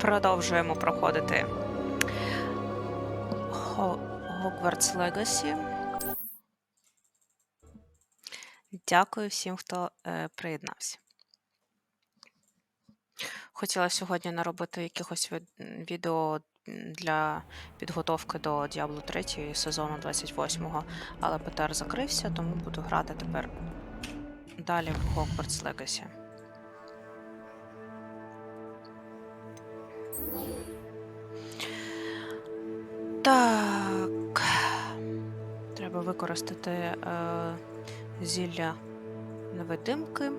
Продовжуємо проходити Hogwarts Legacy. Дякую всім, хто приєднався. Хотіла сьогодні наробити якихось відео для підготовки до Diablo 3 сезону 28-го, але ПТР закрився, тому буду грати тепер далі в Hogwarts Legacy. Так, треба використати зілля невидимки.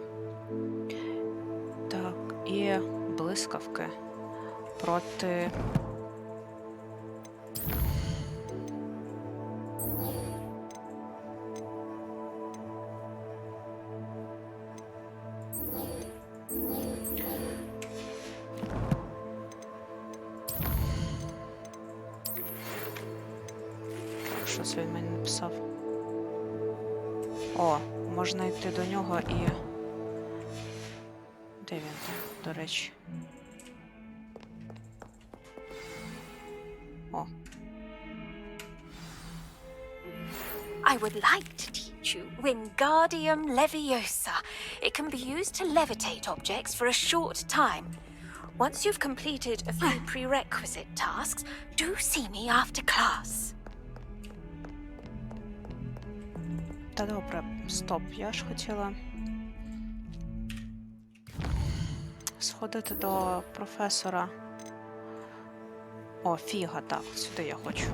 Так, і блискавки проти що це він мені написав? О, можна йти до нього і... Де він там, до речі? О. I would like to teach you Wingardium Leviosa. It can be used to levitate objects for a short time. Once you've completed a few prerequisite tasks, do see me after class. Та добре, стоп, я ж хотіла сходити до професора. О, фіга, так, сюди я хочу.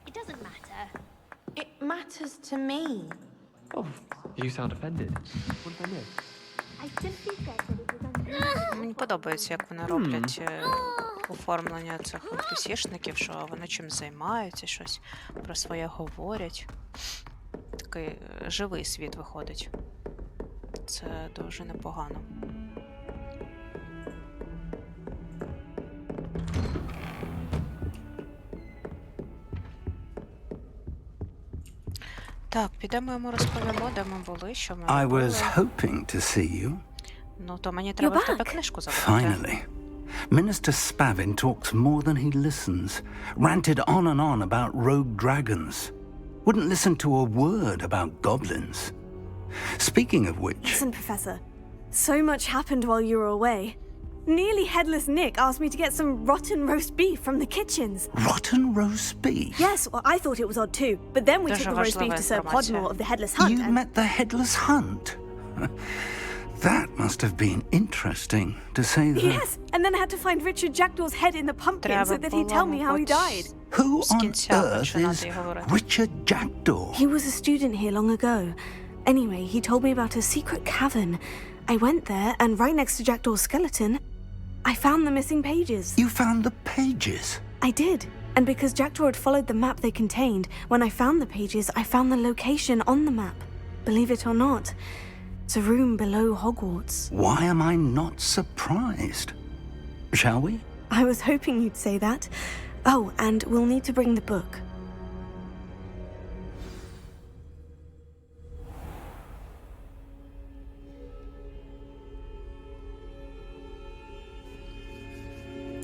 It doesn't matter. It matters to me. Oh, you sound offended. What did I miss? I simply said that it was unusual. Мені подобається, як вони роблять оформлення цих NPC-шників, що вони чим займаються, щось про своє говорять. Такий живий світ виходить. Це дуже непогано. Так, підемо йому розповімо, де ми були, що ми I робили. was hoping to see you. Ну, то мені треба в тебе back. книжку забрати. Finally. Minister Spavin talks more than he listens. Ranted on about rogue dragons. Wouldn't listen to a word about goblins. Speaking of which... Listen, Professor. So much happened while you were away. Nearly Headless Nick asked me to get some rotten roast beef from the kitchens. Rotten roast beef? Yes, well, I thought it was odd too. But then we Дуже took the roast beef to Sir важлива інформація. Podmore of the Headless Hunt. You and- met the headless hunt? That must have been interesting, to say the... Yes, and then I had to find Richard Jackdaw's head in the pumpkin so that he'd tell me how he died. Who З on кінця earth починати is говорити. Richard Jackdaw? He was a student here long ago. Anyway, he told me about a secret cavern. I went there, and right next to Jackdaw's skeleton, I found the missing pages. You found the pages? I did. And because Jackdaw had followed the map they contained, when I found the pages, I found the location on the map. Believe it or not, it's a room below Hogwarts. Why am I not surprised? Shall we? I was hoping you'd say that. Oh, and we'll need to bring the book.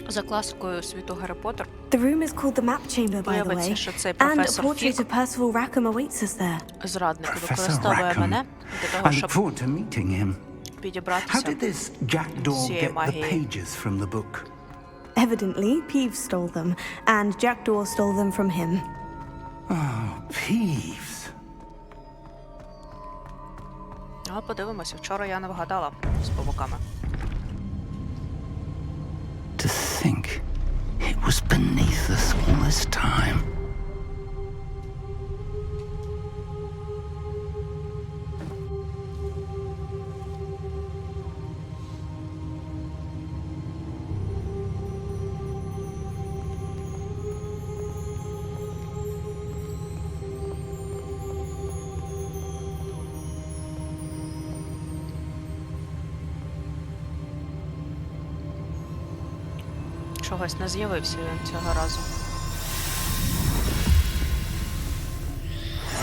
За класикою світу Гаррі Поттер The room is called the Map Chamber, by the виявиться, way, що цей and a професор portrait Фік, of Percival Rackham awaits us there. зрадник, Professor використовує Rackham. мене для того, I look щоб forward to meeting him. How підібратися. did this Jackdaw цієї get the магії. pages from the book? Evidently, Peeves stole them, and Jackdaw stole them from him. Peeves. А подивимося, вчора я не вгадала з павуками. To think it was beneath us all this time. Чогось не з'явився він цього разу.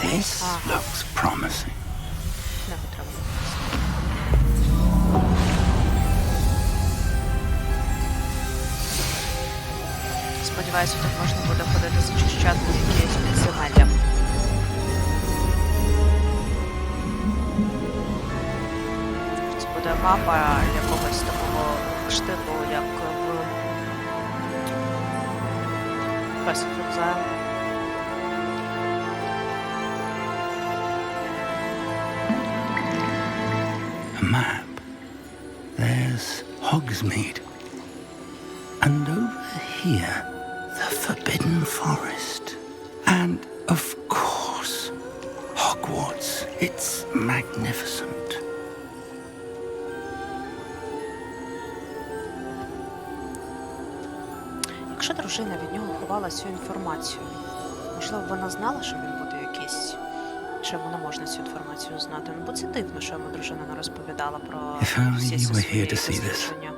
This looks promising. Не треба. Сподіваюся, тут можна буде ходити зачищати якісь підземелля. Це буде мапа якогось такого штибу, як в Pass of Exile. A map. There's Hogsmeade. And over here, the Forbidden Forest. And, of course, Hogwarts. It's magnificent. Якщо дружина від нього ховала цю інформацію, можливо, вона знала, що він буде якийсь, чи вона можна цю інформацію знати? Ну, бо це дивно, що йому дружина не розповідала про If only всі you ці were свої here to see this. дослідження.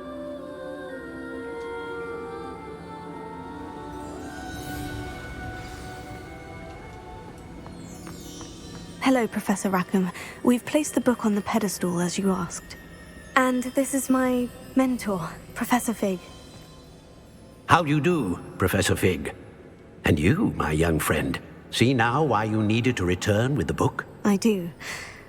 Hello, Professor Rackham. We've placed the book on the pedestal as you asked. And this is my mentor, Professor Fig. How do you do, Professor Fig? And you, my young friend, see now why you needed to return with the book? I do.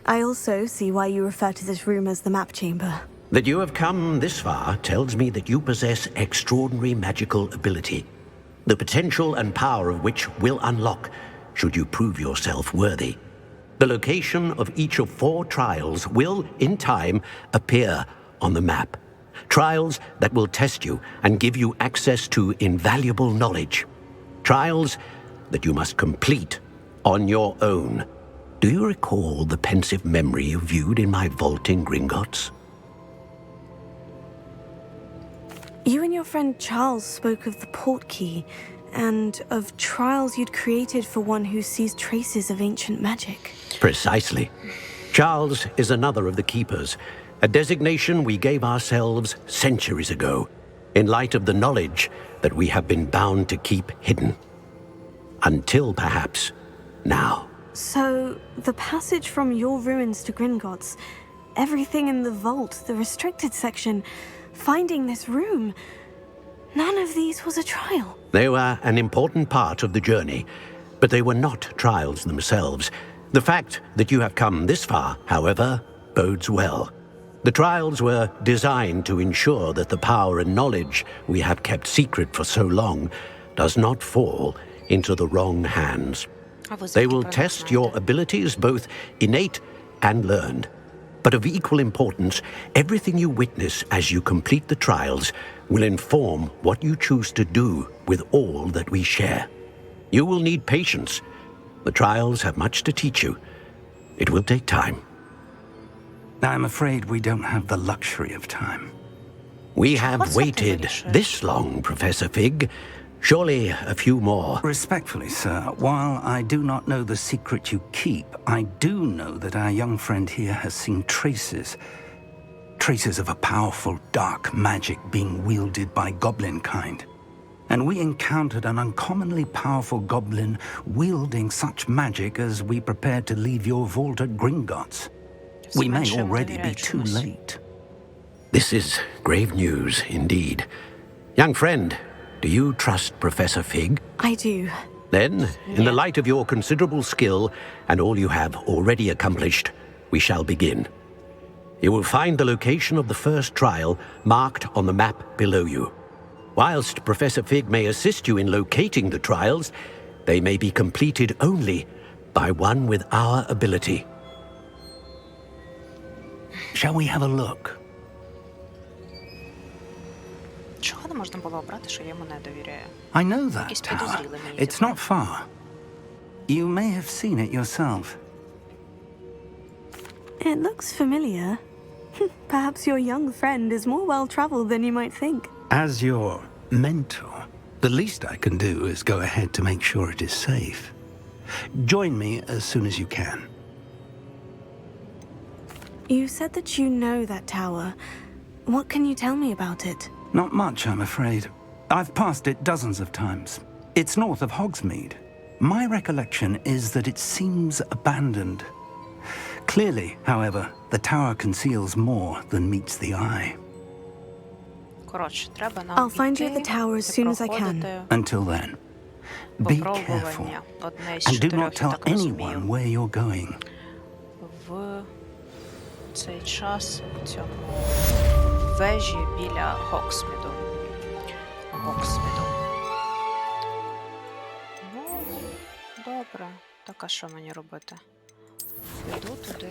I also see why you refer to this room as the map chamber. That you have come this far tells me that you possess extraordinary magical ability, the potential and power of which will unlock should you prove yourself worthy. The location of each of 4 trials will, in time, appear on the map. Trials that will test you and give you access to invaluable knowledge. Trials that you must complete on your own. Do you recall the pensive memory you viewed in my vault in Gringotts? You and your friend Charles spoke of the portkey and of trials you'd created for one who sees traces of ancient magic. Precisely. Charles is another of the keepers, a designation we gave ourselves centuries ago, in light of the knowledge that we have been bound to keep hidden. Until, perhaps, now. So, the passage from your ruins to Gringotts, everything in the vault, the restricted section, finding this room, none of these was a trial. They were an important part of the journey, but they were not trials themselves. The fact that you have come this far, however, bodes well. The trials were designed to ensure that the power and knowledge we have kept secret for so long does not fall into the wrong hands. They will test your abilities, both innate and learned. But of equal importance, everything you witness as you complete the trials will inform what you choose to do with all that we share. You will need patience. The trials have much to teach you. It will take time. I'm afraid we don't have the luxury of time. We have waited this long, Professor Fig. Surely a few more. Respectfully, sir, while I do not know the secret you keep, I do know that our young friend here has seen traces of a powerful dark magic being wielded by goblin kind. And we encountered an uncommonly powerful goblin wielding such magic as we prepared to leave your vault at Gringotts. We may already be too late. This is grave news indeed. Young friend, do you trust Professor Fig? I do. Then, in the light of your considerable skill and all you have already accomplished, we shall begin. You will find the location of the first trial marked on the map below you. Whilst Professor Fig may assist you in locating the trials, they may be completed only by one with our ability. Shall we have a look? Чого не можна було обрати, що я йому не довіряю? I know that Якийсь tower. підозрілий мені It's not far. You may have seen it yourself. It looks familiar. Perhaps your young friend is more well-traveled than you might think. As your mentor, the least I can do is go ahead to make sure it is safe. Join me as soon as you can. You said that you know that tower. What can you tell me about it? Not much, I'm afraid. I've passed it dozens of times. It's north of Hogsmeade. My recollection is that it seems abandoned. Clearly, however, the tower conceals more than meets the eye. Коротше, треба нам I'll find you at the іти tower as і soon as I can. проходити Until then, be careful. випробування. Одне з And do чотирьох, not я tell так розумію. anyone where you're going. В цей час в цьому вежі біля Гоксміду. Ну, добре. Так, а що мені робити? Йду туди.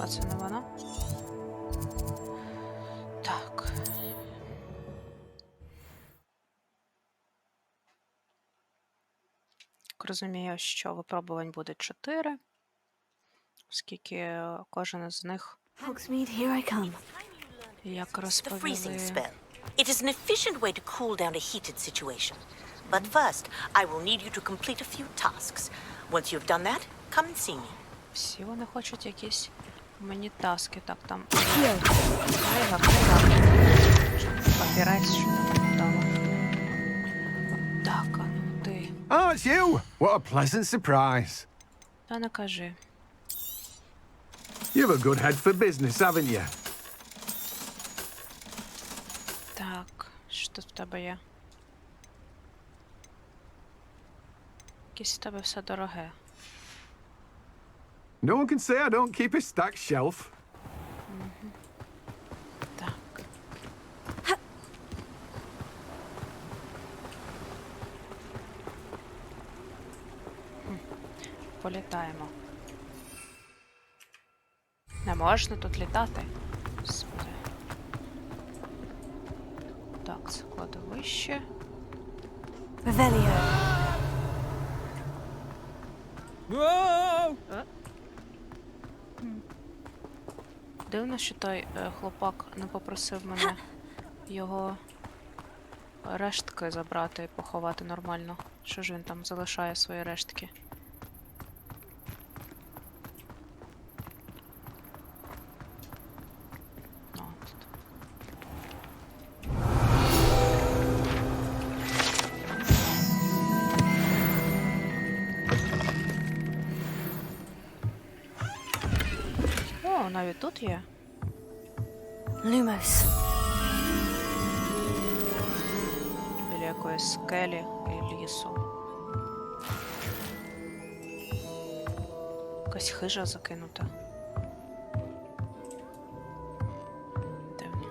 А це не вона? Так. Розумію, що випробувань буде 4, оскільки кожен із них, Hogsmeade, here I come. як The freezing розповіли, spell. It is an efficient way to cool down a heated situation. But first, I will need you to complete a few tasks. Once you've done that, come and see me. всі вони хочуть якісь мені таски. Так, там книга. Папірець, що там дала. Так, а ну ти. Oh, it's you! What a pleasant surprise. Та не кажи. You've a good head for business, haven't you? Так, що тут в тебе є? Якесь в тебе все дороге. No one can say I don't keep a stacked shelf. Так. Політаємо. Не можна тут літати. Господи. Так, це кладовище. Revelio. Дивно, що той хлопак не попросив мене його рештки забрати і поховати нормально. Що ж він там залишає свої рештки? О, тут. О, навіть тут є. Lumos. Біля якоїсь скелі і лісу. Якась хижа закинута. Дивні.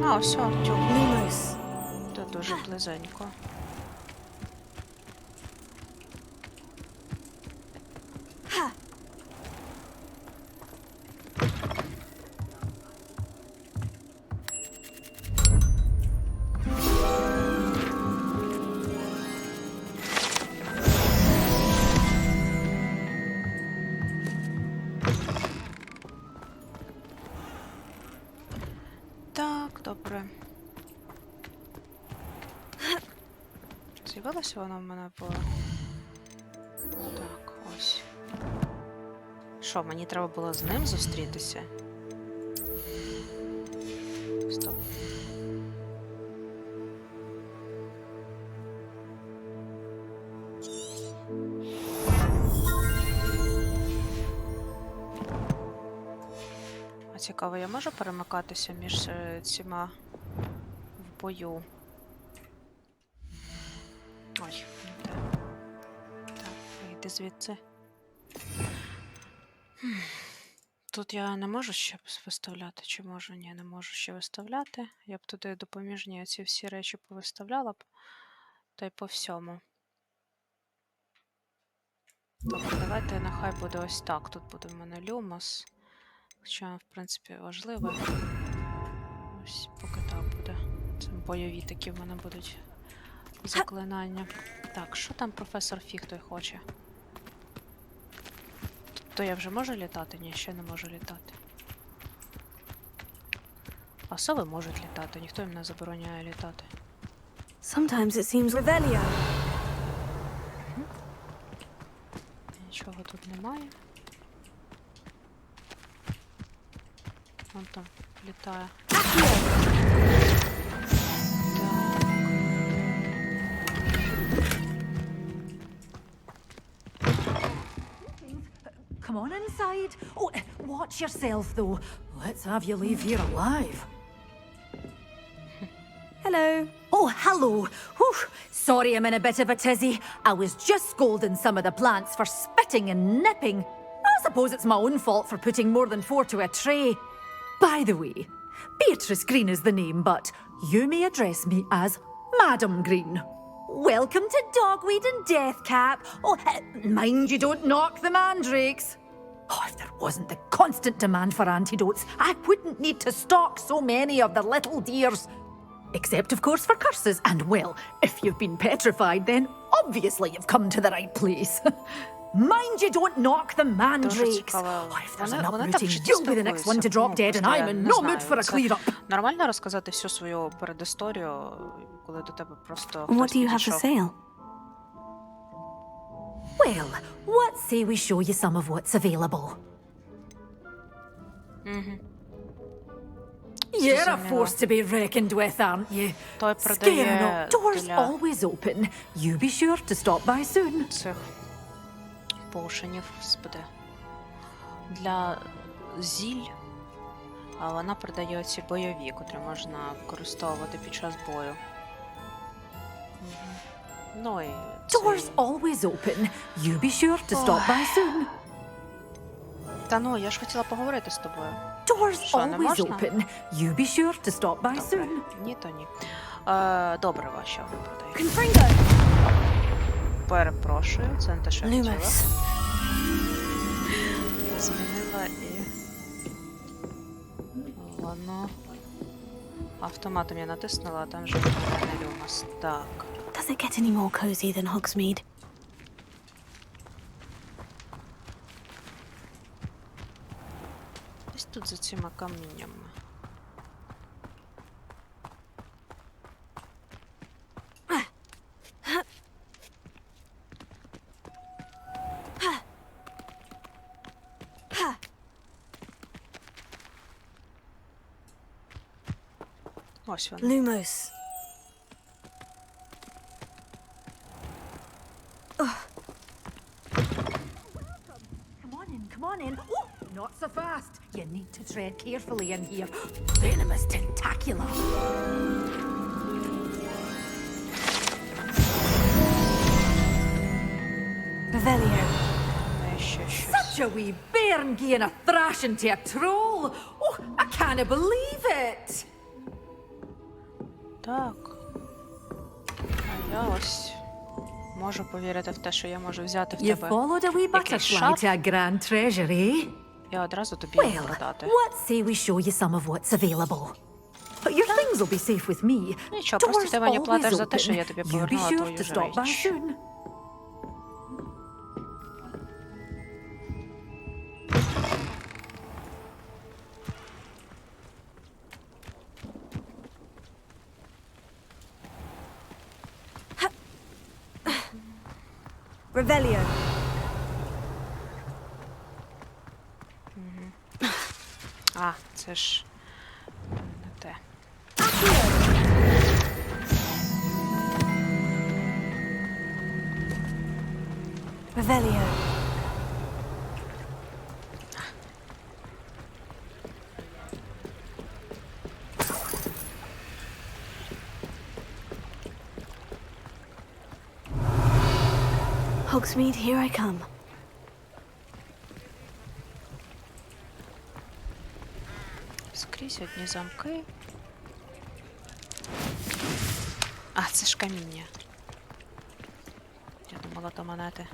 А, ось, тюк. Lumos. Тут дуже близенько. Так, добре. З'явилося воно в мене по... Так, ось. Що, мені треба було з ним зустрітися? Стоп. А цікаво, я можу перемикатися між цими в бою? Ой, не те. Так, вийди звідси. Тут я не можу ще виставляти, чи можу? Ні, не можу ще виставляти. Я б туди допоміжні ці всі речі повиставляла б, та й по всьому. Добре, давайте нехай буде ось так. Тут буде в мене люмос. Хоча, в принципі, важливо. Ось поки так буде. Це бойові такі в мене будуть заклинання. Так, що там професор Фіг той хоче? То я вже можу літати? Ні, ще не можу літати. А сови можуть літати, ніхто їм не забороняє літати. Sometimes it seems Revelio. Нічого тут немає. Вон там літає. Come on inside. Oh, watch yourself, though. Let's have you leave here alive. Hello. Oh, hello. Whew. Sorry I'm in a bit of a tizzy. I was just scolding some of the plants for spitting and nipping. I suppose it's my own fault for putting more than 4 to a tray. By the way, Beatrice Green is the name, but you may address me as Madam Green. Welcome to Dogweed and Deathcap. Oh, mind you don't knock the mandrakes. Oh, if there wasn't the constant demand for antidotes, I wouldn't need to stock so many of the little dears. Except, of course, for curses. And, well, if you've been petrified, then obviously you've come to the right place. Mind you don't knock the mandrakes. Oh, if there's an uprooting, you'll be the next one to drop dead, and I'm in no mood for a clear-up. Нормально розказати всю свою передісторію, коли до тебе просто What do you have for sale? Well, what say we show you some of what's available? You're a force to be reckoned with, aren't you? Scaring up. Doors always open. You be sure to stop by soon. Цих поушенів, господи. Для зіль вона продає ці бойові, котрі можна використовувати під час бою. Ну і Doors always open. You be sure to stop by soon. Та ну, я ж хотіла поговорити з тобою. Doors always open. You be sure to stop by soon. Ні, то ні. Добре, ваша продають. Перепрошую, це не те, що я хотіла. Змінила і... Воно... Автоматом я натиснула, а там вже не Люмас. Так. Does it get any more cozy than Hogsmeade? Десь тут за цими каміннями. Ось вона. Lumos. Come on in. Oh, not so fast. You need to tread carefully in here. Venomous tentacula. Revelio. Such a wee bairn giving a thrashing to a troll. Oh, I can't believe it. Так. А я ось можу повірити в те, що я можу взяти в You тебе followed a wee якийсь butterfly шарф to a grand treasure, eh? і одразу тобі Well, продати. what say we show you some of what's available? But your things will be safe with me. Нічого, просто Doors ти мені always платиш за те, що open. я тобі You be повернула sure твою to ж stop by річ. soon. Revelio. А, це ж не те. Revelio. Hogsmeade, here I come. Скрізь одні замки. А, це ж каміння. Я думала, то монети.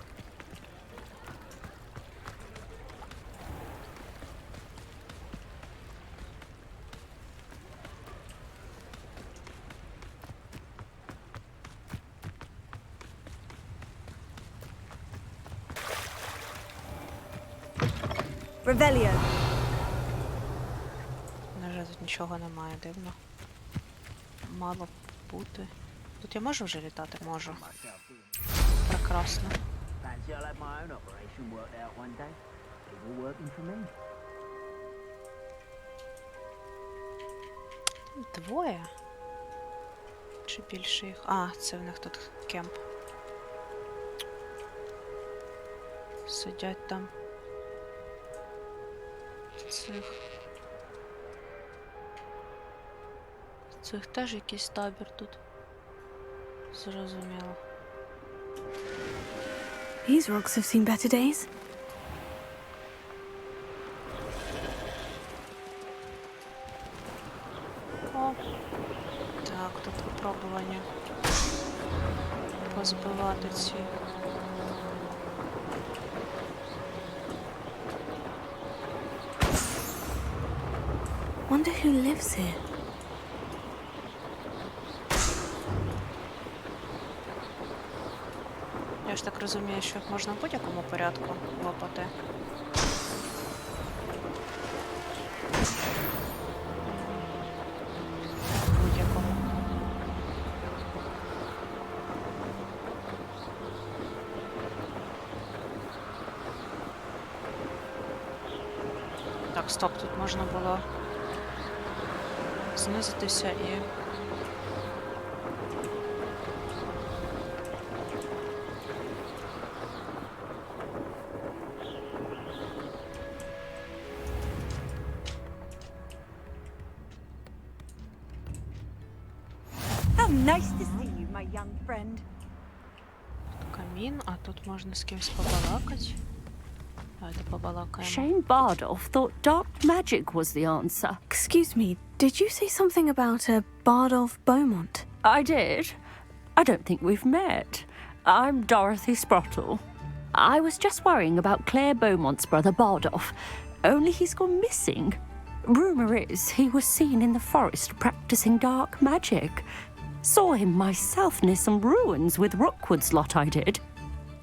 Revelio. На жаль, тут нічого немає, дивно. Мало б бути. Тут я можу вже літати? Можу. Прекрасно. Двоє? Чи більше їх? А, це в них тут кемп. Сидять там. Цих теж якийсь табір тут. Зрозуміло. These rocks have seen better days. О, так, тут випробування. Позбивати ці. Wonder who lives here. Я ж так розумію, що їх можна в будь-якому порядку лопати. Будь-якому. Так, стоп, тут можна було знизитися і... How nice to see you, my young friend. Камін, а тут можна з кимсь побалакати. Давайте побалакаємо. Shane Bardolph thought dark magic was the answer. Excuse me, did you say something about a Bardolph Beaumont? I did. I don't think we've met. I'm Dorothy Sprottle. I was just worrying about Claire Beaumont's brother Bardolph, only he's gone missing. Rumour is he was seen in the forest practicing dark magic. Saw him myself near some ruins with Rookwood's lot I did.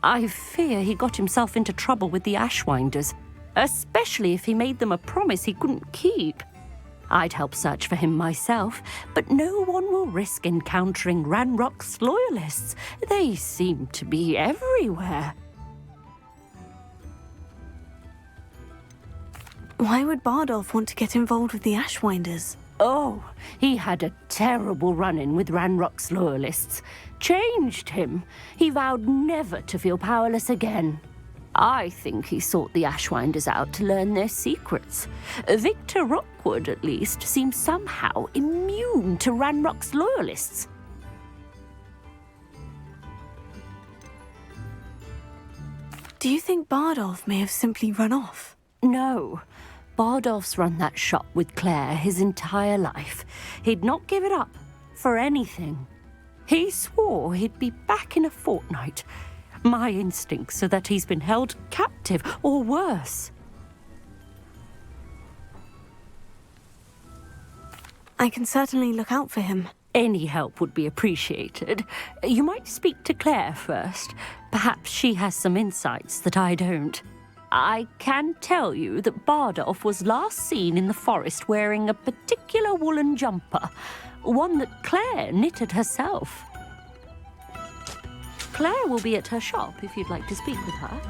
I fear he got himself into trouble with the Ashwinders, especially if he made them a promise he couldn't keep. I'd help search for him myself, but no one will risk encountering Ranrock's loyalists. They seem to be everywhere. Why would Bardolph want to get involved with the Ashwinders? Oh, he had a terrible run-in with Ranrock's loyalists. Changed him. He vowed never to feel powerless again. I think he sought the Ashwinders out to learn their secrets. Victor Rookwood, at least, seems somehow immune to Ranrock's loyalists. Do you think Bardolph may have simply run off? No. Bardolph's run that shop with Claire his entire life. He'd not give it up for anything. He swore he'd be back in a fortnight. My instincts are that he's been held captive, or worse. I can certainly look out for him. Any help would be appreciated. You might speak to Claire first. Perhaps she has some insights that I don't. I can tell you that Bardolph was last seen in the forest wearing a particular woolen jumper, one that Claire knitted herself. Claire will be at her shop if you'd like to speak with her.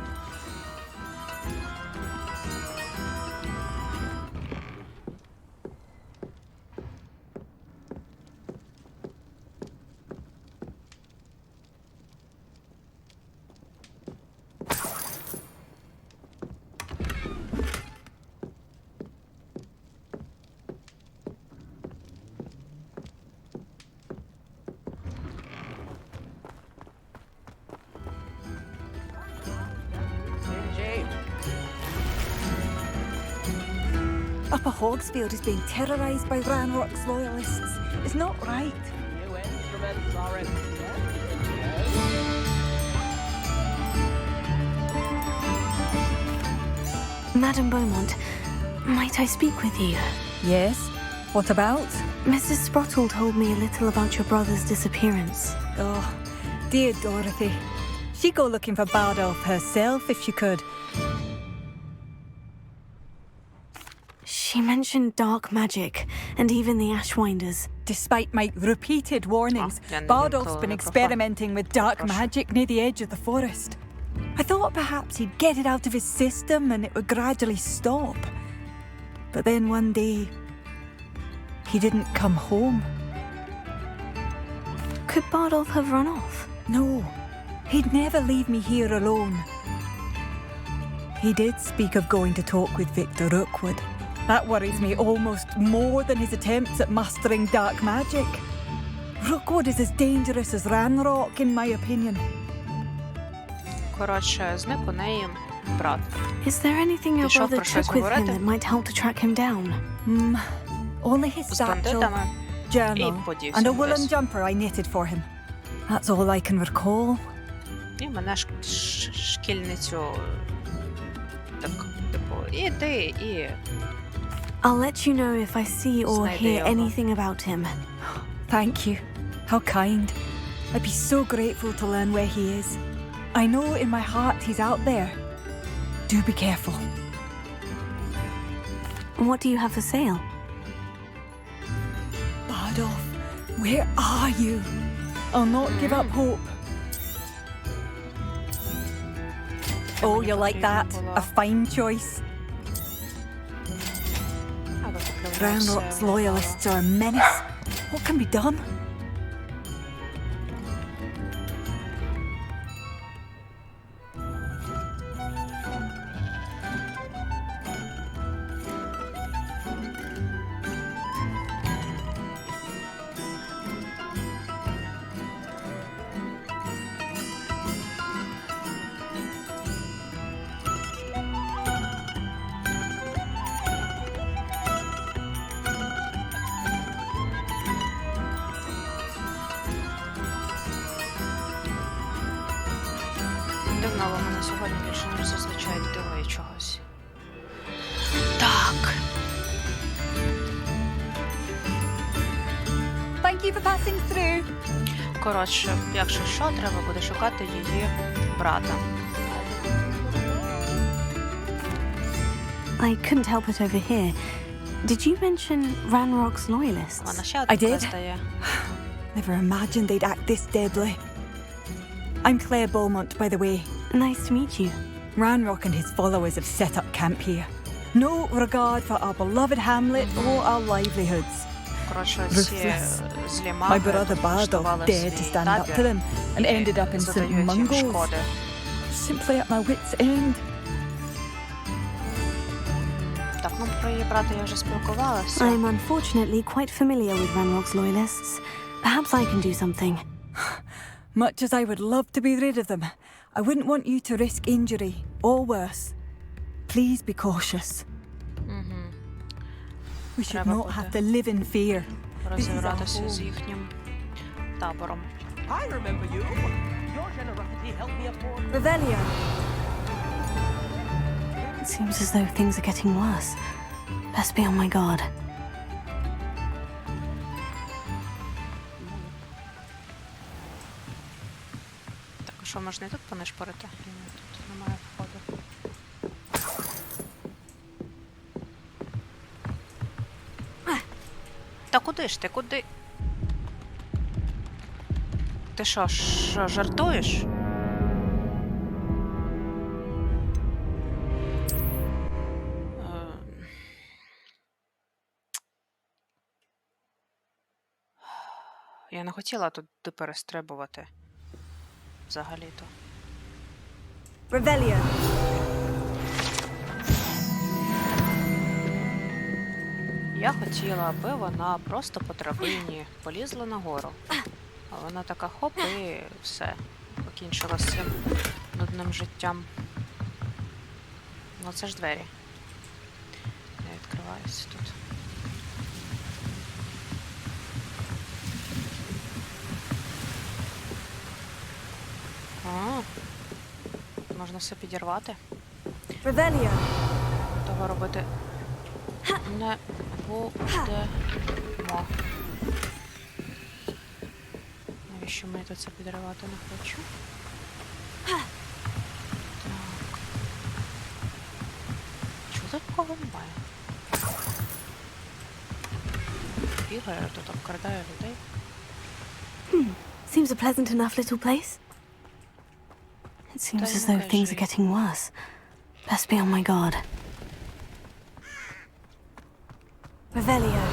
Upper Hogsfield is being terrorised by Ranrock's loyalists. It's not right. New instruments are in. Madame Beaumont, might I speak with you? Yes? What about? Mrs. Sprottle told me a little about your brother's disappearance. Oh, dear Dorothy. She'd go looking for Bardolph herself if she could. She mentioned dark magic and even the Ashwinders. Despite my repeated warnings, Bardolph's been experimenting with dark magic near the edge of the forest. I thought perhaps he'd get it out of his system and it would gradually stop. But then one day, he didn't come home. Could Bardolph have run off? No, he'd never leave me here alone. He did speak of going to talk with Victor Rookwood. That worries me almost more than his attempts at mastering dark magic. Rookwood is as dangerous as Ranrock, in my opinion. Коротше, зник у неї брат. Is there anything your Пішов brother про щось took with him говорити? that might help to track him down? Only his З satchel, бандитами і journal, подівся and a woolen десь. jumper I knitted for him. That's all I can recall. І мене шкільницю так, типу, іди, і... I'll let you know if I see or Знайди hear його. anything about him. Thank you. How kind. I'd be so grateful to learn where he is. I know in my heart he's out there. Do be careful. What do you have for sale? Bardolph, where are you? I'll not give up hope. Oh, you like that? A fine choice. Ranrock's loyalists are a menace. What can be done? Дивно, але мене сьогодні більше ніж зазвичай дивує чогось. Так. Thank you for passing through. Коротше, якщо що, треба буде шукати її брата. I couldn't help it over here. Did you mention Ranrock's loyalists? Вона ще I один did. квест дає. Never imagined they'd act this deadly. I'm Claire Beaumont, by the way. Nice to meet you. Ranrock and his followers have set up camp here. No regard for our beloved hamlet or our livelihoods. Коротше, ці Ruthless. злі My маги brother Bardolph влаштували dared to свій stand up to табір them and і ended up in St. задають їм Mungo's. шкоди. Simply at my wit's end. Так, ну про її брата я вже спілкувалася. I'm unfortunately quite familiar with Ranrock's loyalists. Perhaps I can do something. Much as I would love to be rid of them, I wouldn't want you to risk injury, or worse. Please be cautious. We should Треба not буде have to live in fear. This is our розібратися з home. їхнім табором. I remember you. Your generosity helped me afford. Revelia. It seems as though things are getting worse. Best be on my guard. Так, а що, можна і тут понишпорити? Ні, тут немає входу. Та куди ж ти? Куди? Ти що, жартуєш? Я не хотіла туди перестрибувати. Взагалі-то. Revelia. Я хотіла, аби вона просто по драбині полізла нагору. А вона така хоп і все. Покінчила з цим нудним життям. Ну це ж двері. Не відкриваються тут. А, можна все підірвати. Revelia. Того робити не будемо. Навіщо мені тут це підривати не хочу? Так. Чого тут кого немає? бігає, тут обкрадає людей. Seems a pleasant enough little place. It seems as though things are getting worse. Best be on my guard. Revelio.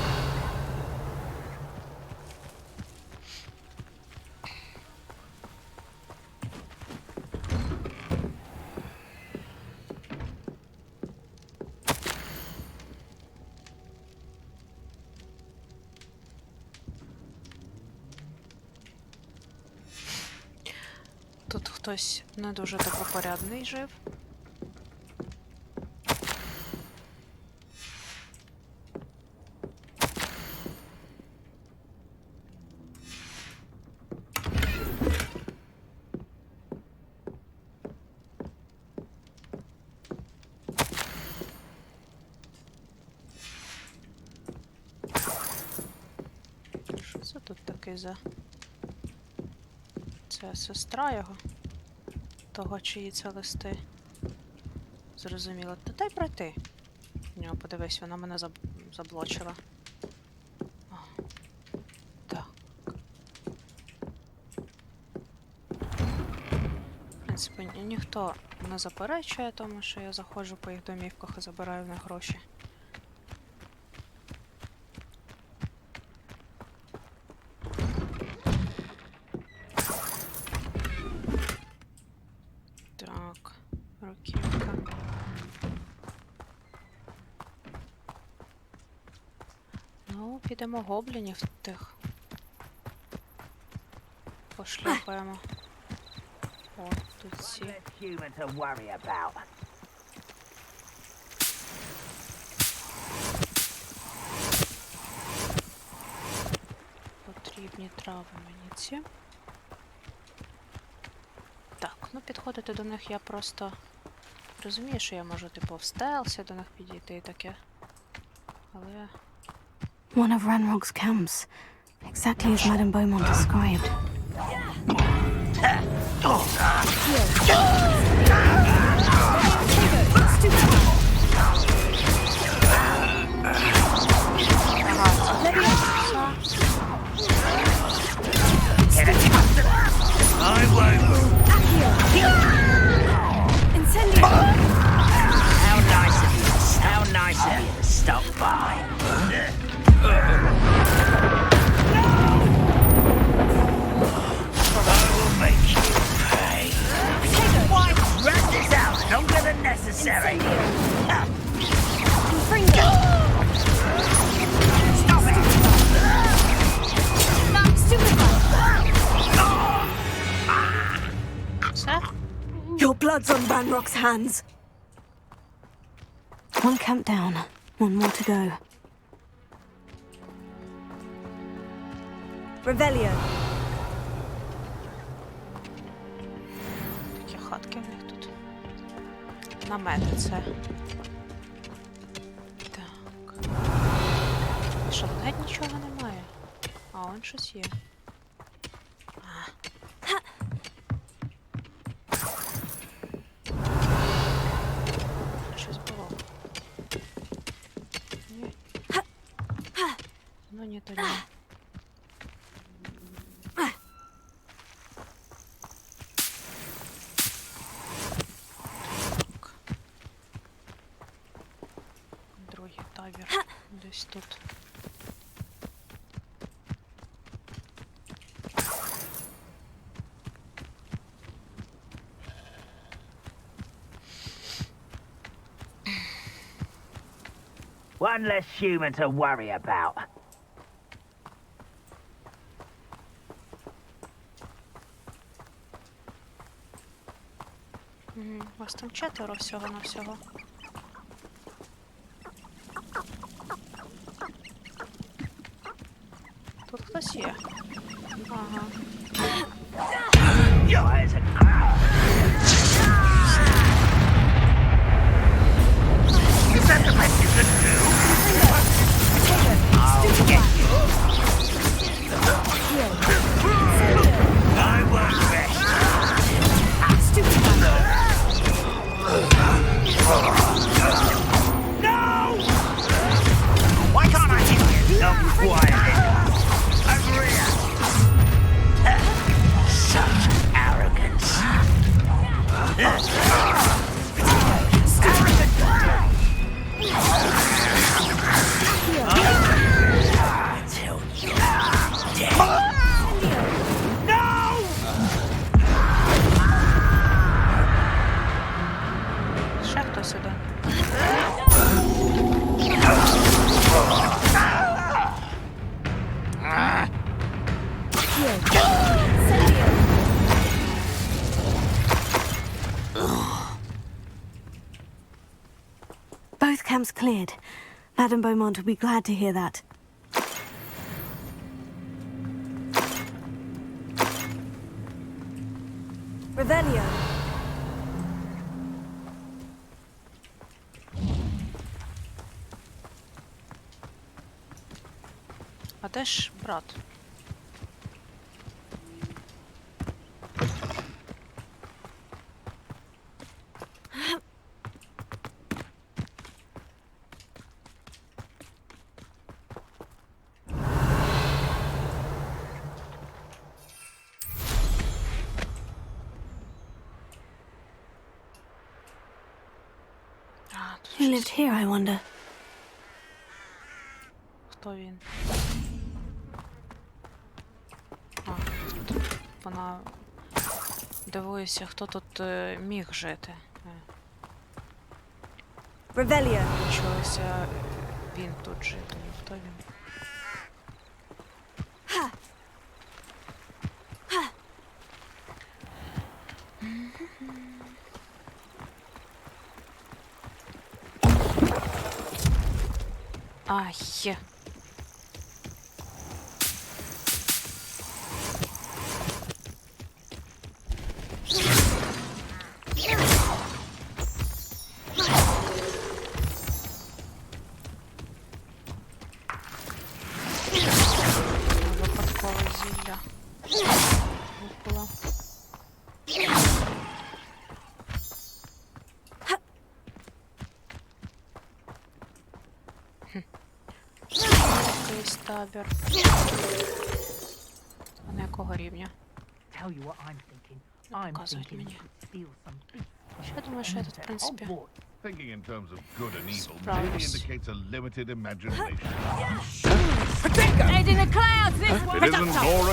Тут хтось не дуже добропорядний жив. Що це тут такий за... Це сестра його, того, чиї це листи. Зрозуміло. Та дай пройти. В нього, подивись, вона мене заблочила. О, так. В принципі, ніхто не заперечує тому, що я заходжу по їх домівках і забираю в них гроші. Підемо гоблінів тих. Пошлюпаємо. О, тут ці. Потрібні трави мені ці. Так, ну підходити до них я просто розумію, що я можу типу в стелсі до них підійти і таке. Але... One of Ranrock's camps, exactly as Madame Beaumont described. How nice of you to stop by. Longer than necessary. Stop it! Your blood's on Ranrock's hands. One camp down, one more to go. Revelio. Такі хатки в них тут. Намети це. Так. І що, тут геть нічого немає? А, он щось є. Щось було. Ні. Ну ні, то ні. Десь тут. One less human to worry about. Вас там 4 всього-навсього. Тут хтось є. Ага. Why can't I hit you? Not quiet. Both camps cleared. Madame Beaumont will be glad to hear that. Revelio. А де ж брат? Who lived here, I wonder? Хто він? А, тут вона дивується, хто тут міг жити. Revelio. Чогося він тут жити. Хто він? Ай. Випадкове зілля. Випила. Якийсь табір. А на якого рівня? Tell you what I'm thinking. I'm Показують thinking мені. steal some beef. Що я думаю, що я тут, в принципі, Thinking in terms of good and evil merely справлюсь. indicates a limited imagination. Head in the clouds, this one! It isn't more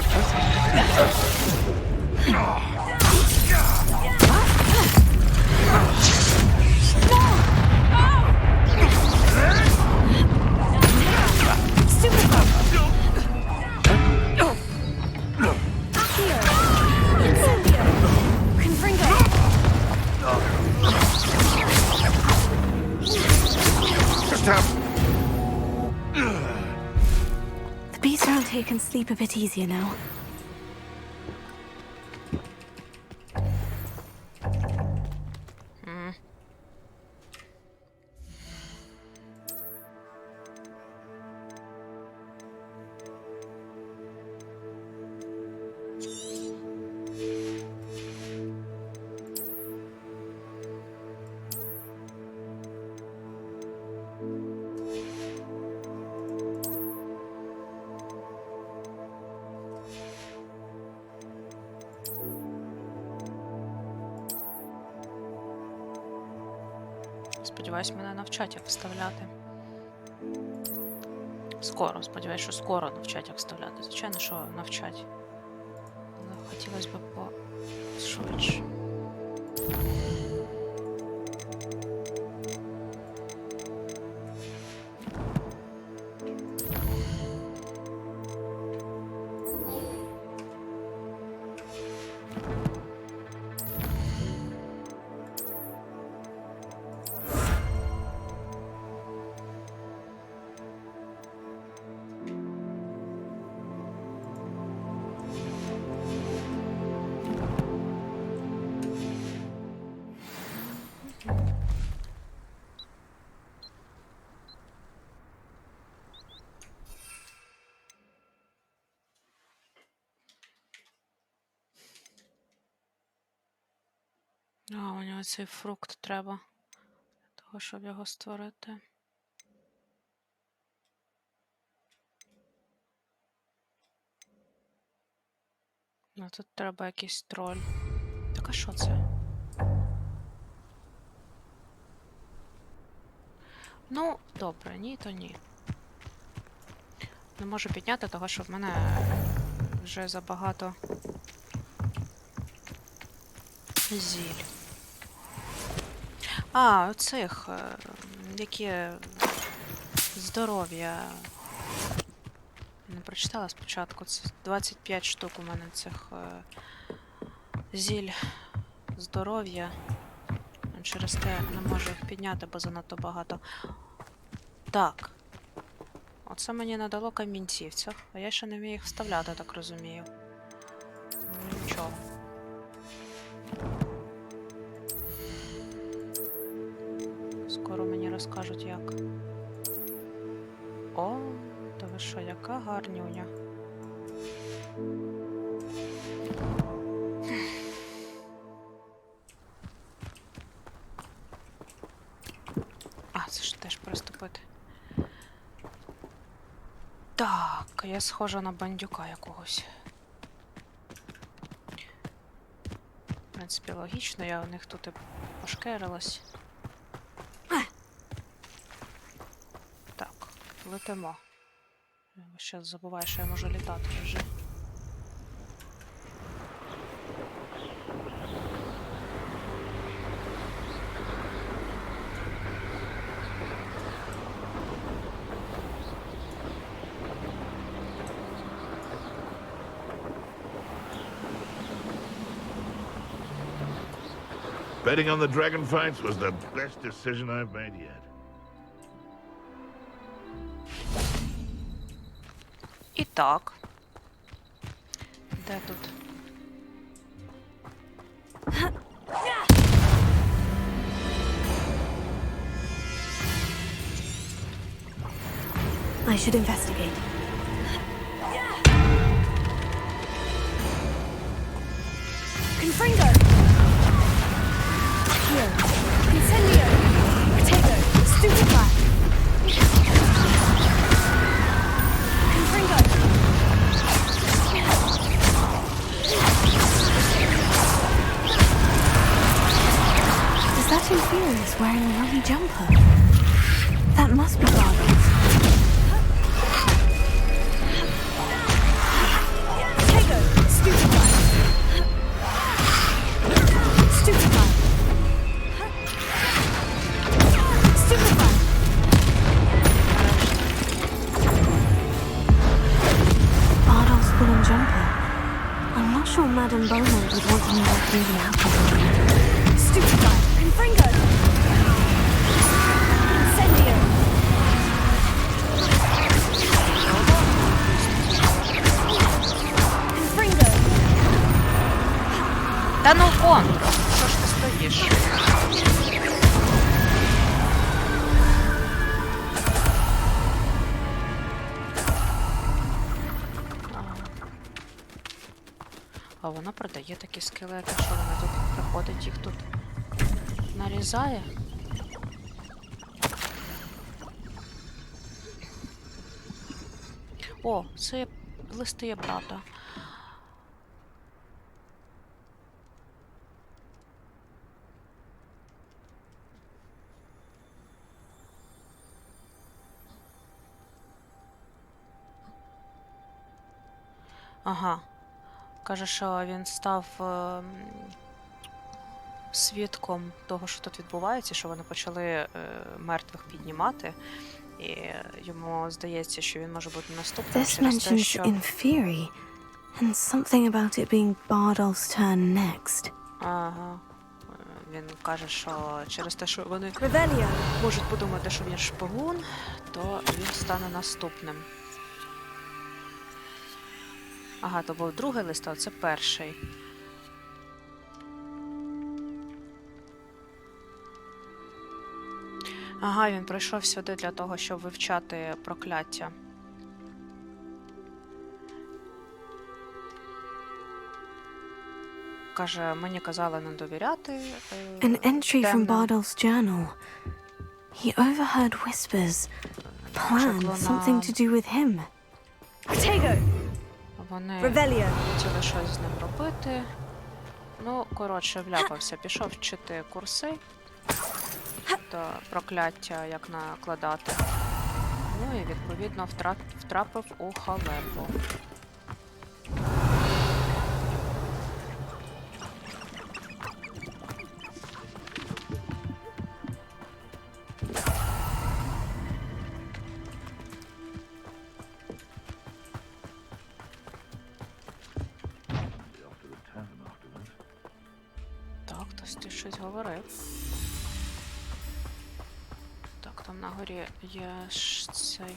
The bees around here can sleep a bit easier now. Сподіваюсь, мене навчать, як вставляти. Скоро, сподіваюсь, що скоро навчать, як вставляти. Звичайно, що навчать. Але хотілося б пошвидше. А, мені оцей фрукт треба для того, щоб його створити. Ну, тут треба якийсь троль. Так, а що це? Ну, добре, ні, то ні. Не можу підняти того, що в мене вже забагато зіль. А, оцих, які здоров'я не прочитала спочатку. Це 25 штук у мене цих зіль здоров'я. Через те не можу їх підняти, бо занадто багато. Так. Оце мені надало камінців цих, а я ще не вмію їх вставляти, так розумію. Ну, нічого. Скоро мені розкажуть, як. О, та ви що, яка гарнюня. А, це ж теж приступити. Так, я схожа на бандюка якогось. В принципі, логічно, я у них тут і пошкерилась. Так, летимо. Ще забуваю, що я можу літати вже. Betting on the dragon fights was the best decision I've made yet. І так. Де тут? I should investigate. Confringo! Here. Incendio! Potato! Stupefy! Confringo! Is that Inferior's wearing a runny jumper? That must be Bargains. Potato! Stupefy! Stupefy! Stupefy! Bardolph's woolen jumper. I'm not sure Madame Beaumont would want to know what really happened. Stupefy! Confringo! Incendio! Confringo! Та ну контр! Що ж ти стоїш? А вона продає такі скелети, що вона тут приходить, їх тут нарізає. О, це листи брата. Ага. Каже, що він став свідком того, що тут відбувається, що вони почали мертвих піднімати. І йому здається, що він може бути наступним This через те, mentions що... Inferi, and something about it being Bardolph's turn next. Ага. Він каже, що через те, що вони Revelio. можуть подумати, що він шпигун, то він стане наступним. Ага, то був другий лист, а це перший. Ага, він прийшов сюди для того, щоб вивчати прокляття. Каже, мені казали не довіряти. An entry from Bardolph's journal. He overheard whispers. Plan, something to do with him. Potato! Вони Revelio. хотіли щось з ним робити. Ну, коротше, вляпався. Пішов вчити курси. Та прокляття, як накладати. Ну і, відповідно, втрапив у халепу. Хтось тут щось говорив. Так, там на горі є ж цей...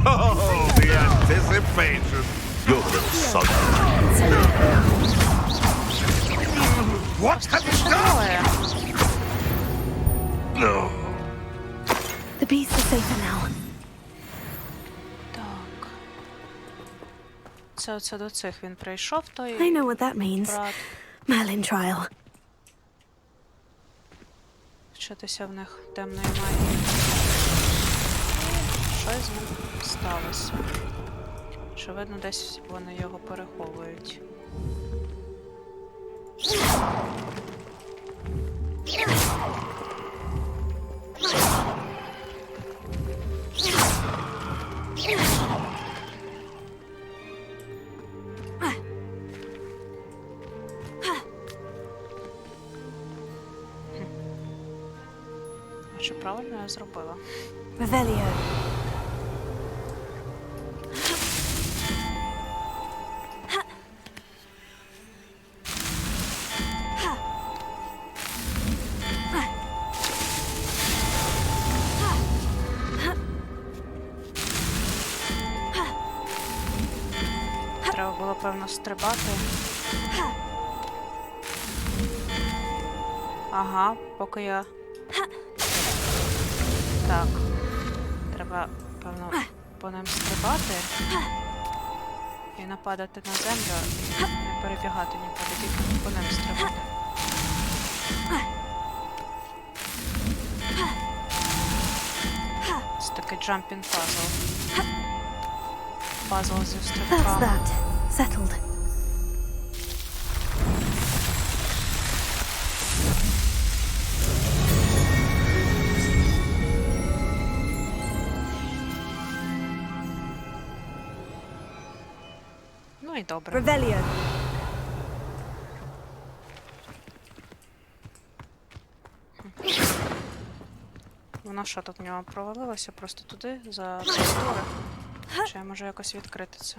Oh, the anticipation! You're the little son. What have you done? No. The beasts are safer now. Так. Це оце до цих він прийшов, той... I know what that means. брат. Merlin trial. Вчитися в них темної магії. Що з ним сталося? Очевидно, десь вони його переховують. А чи правильно я зробила? Revelio. Треба було, певно, стрибати. Ага, поки я... Так. Треба, певно, по ним стрибати. І нападати на землю. І не перебігати нікуди, тільки по ним стрибати. Це такий jumping puzzle. Пазл зі That's стрибками. that. Settled. Ну і добре. Revelio. Воно що тут в нього провалилося? Просто туди, за простори? Чи я можу якось відкрити це?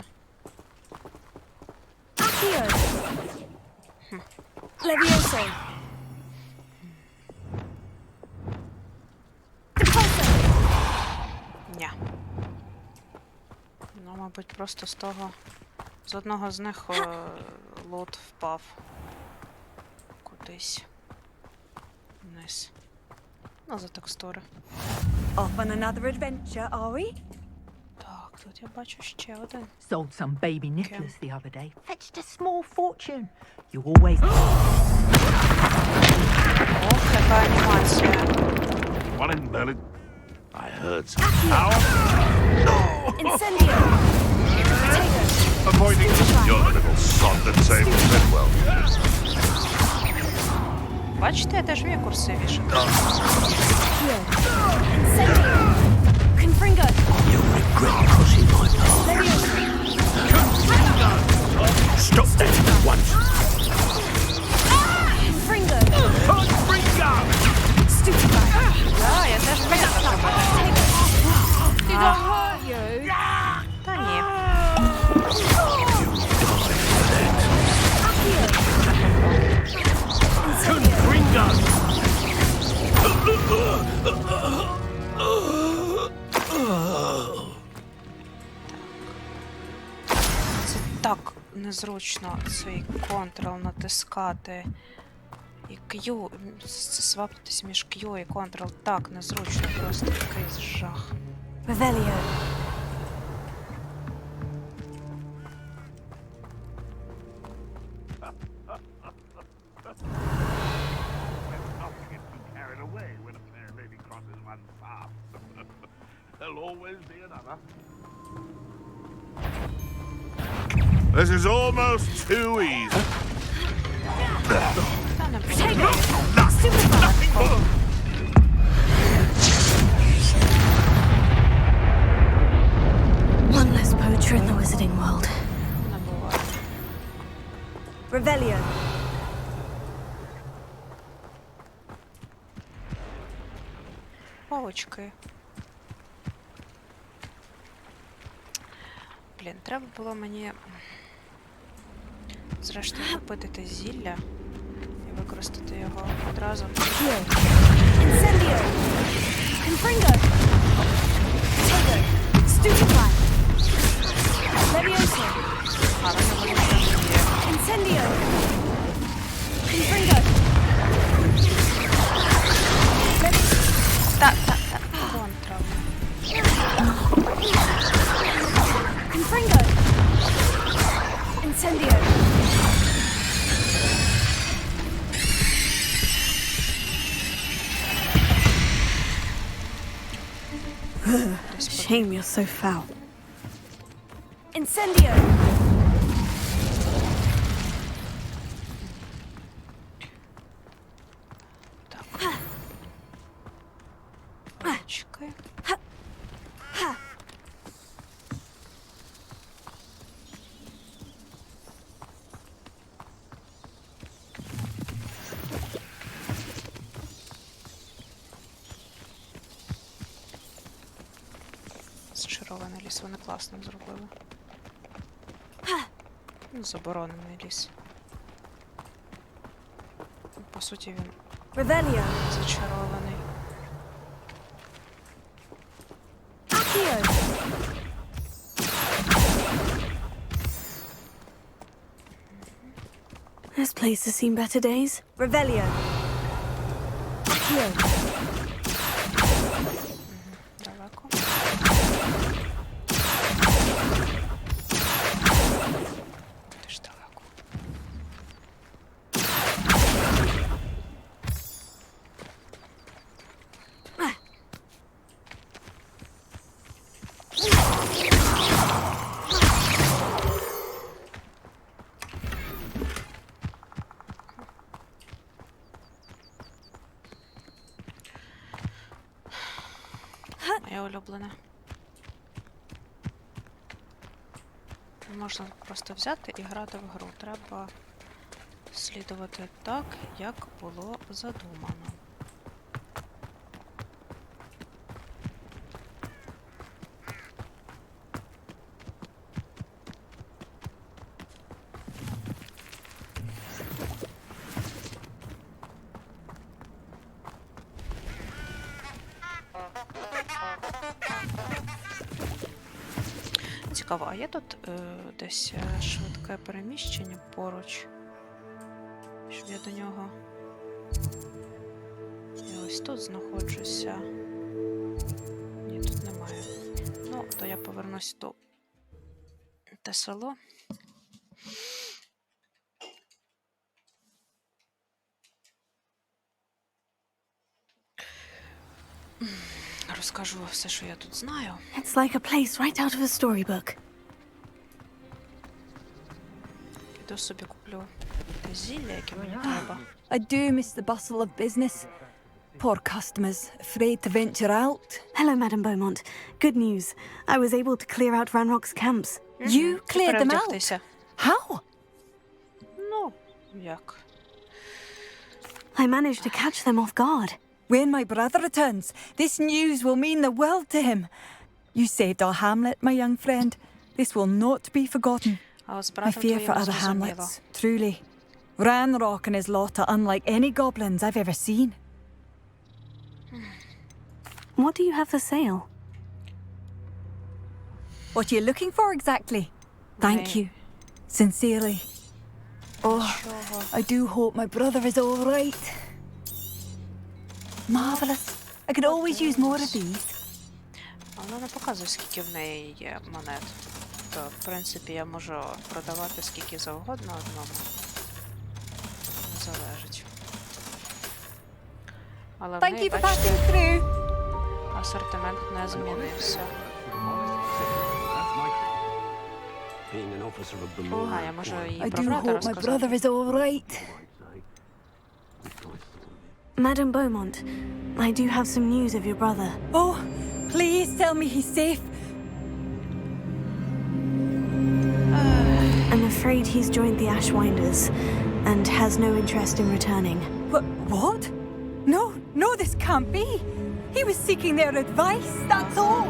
Levioso. Ня. Ну, мабуть, просто з того... З одного з них лут впав. Кудись. Вниз. Ну, за текстури. Off on another adventure, are we? Так, тут я бачу ще один. Sold some baby Nicholas the other day. Fetched a small fortune. You always... Ох, яка анімація. One in Berlin. I heard some power. Incendio. Avoiding your little sod that saved Bedwell. Бачите, я теж вмію курсивіше. Incendio. Confringo. You'll regret crossing my path. Stop that at once. Confringo. Confringo! Stupefy. Да, я теж вмію так робити. Did I hurt you? Та ні. Confringo! Це так незручно цей контрол натискати. І Q, сваптитись між Q і контрол так незручно, просто якийсь жах. Revelio. Carried away when a fair lady crosses one's path. There'll always be another. This is almost too easy. Та не буде. Nothing more. One less poacher in the wizarding world. Не буває. Revelio. Павочки. Блін, треба було мені Зрештою, купити те зілля і використати його одразу. Incendio! Confringo! Tego! Stupefy! Levioso! Incendio! Confringo! Так. Контра. Confringo! Incendio! Shame you're so foul. Incendio! Чекай. Зачарований ліс, вони класно зробили. Ну, заборонений ліс. По суті, він зачарований. This place has seen better days. Revelio. Accio. Далеко. Теж далеко. Моє улюблене. Можна просто взяти і грати в гру. Треба слідувати так, як було задумано. Цікаво, а є тут десь швидке переміщення поруч, щоб я до нього... Я ось тут знаходжуся. Ні, тут немає. Ну, то я повернусь до те село. Розкажу все, що я тут знаю. It's like a place right out of a storybook. Піду собі куплю те зілля, яке мені треба. I do miss the bustle of business. Poor customers, afraid to venture out. Hello, Madame Beaumont. Good news. I was able to clear out Ranrock's camps. You cleared them out? How? Ну, як? I managed to catch them off guard. When my brother returns, this news will mean the world to him. You saved our hamlet, my young friend. This will not be forgotten. I fear for other hamlets, truly. Ranrock and his lot are unlike any goblins I've ever seen. What do you have for sale? What are you looking for exactly? Thank you. Sincerely. Oh, I do hope my brother is all right. Marvelous. I could always use more of these. Вона не показує, скільки в неї є монет. То, в принципі, я можу продавати скільки завгодно одному. Не залежить. Але в неї, бачите, асортимент не змінився. А, я можу її про брата розказати. Madame Beaumont, I do have some news of your brother. Oh, please tell me he's safe. I'm afraid he's joined the Ashwinders and has no interest in returning. What? No, this can't be. He was seeking their advice, that's all.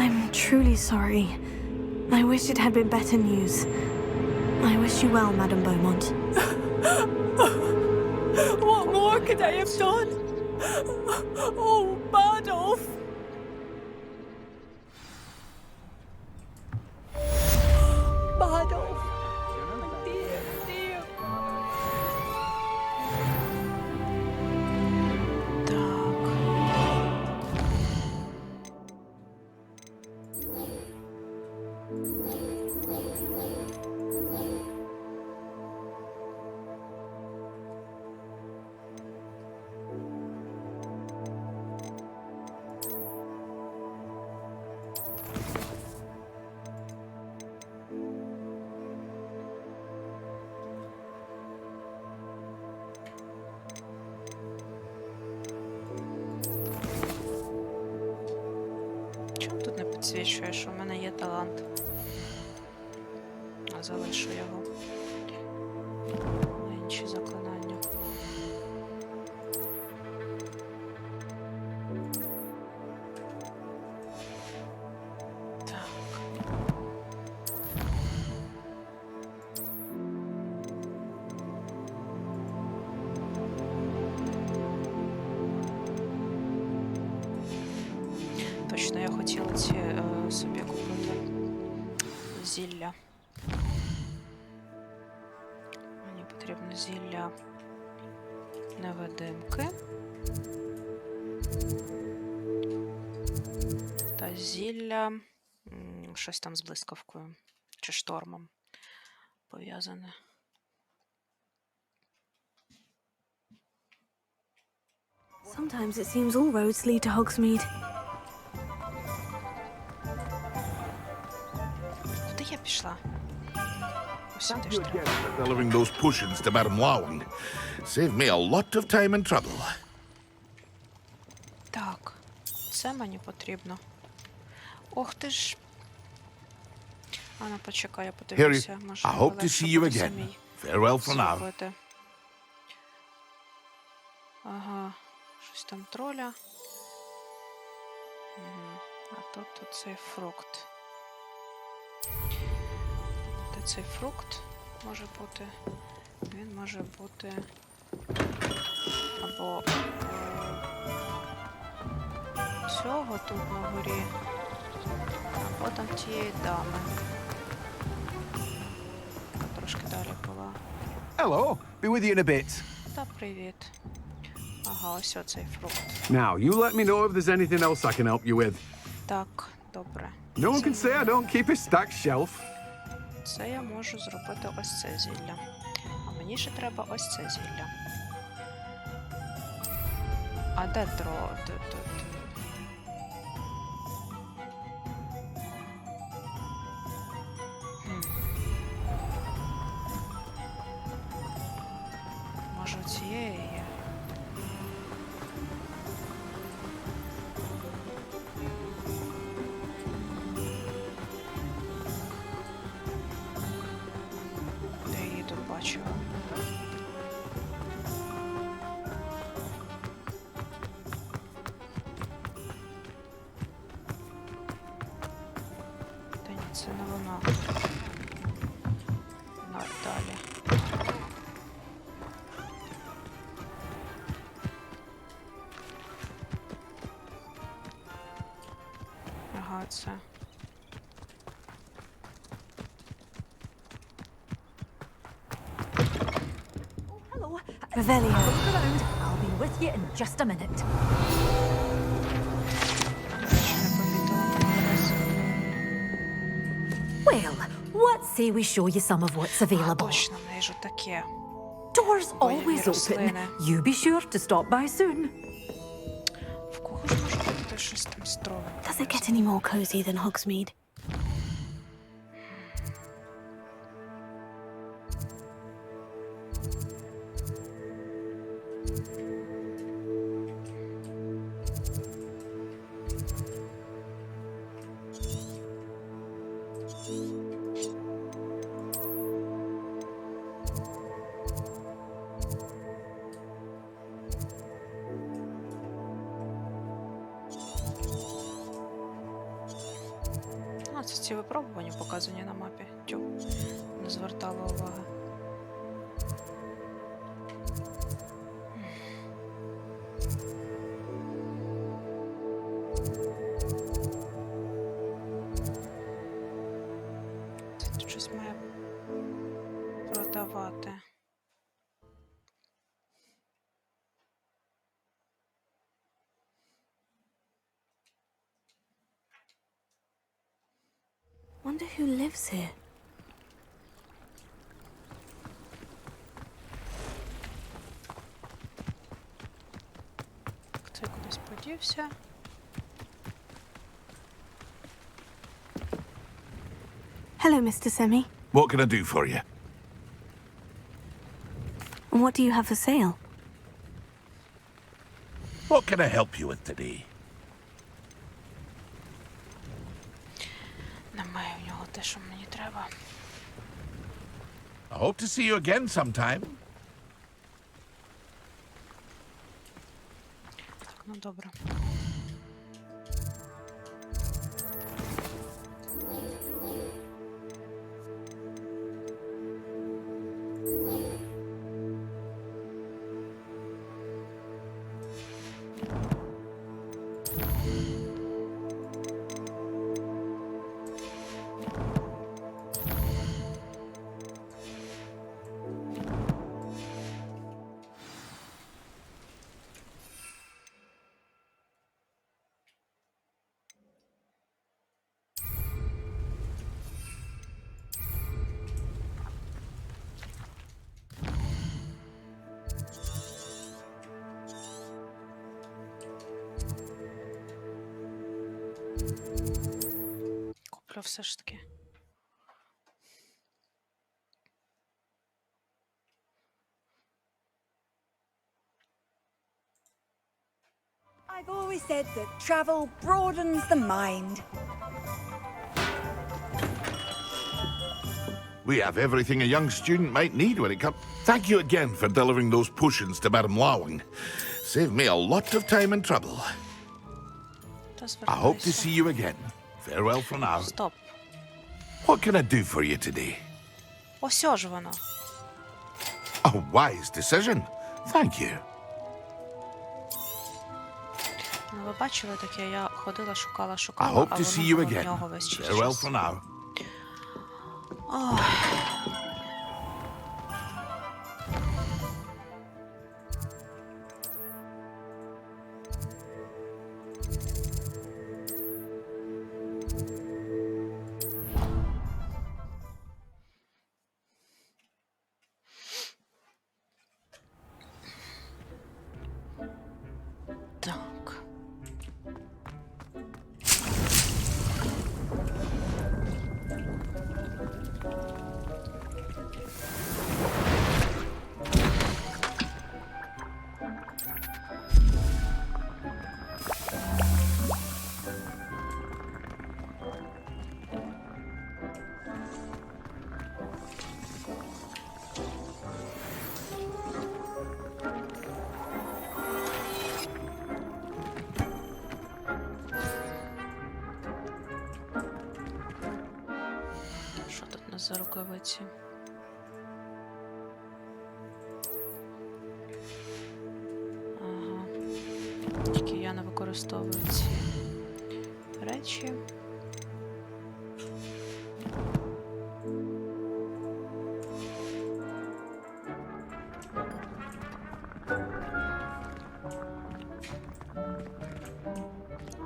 I'm truly sorry. I wish it had been better news. I wish you well, Madame Beaumont. What more could I have done? Oh, Badolf! Badolf! Dear, dear. Чому тут не підсвічує, що в мене є талант? А залишу його на інші заклинання. Так. Точно, я хотіла ці собі купити зілля. Мені потрібно зілля невидимки та зілля щось там з блискавкою чи штормом пов'язане. Sometimes it seems all roads lead to Hogsmeade. Куди я пішла? Ось Thank сюди you ж again треба. for delivering those potions to Madame Long. Saved me a lot of time and trouble. Так, це мені потрібно. Ох ти ж. А ну почекай, я подивлюся. Harry, Може, I hope to легше see you буде again. самій Farewell for now. зробити. Ага, щось там троля. Угу. А тут цей фрукт. Де цей фрукт може бути? Він може бути або цього тут на горі, або там тієї дами. Яка трошки далі була. Hello, be with you in a bit. Та привіт. Ага, ось оцей фрукт. Now, you let me know if there's anything else I can help you with. Так, добре. No one can say I don't keep a stacked shelf. Це я можу зробити ось це зілля. А мені ще треба ось це зілля. А де дро? Може, у цієї є? Де я її тут бачила? Та ні, це не вона. Далі. Ага, це. Hello. Revelio. Look around. I'll be with you in just a minute. Well, what say we show you some of what's available? Точно, в неї ж таке. Doors Ой, always open. рослини. You be sure to stop by soon. В кого ж може бути щось там строве? Does it get any more cozy than Hogsmeade? А, це ці випробування показані на мапі. Тю. не звертала уваги. Тут щось має продавати. Wonder who lives here. Це кудись подівся. Hello, Mr. Semi. What can I do for you? What do you have for sale? What can I help you with today? Немає в нього те, що мені треба. I hope to see you again sometime. Так, ну добре. Куплю все ж таки. I've always said that travel broadens the mind. We have everything a young student might need when it comes. Thank you again for delivering those potions to Madame Lawing. Saved me a lot of time and trouble. I hope to see you again. Farewell for now. Стоп. What can I do for you today? Осьо ж воно. A wise decision. Thank you. Ну, ви бачили таке, я ходила, шукала, I шукала, hope а to see воно you було в again. нього весь час. Farewell for now. Ох. Так. Що тут у нас за рукавиці? Ага. Тільки я не використовую ці речі.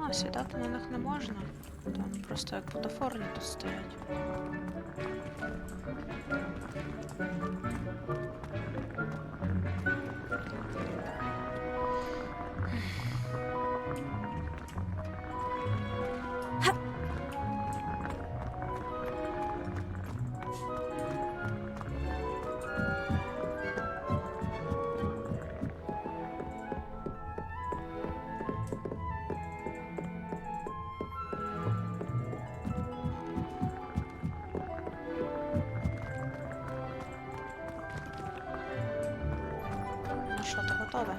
А, сідати на них не можна. Там просто як бутафорні тут стоять. Ну що, ти готове?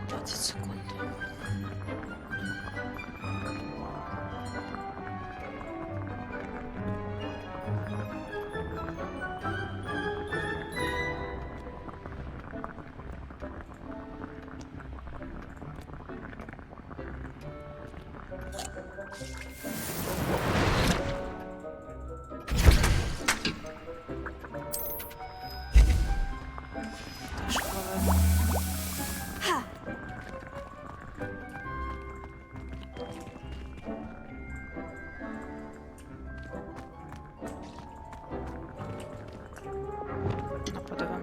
20 секунд.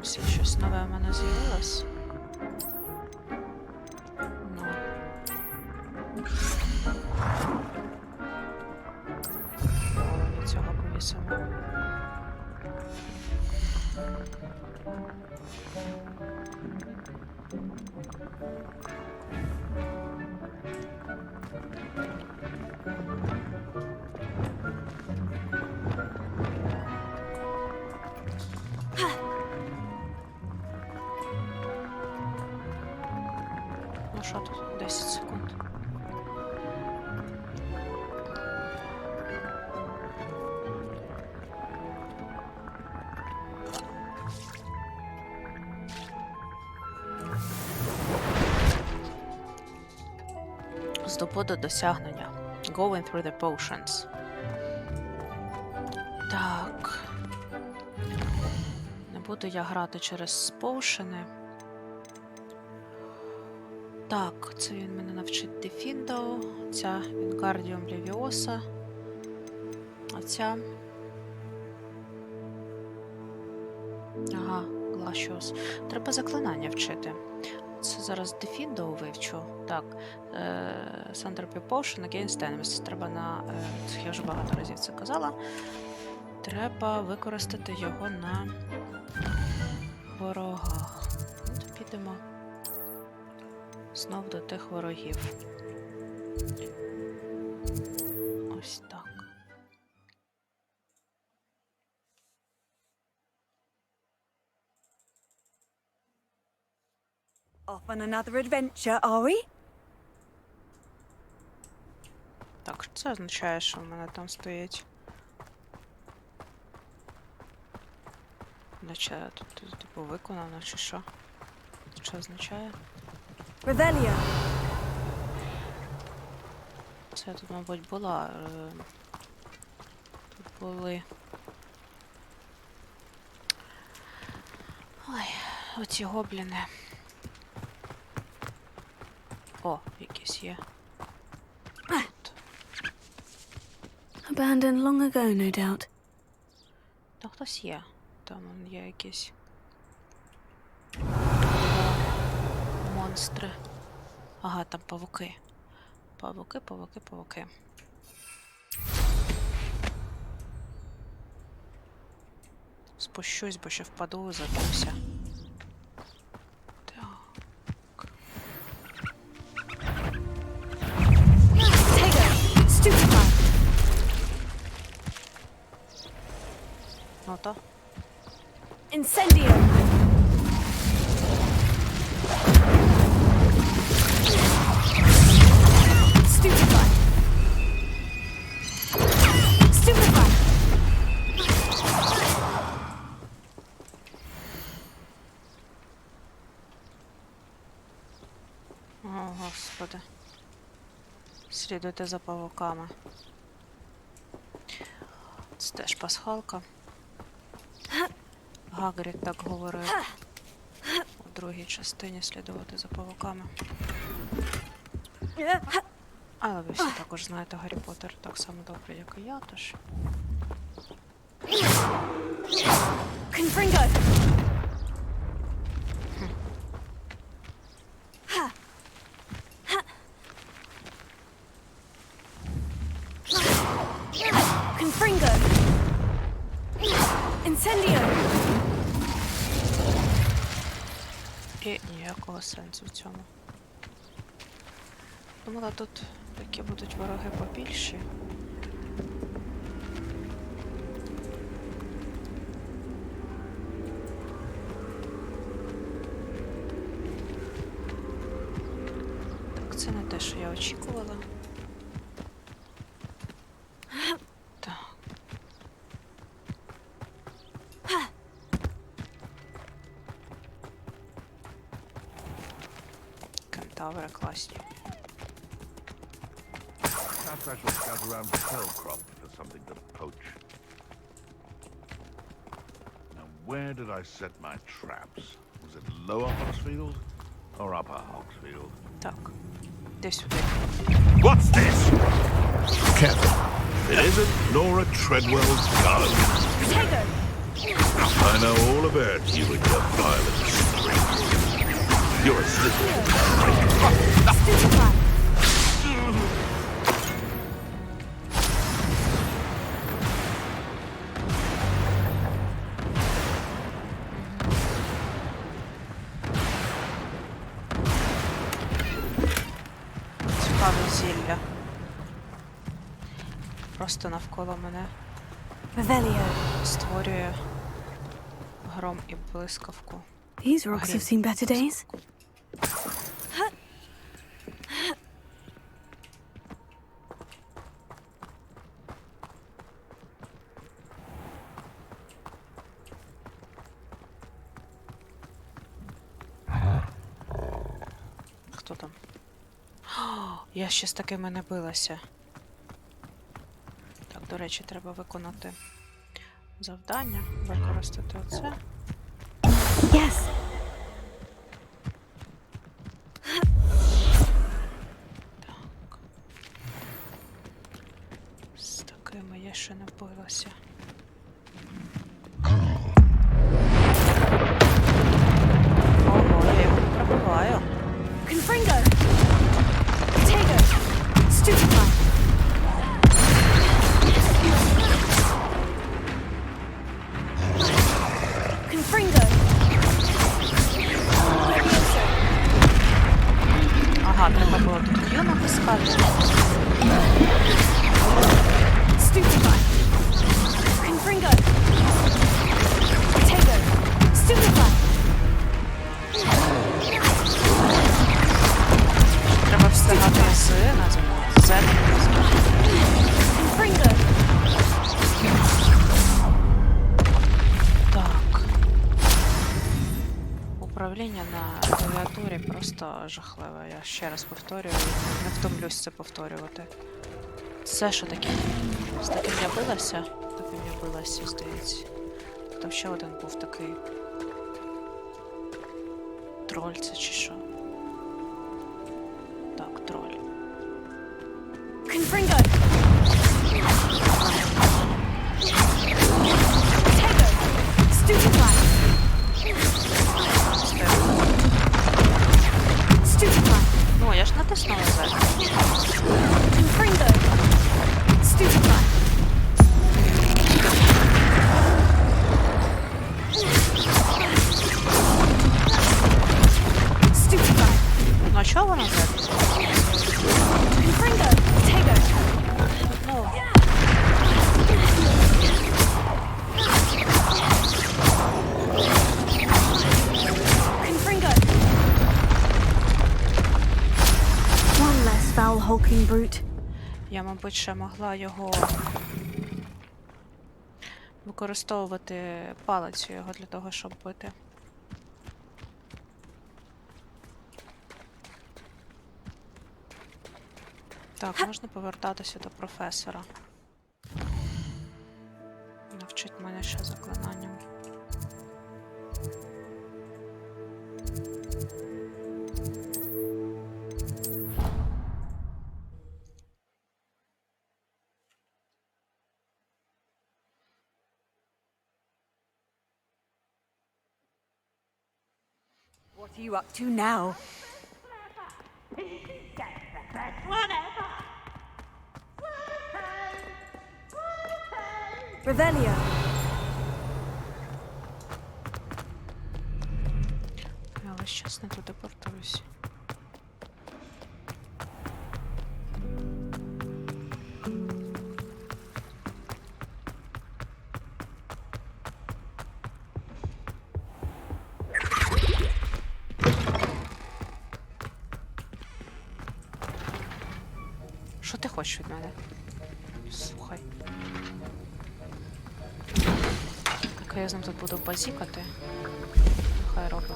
подивимося, щось нове в мене з'явилось. Ну. Цього повісимо. Ну що тут? 10 секунд. Здобуду досягнення. Going through the potions. Так. Не буду я грати через поушени. Так, це він мене навчить Дефіндо. Ця Вінгардіум Левіоса. А ця. Ага, Глашіус. Треба заклинання вчити. Це зараз Дефіндо вивчу. Так. Сандерпі Potion Against Enemies. Треба на... я вже багато разів це казала. Треба використати його на ворогах. От підемо знов до тих ворогів. Ось так. Off on another adventure, are we? Так, це означає, що в мене там стоїть. Наче тут, типу, виконано, чи що? Що означає? Revelio. Це тут, мабуть, була. Тут були. Ой, оці гобліни. О, якісь є. Abandoned long ago, no doubt. Та хтось є. Там є якісь монстри. Ага, там павуки. Павуки, павуки, павуки. Спущусь, бо ще впаду, заб'юся. Так. Ну то. Incendio! Stupefy! Stupefy! О, Господи. Слідуйте за павуками. Це теж пасхалка. Гагрід так говорив у другій частині слідувати за павуками. Але ви всі також знаєте Гаррі Поттер так само добре, як і я, тож... Confringo! Confringo! Incendio! І ніякого сенсу в цьому. Думала, тут такі будуть вороги побільші. Так, це не те, що я очікувала. Так. Кентаври класні. Perhaps I shall scout around the pearl crop for something to poach. Now, where did I set my traps? Was it lower Hogsfield or upper Hogsfield? Так. Десь сюди. What's this? Careful. It isn't Nora Treadwell's gun. Protego! I know all about you and your violent streak. You're a slippery. Цікаве зілля. Просто навколо мене створює гром і блискавку. These rocks have seen better days. Хто там? О, я ще з такими не билася. Так, до речі, треба виконати завдання, використати оце. Yes. Так. З такими я ще не билася. Ого, я його не пробиваю. Confringo! Potato! Stupefy! Confringo! Ага, треба було тут Q натискати. Stupefy! Confringo! Potato! Stupefy! Треба встигати з Confringo! Так. Управління на клавіатурі просто жахливе. Я ще раз повторюю, не втомлюсь це повторювати. Це що таке? З таким я билася? Таким я билася, здається. Там ще один був такий. Троль це чи що? Так, троль. Confringo! Potato! Stupefy! Stupefy! Ну, я ж натиснула зараз. Confringo! Stupefy! Stupefy! Ну, а чого воно зараз? Confringo! Potato! Ну. Confringo! One less foul hulking brute. Я, мабуть, ще могла його використовувати палицю його для того, щоб бити. Так, можна повертатися до професора. Навчить мене ще заклинанням. What are you up to now? Revelio. Я весь час не туди портуюсь. Що ти хочеш від мене? Слухай. Так я з ним тут буду базікати. Хай робить.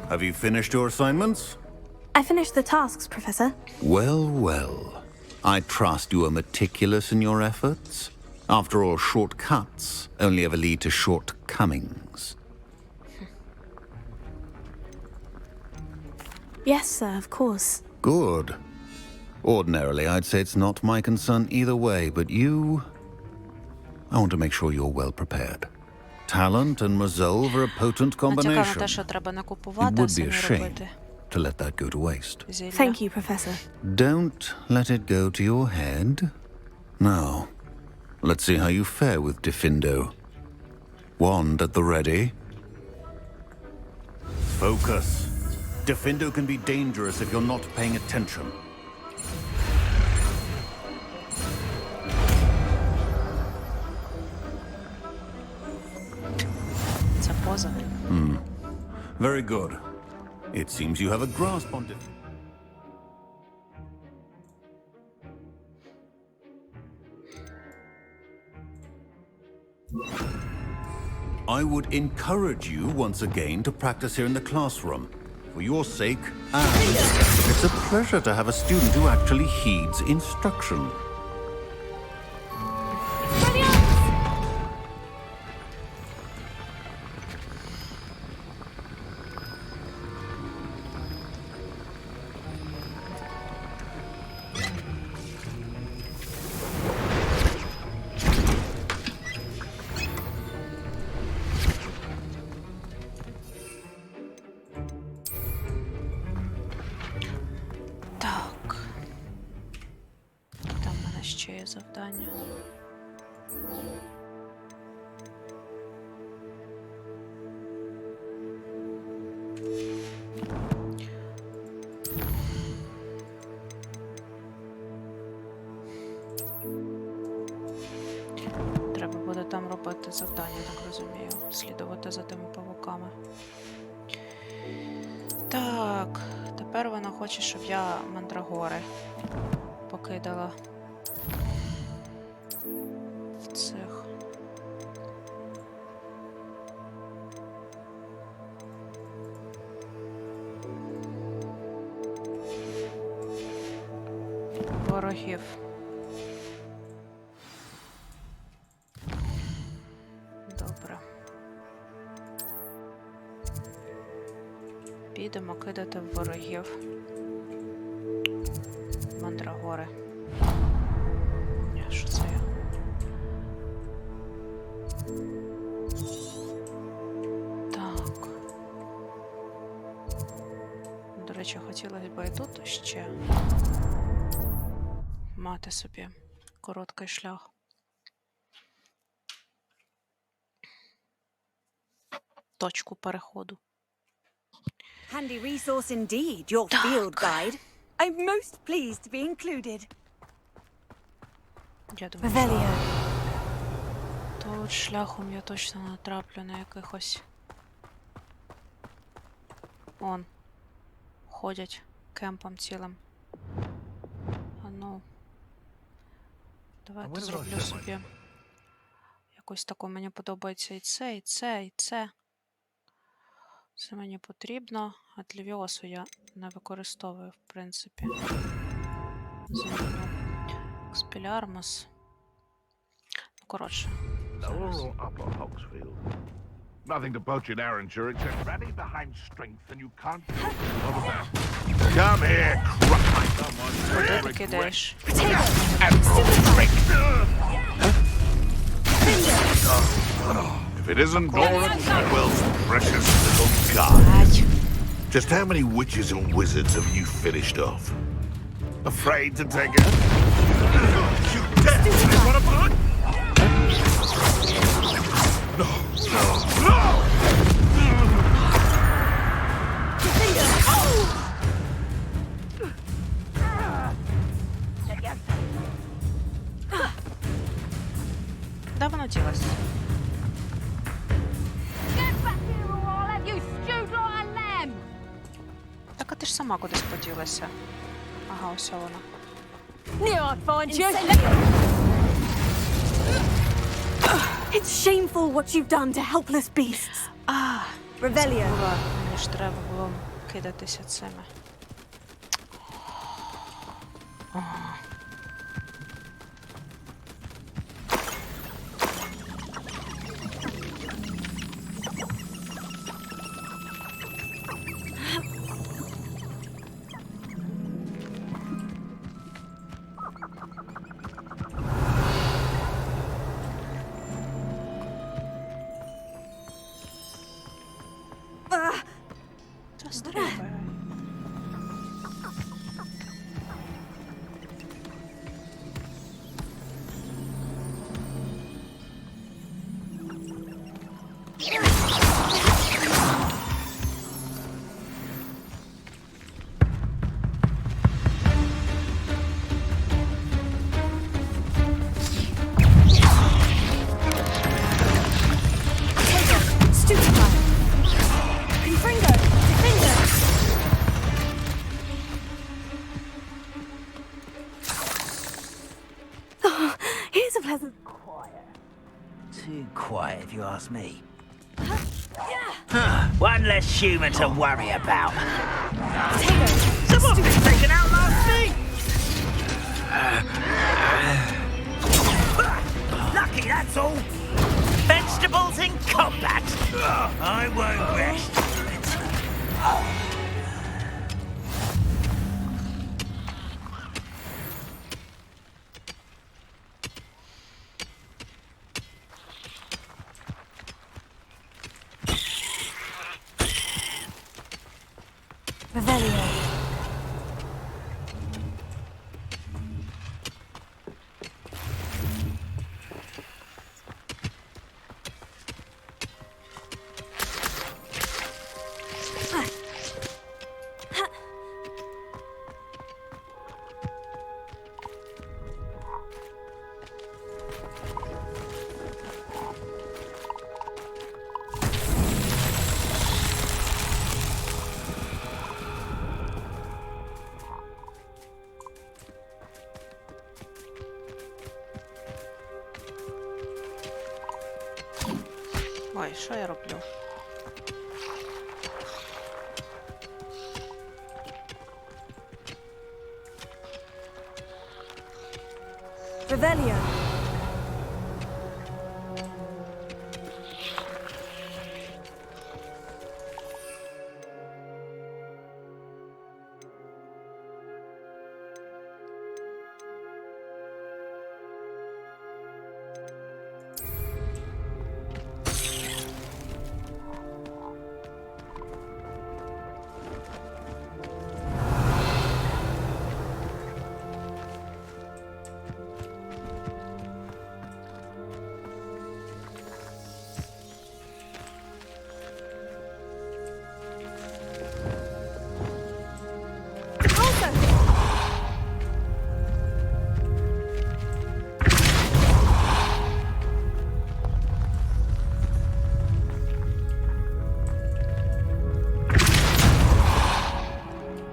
Have you finished your assignments? I finished the tasks, Professor. Well, well. I trust you are meticulous in your efforts. After all, shortcuts only ever lead to shortcomings. Yes, sir, of course. Good. Ordinarily, I'd say it's not my concern either way, but you... I want to make sure you're well prepared. Talent and resolve are a potent Цікаво combination. те, що треба не It купувати, а would be самі a shame робити. to let that go to waste. Зілля. Thank you, Professor. Don't let it go to your head. Now, let's see how you fare with Diffindo. Wand at the ready. Focus. Diffindo can be dangerous if you're not paying attention. Це поза. Very good. It seems you have a grasp on Diffindo. I would encourage you once again to practice here in the classroom. For your sake, and it's a pleasure to have a student who actually heeds instruction. Так. Там в мене ще є завдання. Треба буде там робити завдання, так розумію. Слідувати за тими павуками. Так, тепер вона хоче, щоб я мандрагори покидала в цих. Ворогів. Добре. Підемо кидати в ворогів. Мандрагори. Ні, що це я? Так. До речі, хотілося б і тут ще мати собі короткий шлях. Точку переходу. Handy resource indeed, your field guide. I'm most pleased to be included. Я думаю, Revelio. тут шляхом я точно натраплю на якихось. Он. Ходять кемпом цілим. А ну. Давайте зроблю собі. Якось таку мені подобається і це, і це, і це. Це мені потрібно, а тлівіосу я не використовую, в принципі. Заміню експілярмус. Ну, коротше. Nothing to poach in Arranger except rally behind strength, and you can't do all of that. Come here, crush my someone. Куди ти кидаєш? If it isn't Dora, Well, precious little god. Just how many witches and wizards have you finished off? Afraid to take it? You definitely want to put? No, no, no! Де воно ділося? Так, а ти ж сама кудись поділася. Ага, ось вона. Knew I'd find you. It's shameful what you've done to helpless beasts. А, Revelio. мені ж треба було кидатися цими. Here's a pleasant... Too quiet, if you ask me. One less human to worry about. Someone's been taken out last week! Lucky, that's all. Vegetables in combat. I won't rest. Revelio. Ой, що я роблю? Revelio.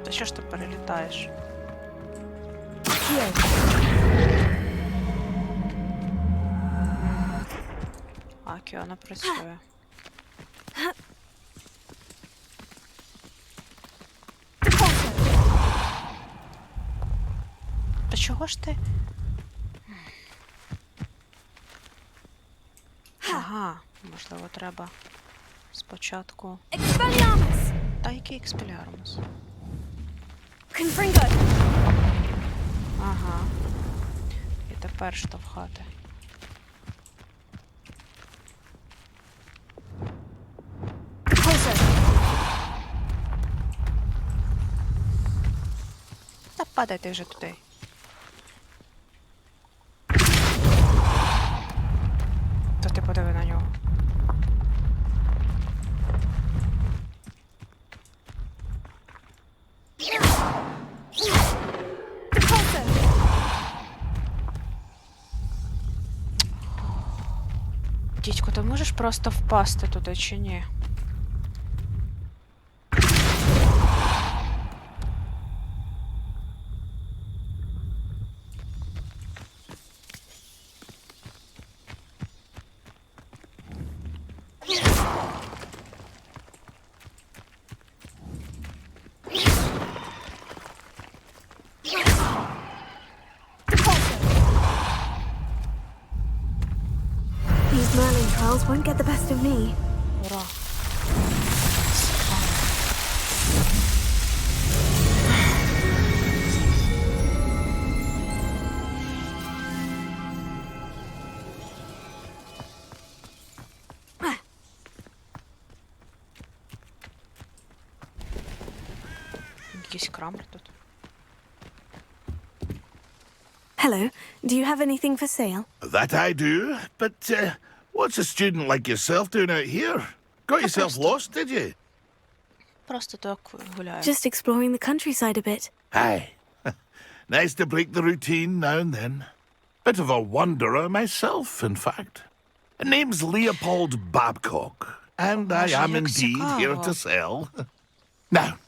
Та що ж ти перелітаєш? А, Кіона працює. Та чого ж ти? Ага, можливо, треба спочатку... Expelliarmus! Та який експеліармус? Confringo! Ага. І тепер штовхати. Та падайте вже туди. То ти подиви на нього. Дідько, ти можеш просто впасти туди чи ні? These Merlin trials won't get the best of me. Ура. Якийсь крамер тут. Hello, do you have anything for sale? That I do, but What's a student like yourself doing out here? Got yourself lost, did you? Просто так гуляю. Just exploring the countryside a bit. Aye. Nice to break the routine now and then. Bit of a wanderer myself, in fact. Name's Leopold Babcock, and I am indeed here to sell. Now,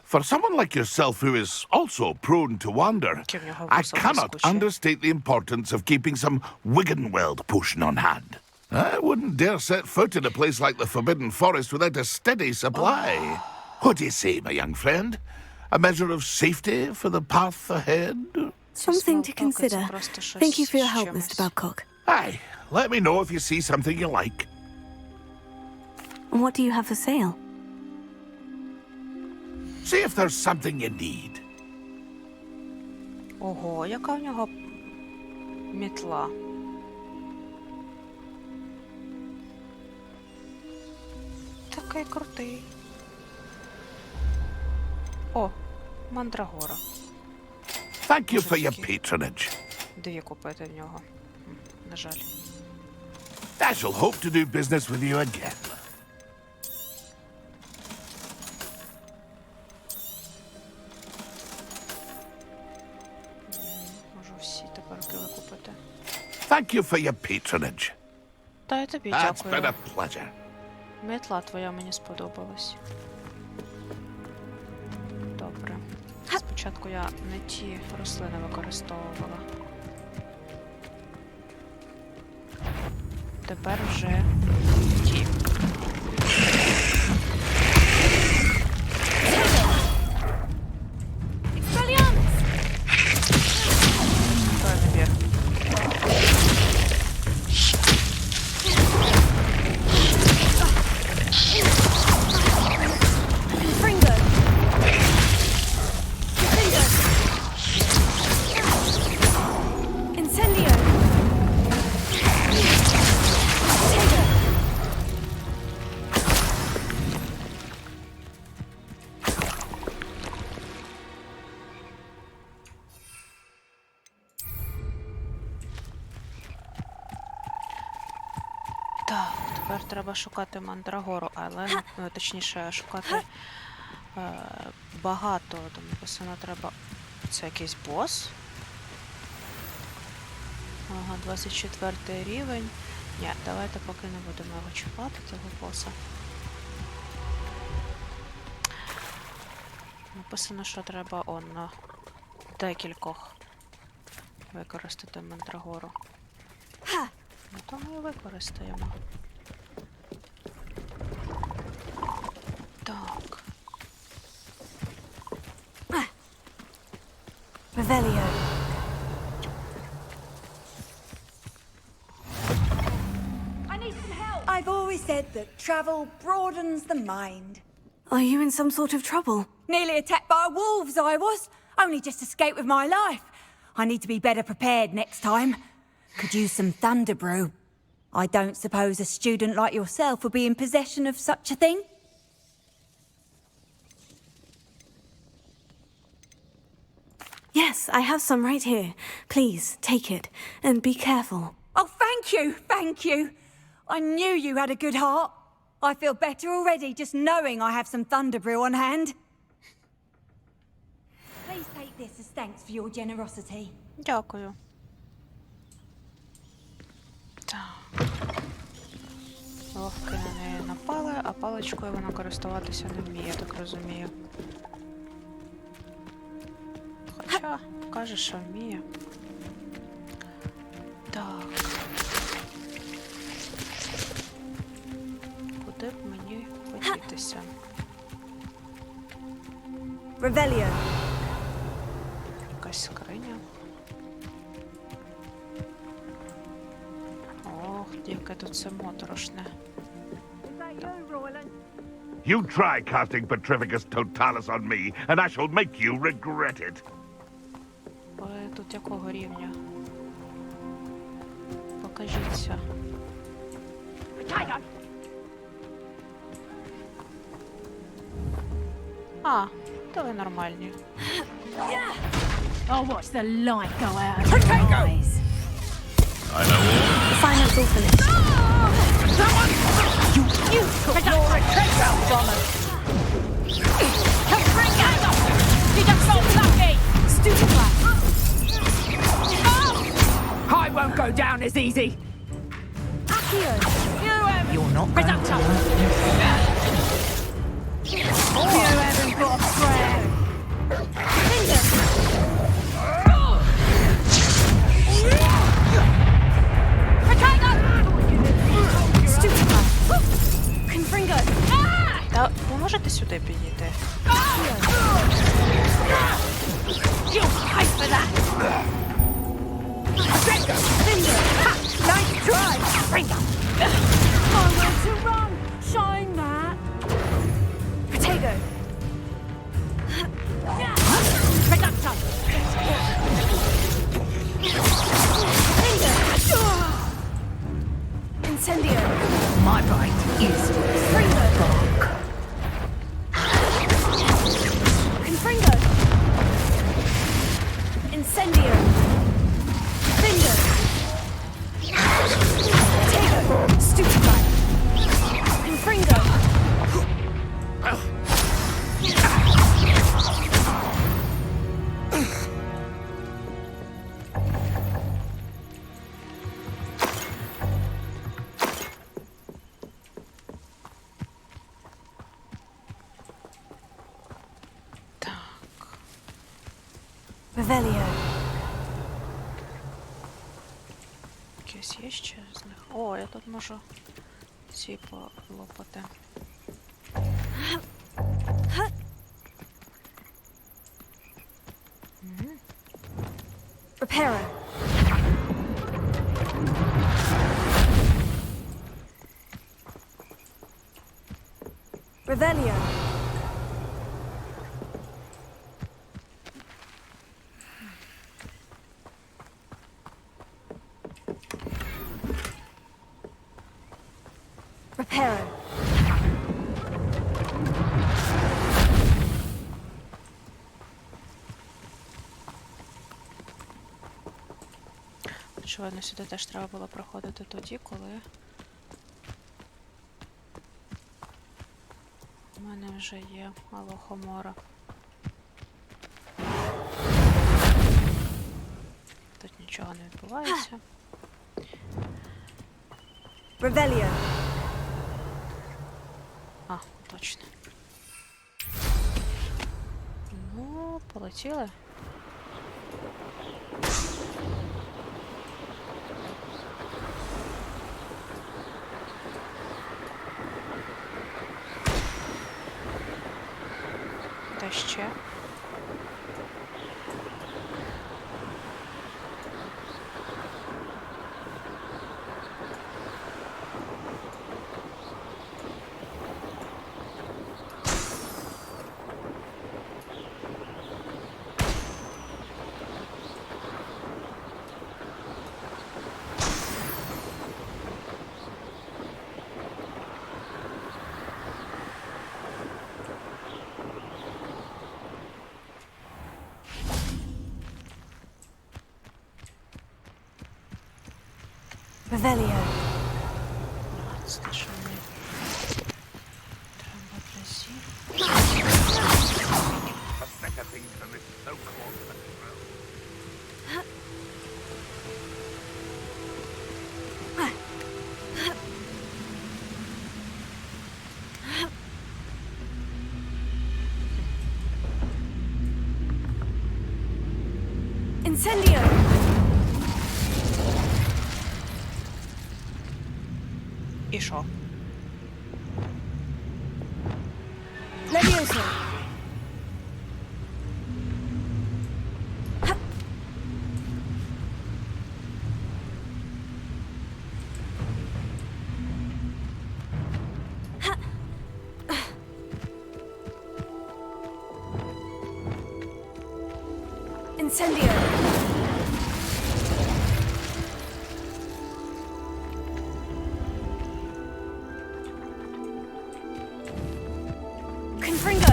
for someone like yourself who is also prone to wander, I cannot understate the importance of keeping some Wiggenweld potion on hand. I wouldn't dare set foot in a place like the Forbidden Forest without a steady supply. What do you say, my young friend? A measure of safety for the path ahead? Something to consider. Thank you for your help, Mr. Babcock. Aye, let me know if you see something you like. And what do you have for sale? See if there's something you need. Ого, яка в нього мітла. Такий крутий. О, мандрагора. Thank you for your patronage. Дві купити в нього. На жаль. I shall hope to do business with you again. Можу всі тепер викупити. Thank you for your patronage. Та й тобі That's been дякую. a pleasure. Метла твоя мені сподобалась. Добре. Спочатку я не ті рослини використовувала. Тепер вже ті. Той набір. Так, тепер треба шукати мандрагору, але, ну, точніше, шукати багато. Там написано, треба... Це якийсь бос. Ага, 24 рівень. Ні, давайте поки не будемо його чіпати, цього боса. Написано, що треба на декількох використати мандрагору. Ну, то ми і використаємо. Так. Revelio. I need some help. I've always said that travel broadens the mind. Are you in some sort of trouble? Nearly attacked by wolves, I was. Only just escaped with my life. I need to be better prepared next time. Could use some thunder brew. I don't suppose a student like yourself would be in possession of such a thing? Yes, I have some right here. Please, take it. And be careful. Oh, thank you, thank you. I knew you had a good heart. I feel better already just knowing I have some thunder brew on hand. Please take this as thanks for your generosity. Дякую. Вовки на неї напали, а паличкою вона користуватися не вміє, так розумію. Хоча, каже, що вміє. Так. Куди б мені подітися? Revelio. Якась скриня. Ох, яке тут це моторошне. You try casting Petrificus Totalis on me, and I shall make you regret it. Ви тут якого рівня? Покажіться. А, то ви нормальні. I'll watch the light go out of your eyes. I know all. The finance all finished. You took your retreat, Thomas! You just so lucky! Stupid lad! I won't go down as easy! Accio! You're not going going to You haven't got a prayer! Та ви можете сюди підійти? My right is Spark. Confringo! Incendio! Finger! Tego! Stupefy! Confringo! Revelio. Якісь є ще з них? О, я тут можу ці полопати. Reparo. Revelio. Reparo. Очевидно, сюди теж треба було проходити тоді, коли у мене вже є Алохомора. Тут нічого не відбувається. Revelio. А, точно. Ну, полетіли. Та ще. Revelio. Це те, що мені треба разів. Incendio. І що? Levioso. Incendio. Confringo.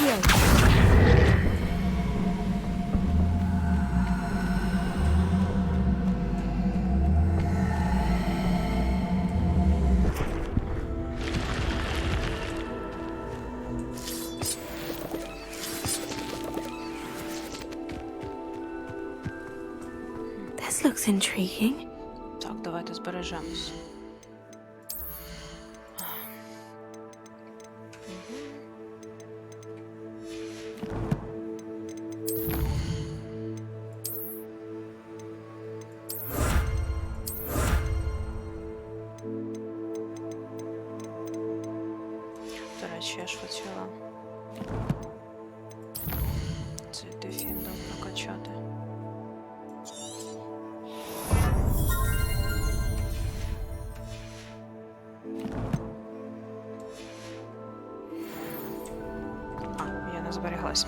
here. This looks intriguing. Так, давайте збережемось. До речі, я ж хотіла цей дефіндом прокачати. Я не зберіглась.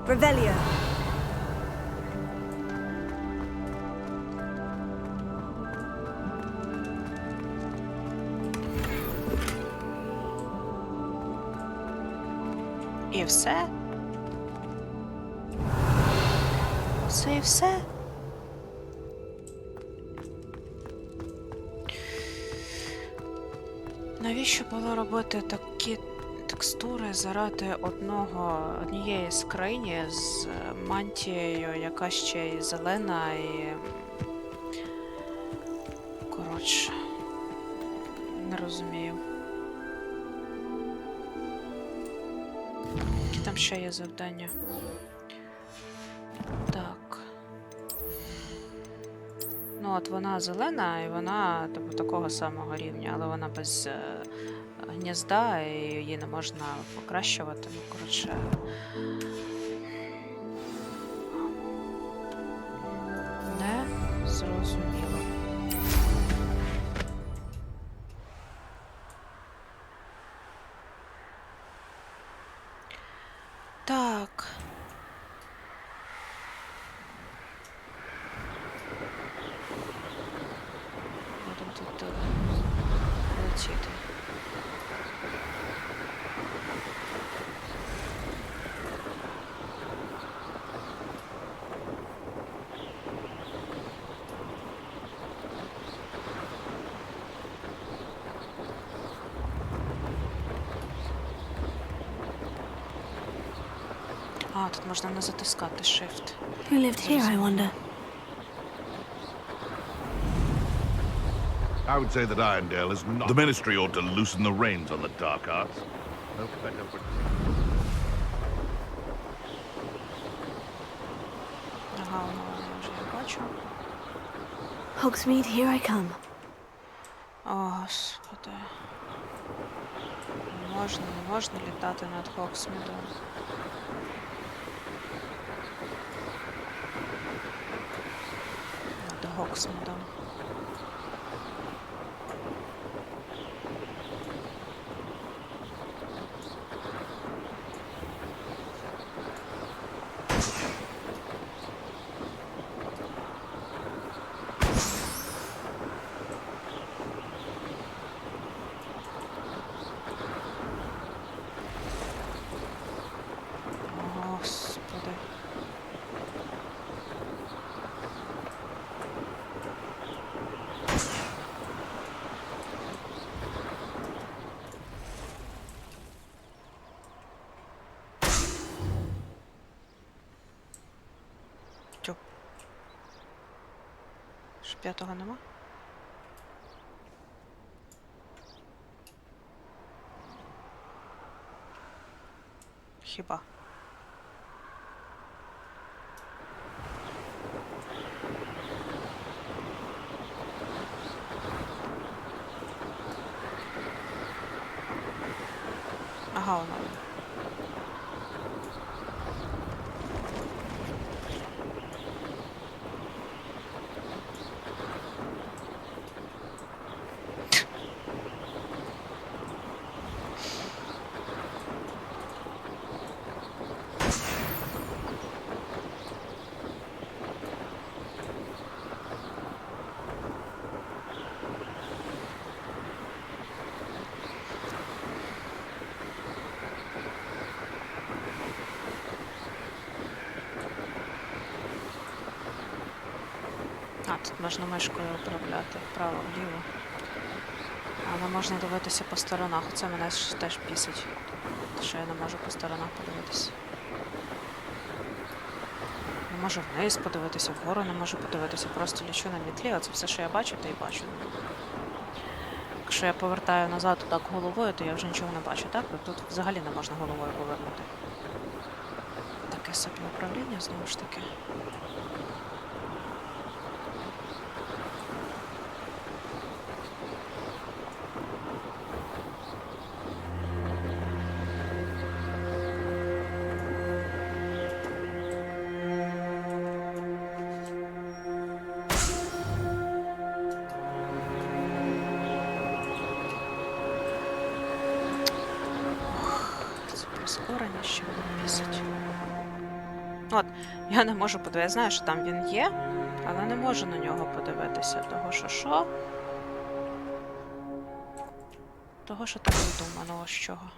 Revelio. І все? Це і все? Навіщо було робити такі текстури заради однієї скрині з мантією, яка ще й зелена і... Коротше, не розумію. Які там ще є завдання? Так. Ну от вона зелена і вона такого самого рівня, але вона без гнізда і її не можна покращувати. Ну, коротше. Не зрозуміло. Так. Будемо тут летіти. А, тут можна не затискати Shift. Who lived here, I wonder? I would say that Irondale is not. The Ministry ought to loosen the reins on the dark arts. Ага, воно вже я бачу. Hogsmeade, here I come. О, Господи. Не можна літати над Хогсмідом. Над Гоксмідом. Господи. Тьоп. Ж п'ятого нема? Хіба? Ага, воно. Тут можна мишкою управляти вправо-вліво. А не можна дивитися по сторонах. Оце мене теж бісить. Що я не можу по сторонах подивитися. Не можу вниз подивитися, вгору не можу подивитися. Просто лічу на мітлі, а це все, що я бачу, то і бачу. Якщо я повертаю назад так головою, то я вже нічого не бачу, так? Тут взагалі не можна головою повернути. Таке собі управління, знову ж таки. Прискорення, що мене бісить. От, я не можу подивитися. Я знаю, що там він є, але не можу на нього подивитися. Того, що? Того, що так задумано, ось чого.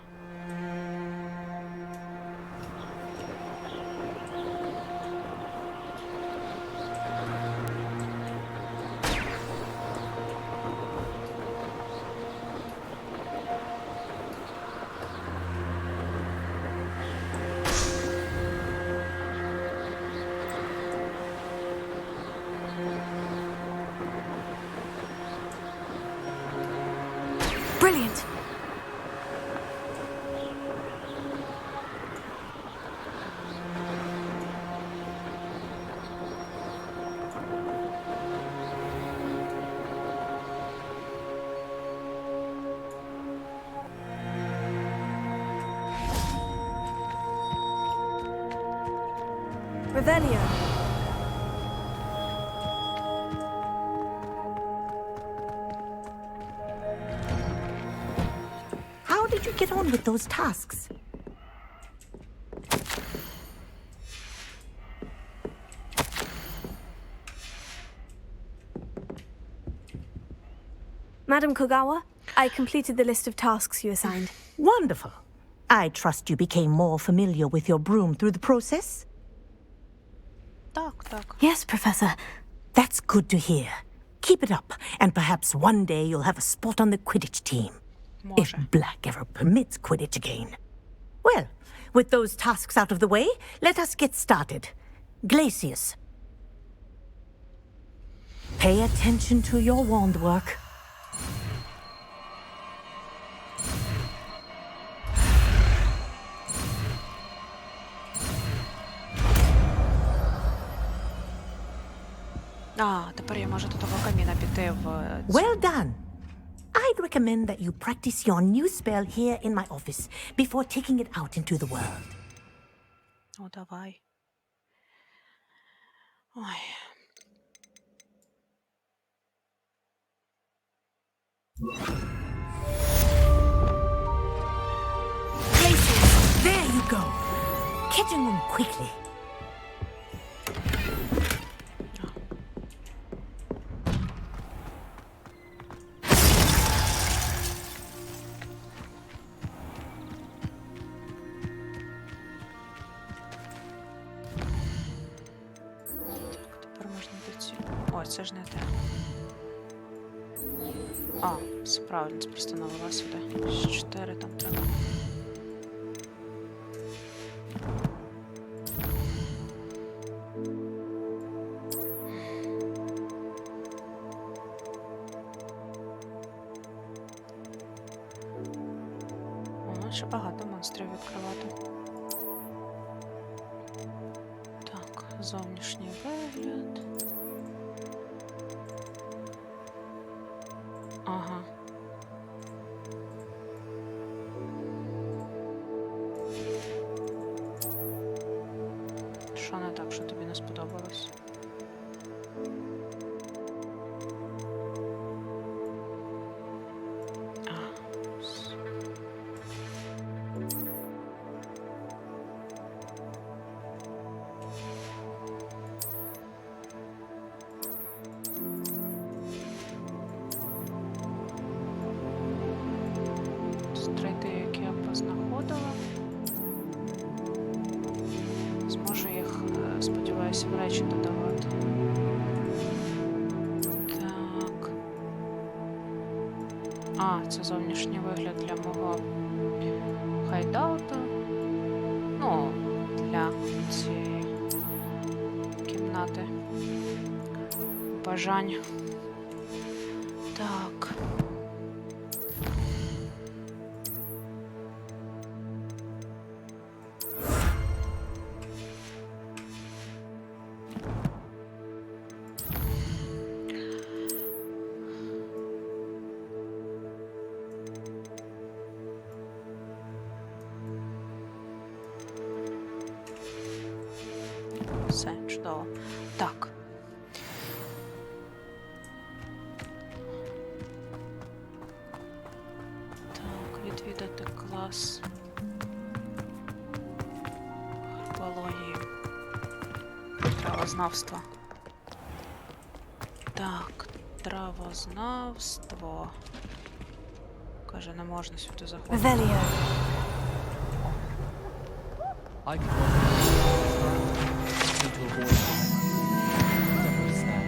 Brilliant! Revelio. How did you get on with those tasks? Madam Kogawa, I completed the list of tasks you assigned. Wonderful. I trust you became more familiar with your broom through the process? Так. Yes, Professor. That's good to hear. Keep it up, and perhaps one day you'll have a spot on the Quidditch team. If Black ever permits Quidditch again. Well, with those tasks out of the way, let us get started. Glacius. Pay attention to your wand work. Тепер я можу до того каміна піти в... Well done. I'd recommend that you practice your new spell here in my office before taking it out into the world. О, давай. Ой. Glacius, there you go. Catching them quickly. Ой, це ж не те. Все правильно, це просто навела сюди. 4 там треба. Ще багато монстрів відкривати. Так, зовнішній вигляд. Ага. Що не так, що тобі не сподобалось? Стрейти, які я познаходила. Зможу їх, сподіваюся, в речі додавати. А, це зовнішній вигляд для мого хайдауту. Ну, для цієї кімнати бажань. Так. Все, чудово. Так. Так, відвідати клас гербології. Травознавства. Так, травознавство. Каже, не можна сюди заходити. Revelio. I could need to avoid every step.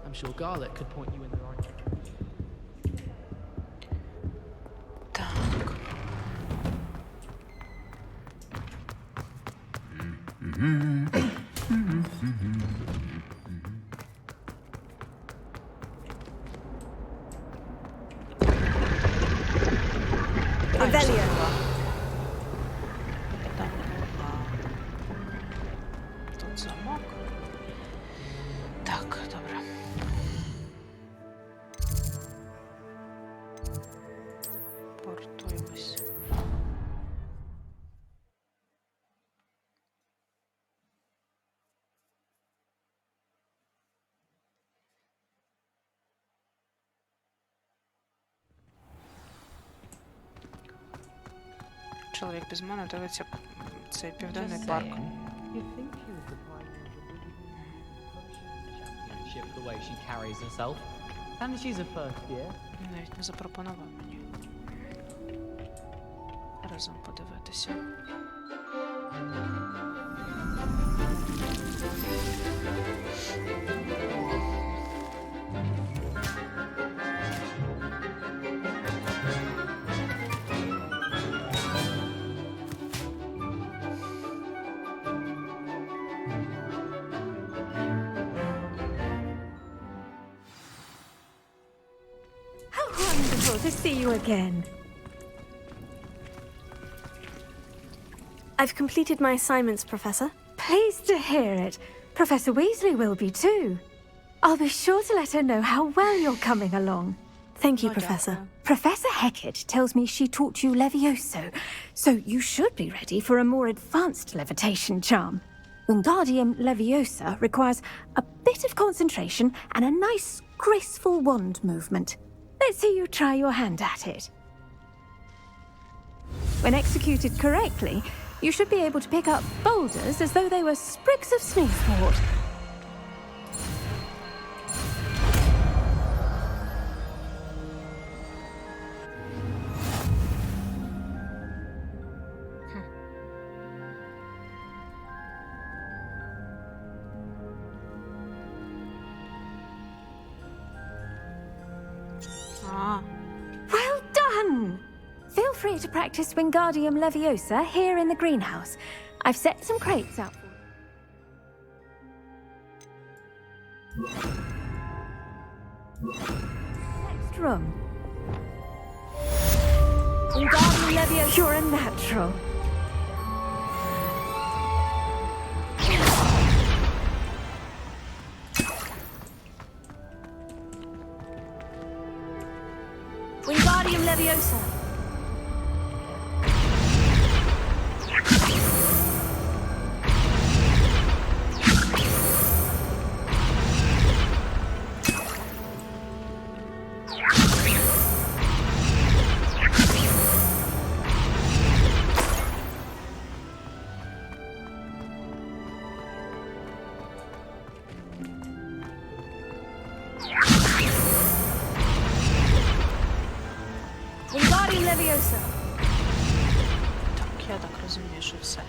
I'm sure Garlic could point you in the right direction. Revelio. Тут замок. Так, добре. Портуємось. Чоловік без мене дивиться цей південний парк. The way she carries herself. And she's a first year. Навіть не запропонував мені разом подивитися. Wonderful to see you again. I've completed my assignments, Professor. Pleased to hear it. Professor Weasley will be too. I'll be sure to let her know how well you're coming along. Thank you, Professor. Professor Hecat tells me she taught you Levioso, so you should be ready for a more advanced levitation charm. Wingardium Leviosa requires a bit of concentration and a nice, graceful wand movement. Let's see you try your hand at it. When executed correctly, you should be able to pick up boulders as though they were sprigs of sneezewort. Well done! Feel free to practice Wingardium Leviosa here in the greenhouse. I've set some crates up for you. Next room. Wingardium Leviosa, you're a natural. Wingardium Leviosa. Wingardium Leviosa. Так, я так розумію, що все.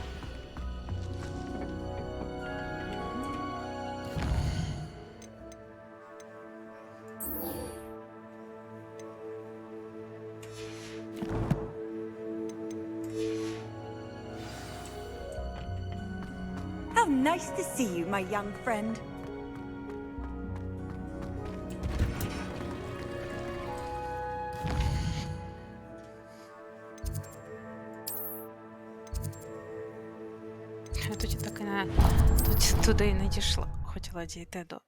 How nice to see you, my young friend. Я тоді так і не... туди і не дійшла. Хотіла дійти до...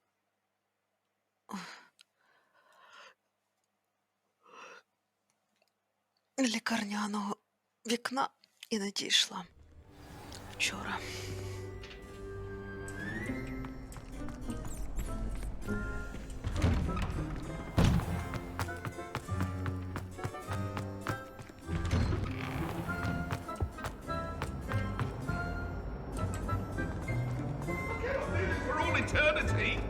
лікарняного вікна і не дійшла. Вчора. For all eternity?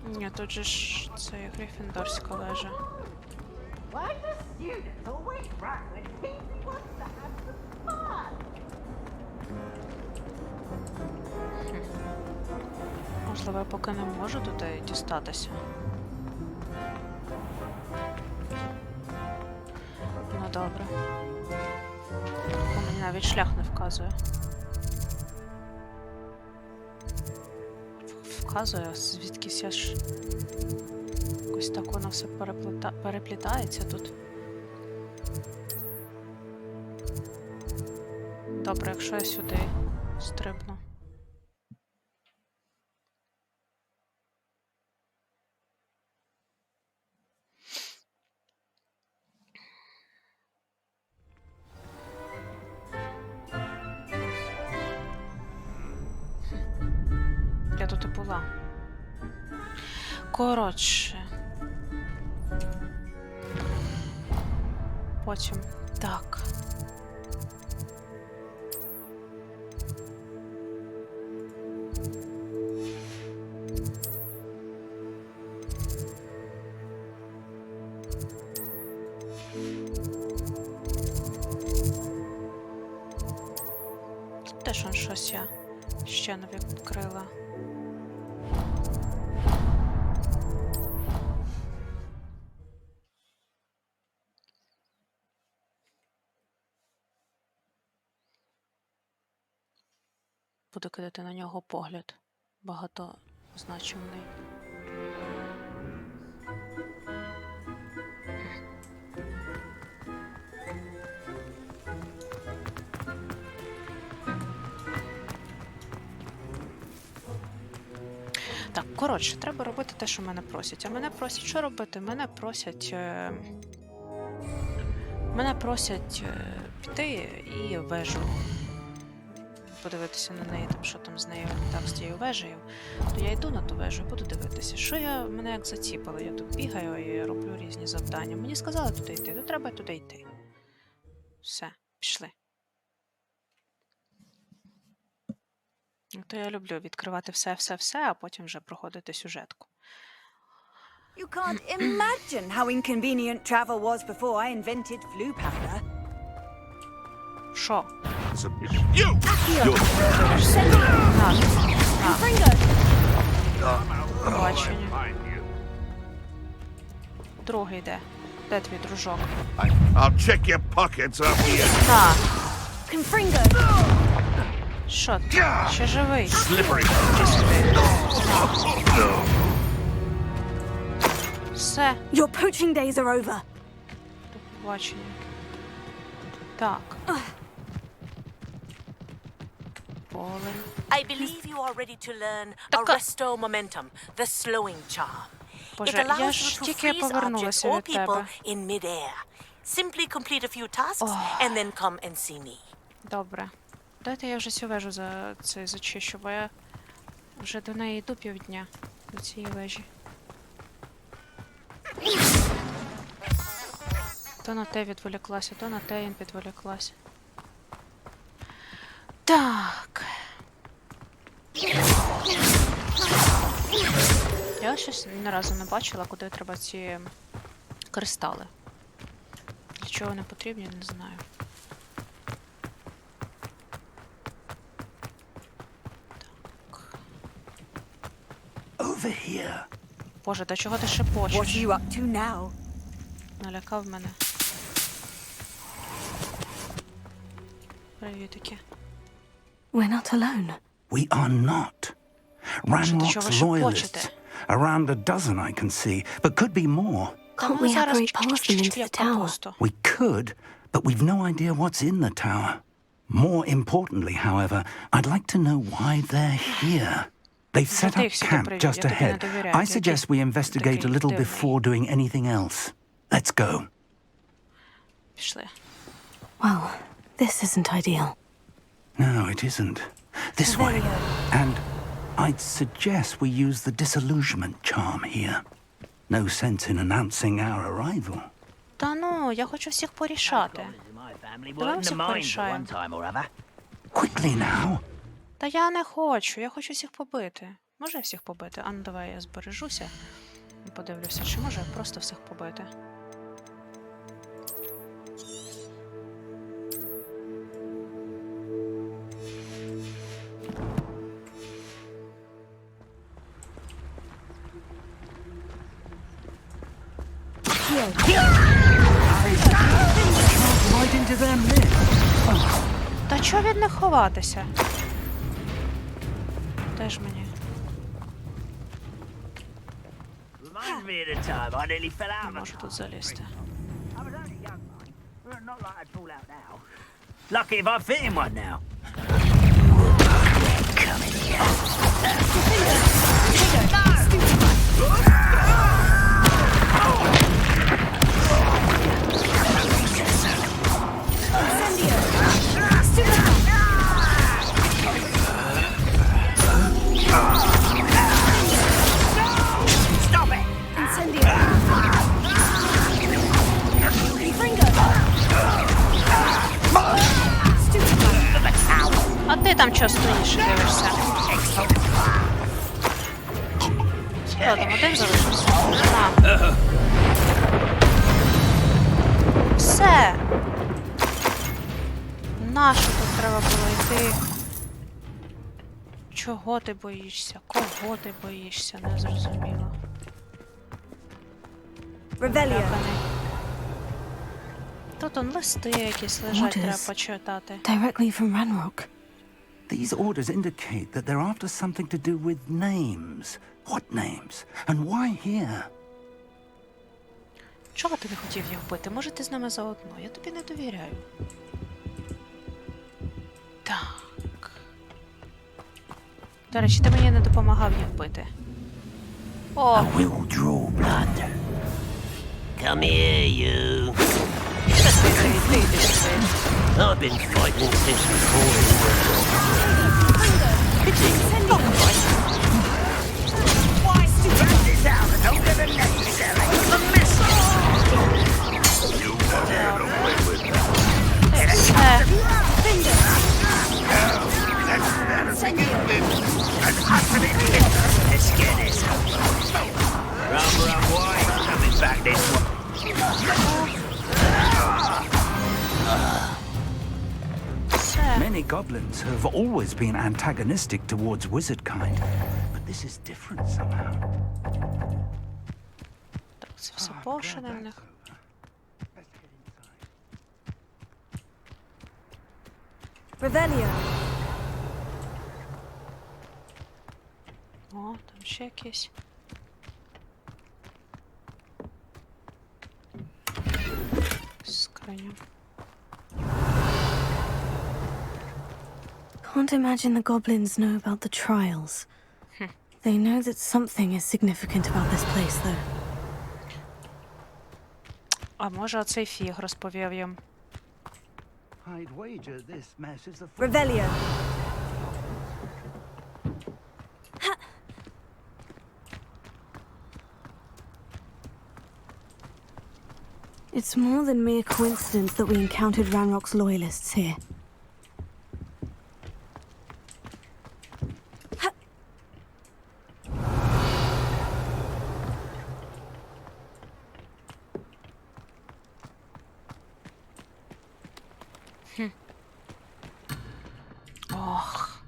Ні, тут же ж це Гриффіндорська вежа. Why the students always run when Casey wants to have some fun? Можливо, я поки не можу туди дістатися. Ну, добре. Мені навіть шлях не вказує. Вказує, звідкись я ж... Якось так воно все переплітається тут. Добре, якщо я сюди стрибну. Я тут і була. Коротше. Потім. Так. Теж он щось я ще не відкрила. Буду кидати на нього погляд багатозначний. Так, коротше, треба робити те, що мене просять. А мене просять що робити? Мене просять піти і вежу. Подивитися на неї, там, що там з нею так, з тією вежею. То я йду на ту вежу і буду дивитися. Що мене як заціпало? Я тут бігаю і роблю різні завдання. Мені сказали туди йти, то треба туди йти. Все, пішли. То я люблю відкривати все, а потім вже проходити сюжетку. You can't imagine how inconvenient travel was before I invented flu powder. Що? Побачення. Другий де? Де твій дружок? I'll check your pockets up here. Так. Що ти? Ще живий? Все. Your poaching days are over. До побачення. Так. Полем. I believe you are ready to learn Arresto Momentum, the slowing charm. It allows you to freeze objects or people in mid-air. Simply complete a few tasks and then come and see me. Добре. Дайте я вже цю вежу зачищу, бо я вже до неї йду півдня, до цієї вежі. То на те відволіклася, то на те відволіклася. Так. Я щось ні разу не бачила, куди треба ці кристали. Для чого вони потрібні, не знаю. Over here. Боже, до чого ти шепочеш? What are you up to now? Налякав мене. Привітики. We're not alone. We are not. Ranrock's loyalists. Around a dozen I can see, but could be more. Can't we operate past them into the tower? We could, but we've no idea what's in the tower. More importantly, however, I'd like to know why they're here. They've set up camp just ahead. I suggest we investigate a little before doing anything else. Let's go. Well, this isn't ideal. No, it isn't. This way. And I'd suggest we use the disillusionment charm here. No sense in announcing our arrival. Та ну, я хочу всіх порішати. Давай всіх порішаємо. Quickly now. Та я не хочу, я хочу всіх побити. Може всіх побити? А ну давай я збережуся і подивлюся, чи може просто всіх побити. Та чого від них ховатися? Теж мені. Не можу тут залізти. Lucky if I fit in one now. А ти там чого стоїш і дивишся? Що, там один залишився? На. Все! Нащо тут треба було йти? Чого ти боїшся? Кого ти боїшся? Не зрозуміло. Тут он листи якісь лежать, треба почитати. Directly from Ranrock. These orders indicate that they're after something to do with names. What names? And why here? Чого ти не хотів їх вбити? Може, ти з нами заодно? Я тобі не довіряю. Так. До речі, ти мені не допомагав їх вбити. О! I will draw blood. Come here, you. I've been fighting since before the war. Why stupid this out and don't get unnecessary? The message. You won't get away with that. Let's get this. Rum, wine coming back this way. Many goblins have always been antagonistic towards wizard kind, but this is different somehow. Так, це все пошене в них. Revelio. О, там ще якісь. Скриня. Can't imagine the goblins know about the trials. They know that something is significant about this place, though. А може оцей фіг розповів їм? I'd wager this mess is the Revelio. It's more than mere coincidence that we encountered Ranrock's loyalists here. Ох.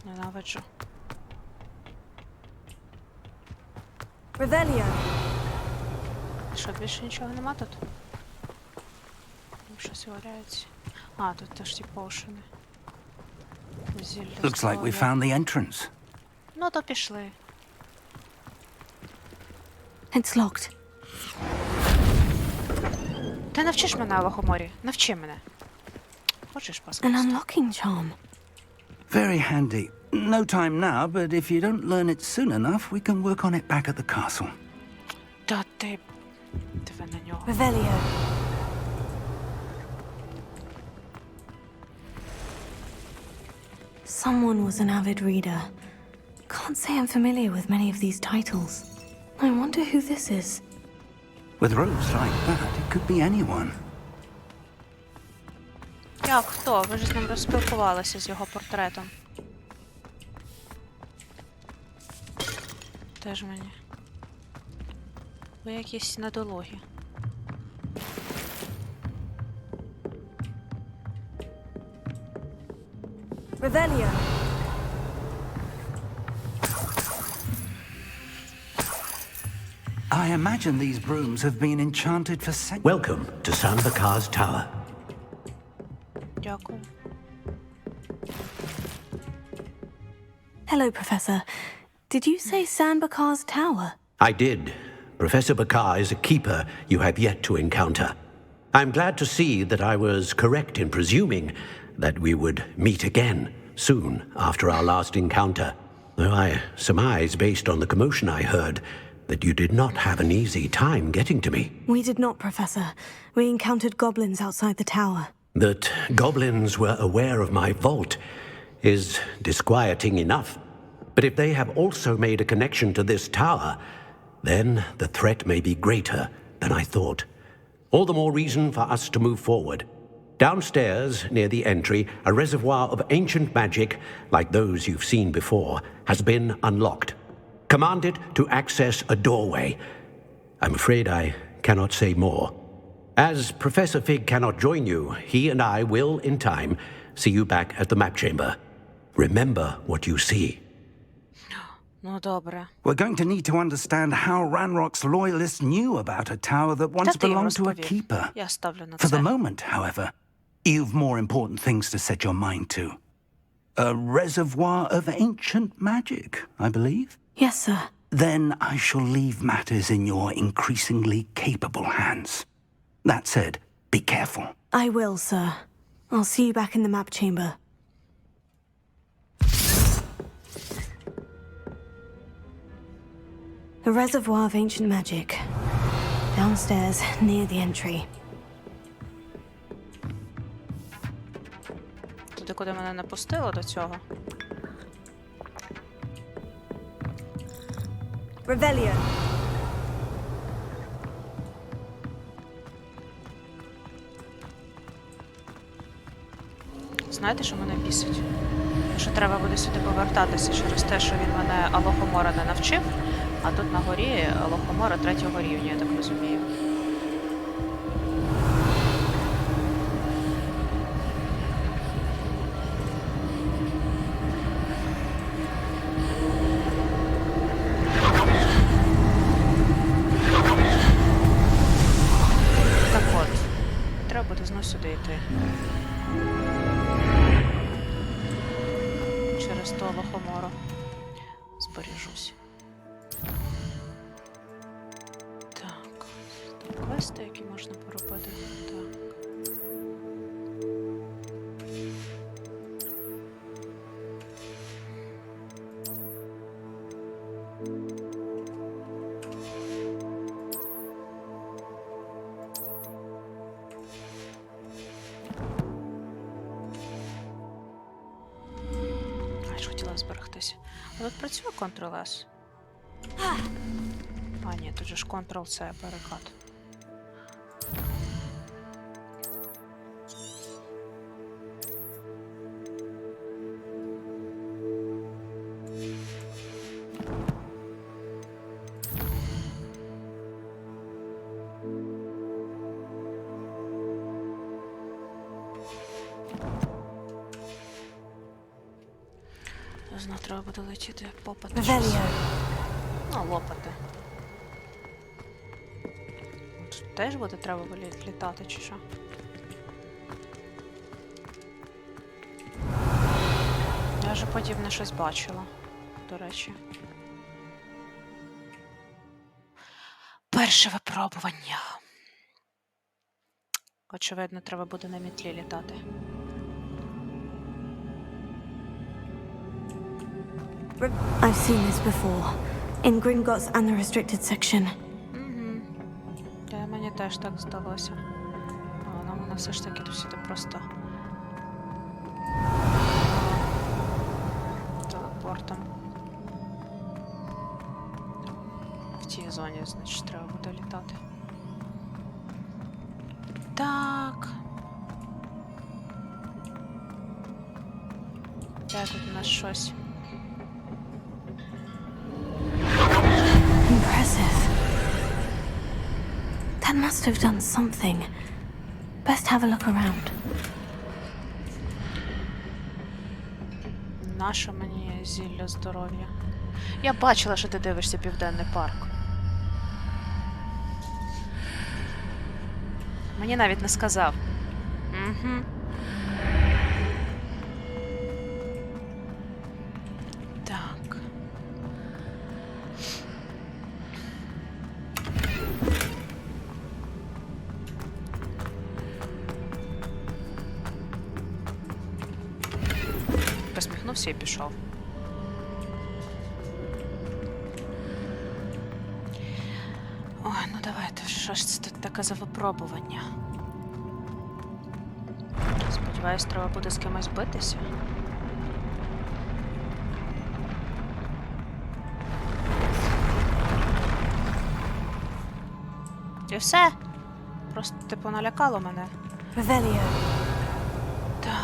Ненавиджу. Revelio. Що, більше нічого нема тут? Щось валяється. А, тут теж ті поушени. Looks like we found the entrance. Ну, то пішли. It's locked. Ти навчиш мене, Лохоморі? Навчи мене. Хочеш An паскудство? unlocking charm. Very handy. No time now, but if you don't learn it soon enough, we can work on it back at the castle. Та ти... Диви на нього. Revelio. Someone was an avid reader. Can't say I'm familiar with many of these titles. I wonder who this is. With robes like that, it could be anyone. Як хто? Ви ж з ним розспілкувалися з його портретом. Теж мені. Ви якісь недолугі. Revelio. I imagine these brooms have been enchanted for centuries. Welcome to Sanbakar's Tower. Дякую. Hello, Professor. Did you say Sanbakar's Tower? I did. Professor Bakar is a keeper you have yet to encounter. I'm glad to see that I was correct in presuming that we would meet again soon after our last encounter. Though I surmise, based on the commotion I heard, that you did not have an easy time getting to me. We did not, Professor. We encountered goblins outside the tower. That goblins were aware of my vault is disquieting enough. But if they have also made a connection to this tower, then the threat may be greater than I thought. All the more reason for us to move forward. Downstairs, near the entry, a reservoir of ancient magic, like those you've seen before, has been unlocked. Command it to access a doorway. I'm afraid I cannot say more. As Professor Fig cannot join you, he and I will, in time, see you back at the map chamber. Remember what you see. Ну, добре. We're going to need to understand how Ranrock's loyalists knew about a tower that once belonged to a keeper. Я ставлю на For the це. moment, however, you've more important things to set your mind to. A reservoir of ancient magic, I believe? Yes, sir. Then I shall leave matters in your increasingly capable hands. That said, be careful. I will, sir. I'll see you back in the map chamber. A reservoir of ancient magic. Downstairs, near the entry. Туди, куди мене не пустило до цього. Revelio. Знаєте, що мене бісить? Що треба буде сюди повертатися через те, що він мене Алохомора не навчив, а тут на горі Алохомора 3-го рівня, я так розумію. Так от, треба буде знов сюди йти. Через то Лохомору збережусь. Так, тут квести, які можна поробити. Так. Зберегтися. А тут працює Ctrl-S? А, ні, тут же ж Ctrl-C перекат. Знов треба буде летіти попати. Revelio. Ну, лопати. теж буде треба літати, чи що? Я вже подібне щось бачила, до речі. Перше випробування. Очевидно, треба буде на мітлі літати. I've seen this before. In Gringotts and the restricted section. Мені теж так здалося. Але нам все ж таки тут сюди просто телепортом. В цій зоні, значить, треба буде літати. Так. Де тут у нас щось? Impressive. That must have done something. Best have a look around. Нащо мені зілля здоров'я? Я бачила, що ти дивишся Південний парк. Мені навіть не сказав. Угу. Так. Посміхнувся і пішов. Ой, ну давайте, що ж це тут таке за випробування? Сподіваюсь, треба буде з кимось битися. І все. Просто, типу, налякало мене. Revelio. Так.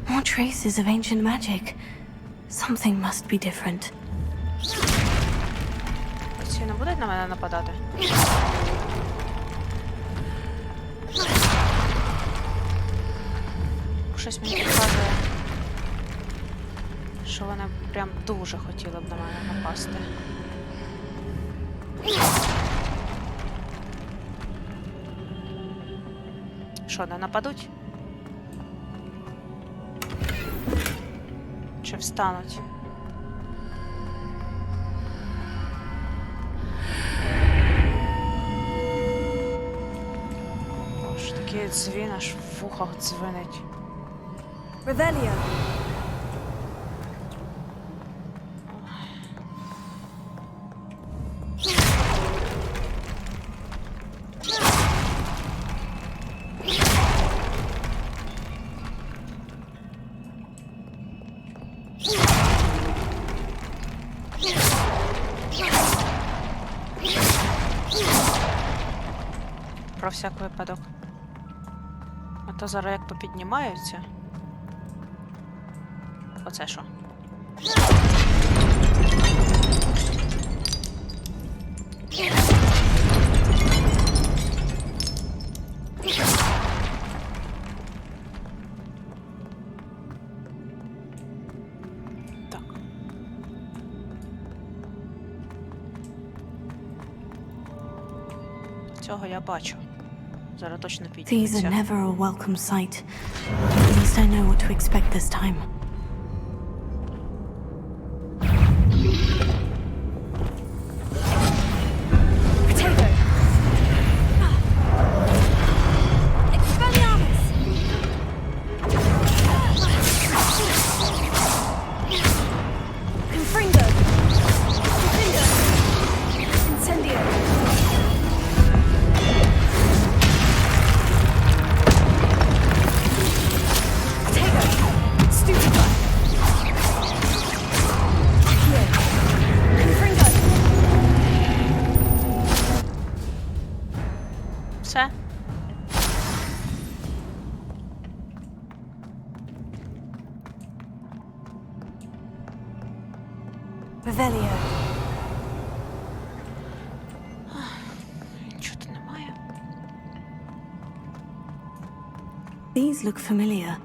More traces of ancient magic. Something must be different. Ці не будуть на мене нападати? Щось мені показує, що вони прям дуже хотіли б на мене напасти. Що, не нападуть? Чи встануть? Боже, такий дзвін аж в вухах дзвенить. Revelio. Про всяк випадок. А то зараз як попіднімаються. Оце що? Так. Цього я бачу. Зараз точно підніметься. These are never a welcome sight. At least I know what to expect this time. Все. Revelio. Нічого тут немає. These look familiar.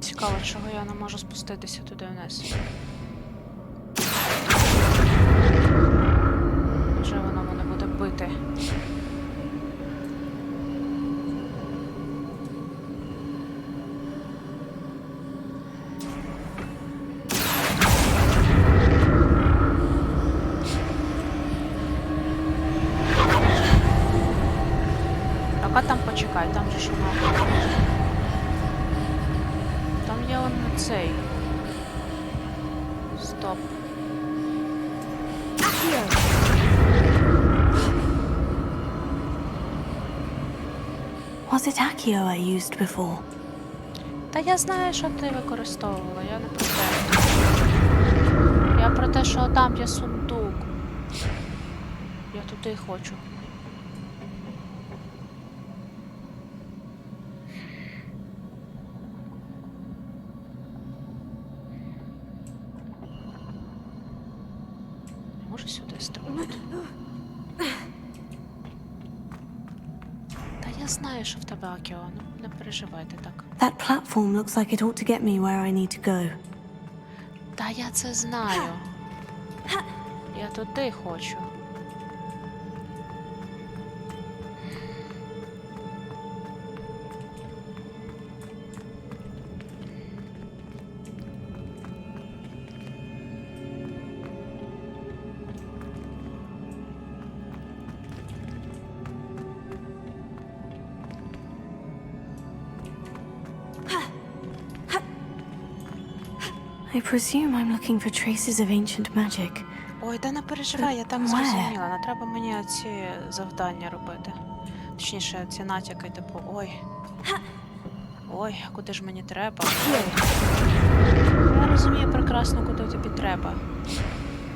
Цікаво, чого я не можу спуститися туди вниз. Вже воно мене буде бити. А там почекай, там же шумок. Там є он цей. Стоп. Was it Accio I used before? Та я знаю, що ти використовувала, я не про те. Я про те, що там є сундук. Я туди хочу. Можу сюди стрибнути? Та я знаю, що в тебе Акіо, ну не переживайте так. That platform looks like it ought to get me where I need to go. Та я це знаю. Я туди хочу. I presume I'm looking for traces of ancient magic. Ой, та не переживай, я так зрозуміла. Не треба мені ці завдання робити. Точніше, ці натяки, типу, ой. Ой, куди ж мені треба? Ой. Я розумію прекрасно, куди тобі треба.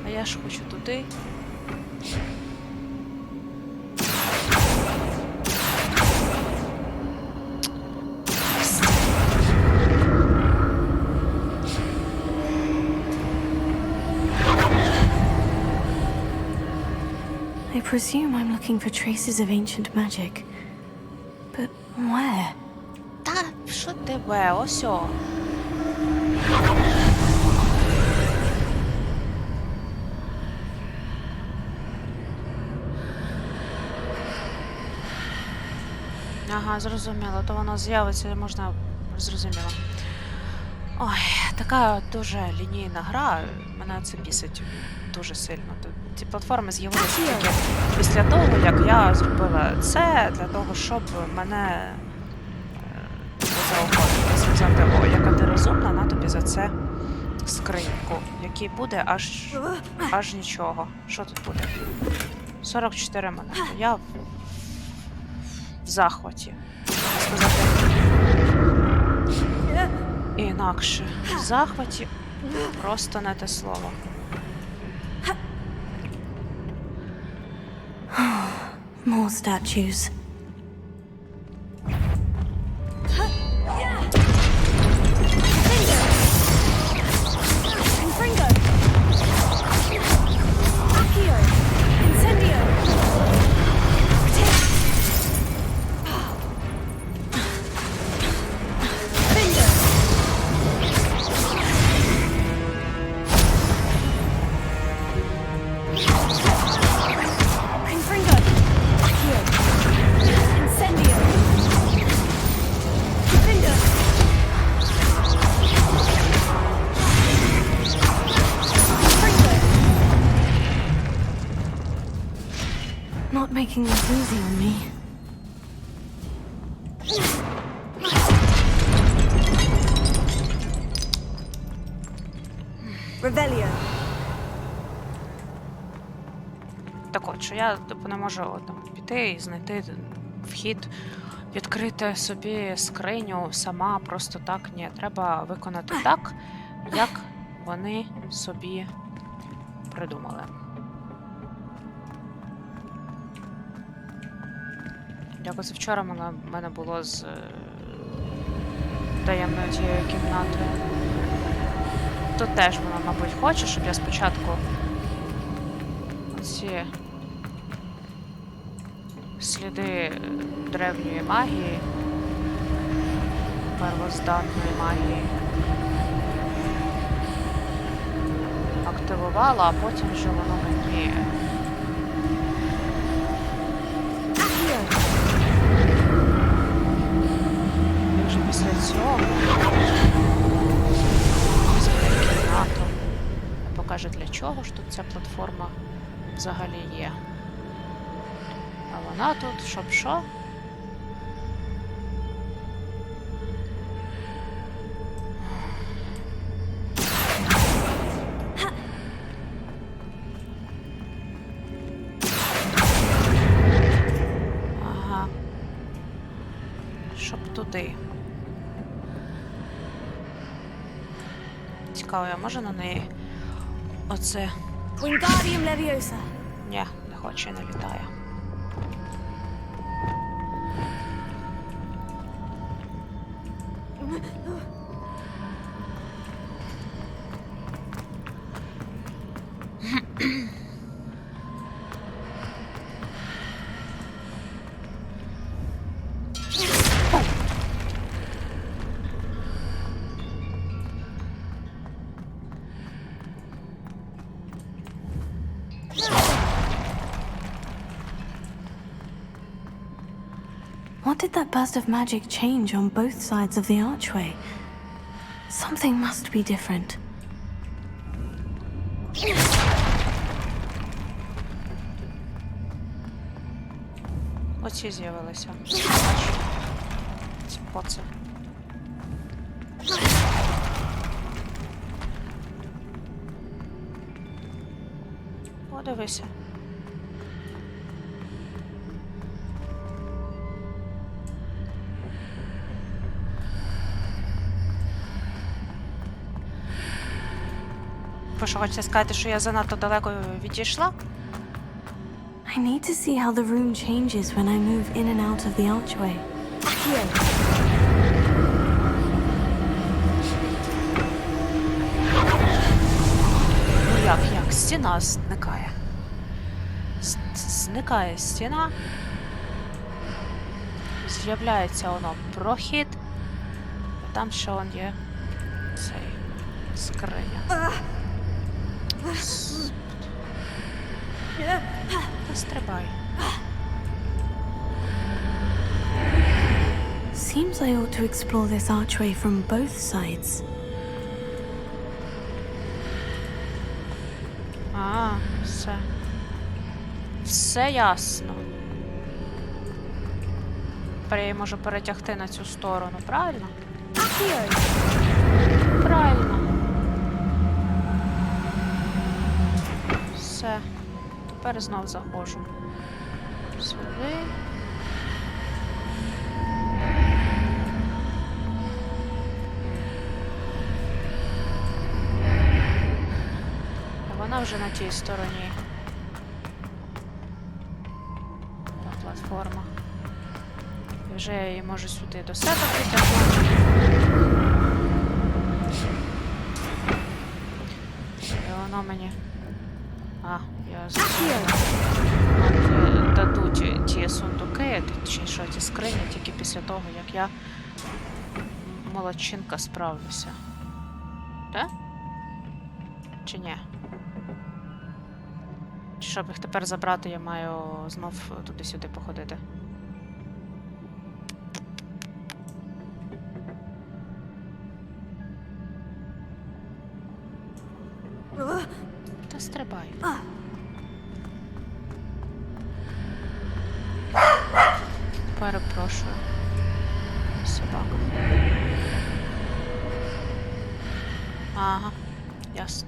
А я ж хочу туди. I presume I'm looking for traces of ancient magic. But where? Та, що тебе? Ось о. Ага, зрозуміло. То воно з'явиться, можна... Зрозуміло. Ой, така дуже лінійна гра. Мене це бісить дуже сильно. Ці платформи з'явилися тільки після того, як я зробила це, для того, щоб мене заохотити, сказати, о, яка ти розумна, на тобі за це скриньку, який буде аж нічого. Що тут буде? 44 монети. Я в захваті. Можна сказати, інакше. В захваті просто не те слово. More statues. Not making this easy on me. Rebellion. Так от, що я не можу там піти і знайти вхід, відкрити собі скриню сама, просто так. Ні, треба виконати так, як вони собі придумали. Якось вчора в мене було з таємною тією кімнатою. Тут теж вона, мабуть, хоче, щоб я спочатку ці сліди древньої магії, первозданної магії активувала, а потім вже воно мені і вже після цього візьме кімнату і покаже, для чого ж тут ця платформа взагалі є. А вона тут, щоб що? Ага. Щоб туди. Цікаво, я можу на неї оце... Wingardium Leviosa. Ні, не хоче, не літає. What did that burst of magic change on both sides of the archway? Something must be different. Оці з'явилися. Ці поци. Подивися. Ви що, хочете сказати, що я занадто далеко відійшла? I need to see how the room changes when I move in and out of the archway. Ну як? Стіна зникає. Зникає стіна. З'являється воно прохід. І там ще он є цей скриня. Стрибай. Seems I ought to explore this archway from both sides. Все. Все ясно. Тепер я її можу перетягти на цю сторону, правильно? Правильно. Все. Тепер знов заходжу. Сюди. А вона вже на тій стороні. Та платформа. І вже я її можу сюди до себе притягнути. І воно мені... я зрозуміла. Дадуть ті сундуки, чи що, ті скрині, тільки після того, як я молодчинка справлюся. Так? Чи ні? Чи щоб їх тепер забрати, я маю знов туди-сюди походити? Та стрибай. Перепрошую. Собака. Ага, ясно.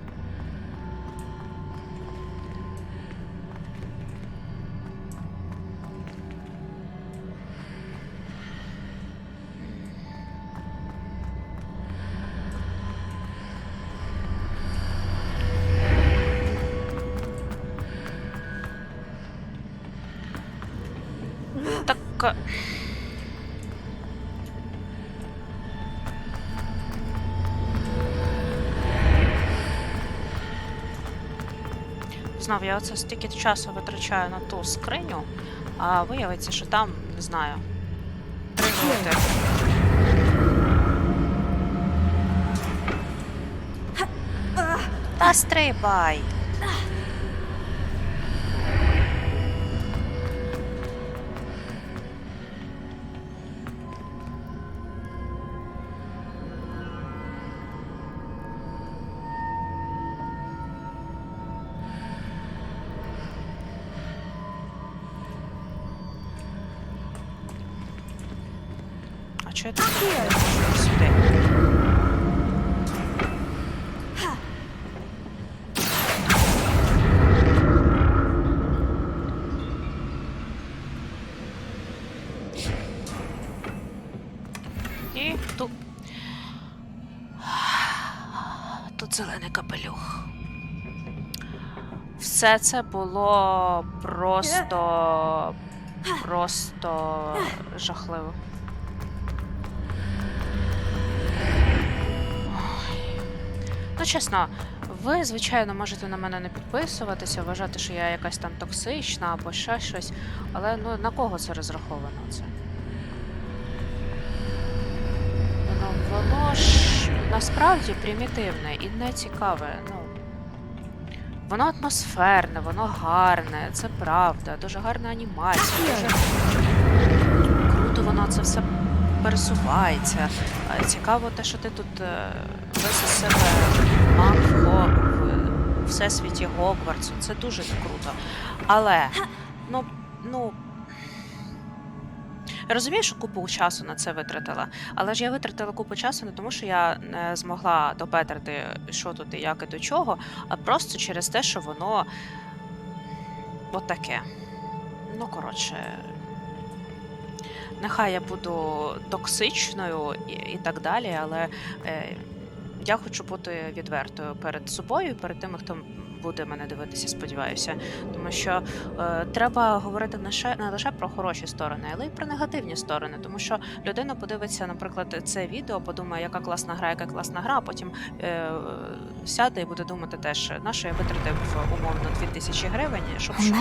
Так... знав, я оце стільки часу витрачаю на ту скриню, а виявиться, що там, не знаю, пригоди. Та стрибай! А чого я тут не можу сюди? І тут зелений капелюх. Все це було просто жахливо. Ну, чесно, ви, звичайно, можете на мене не підписуватися, вважати, що я якась там токсична або ще щось, але ну, на кого це розраховано? Це? Воно ж насправді примітивне і не цікаве. Ну, воно атмосферне, воно гарне, це правда, дуже гарна анімація, дуже круто воно це все пересувається. Цікаво те, що ти тут весь із себе маг в всесвіті Гоґвортсу. Це дуже круто. Але, ну, я розумію, що купу часу на це витратила, але ж я витратила купу часу не тому, що я не змогла допетрити, що тут і як і до чого, а просто через те, що воно отаке. Ну, коротше, нехай я буду токсичною і так далі, але я хочу бути відвертою перед собою і перед тими, хто буде мене дивитися, сподіваюся. Тому що треба говорити не лише про хороші сторони, але й про негативні сторони. Тому що людина подивиться, наприклад, це відео, подумає, яка класна гра, а потім сяде і буде думати теж, на що я витратив умовно 2000 гривень, щоб що.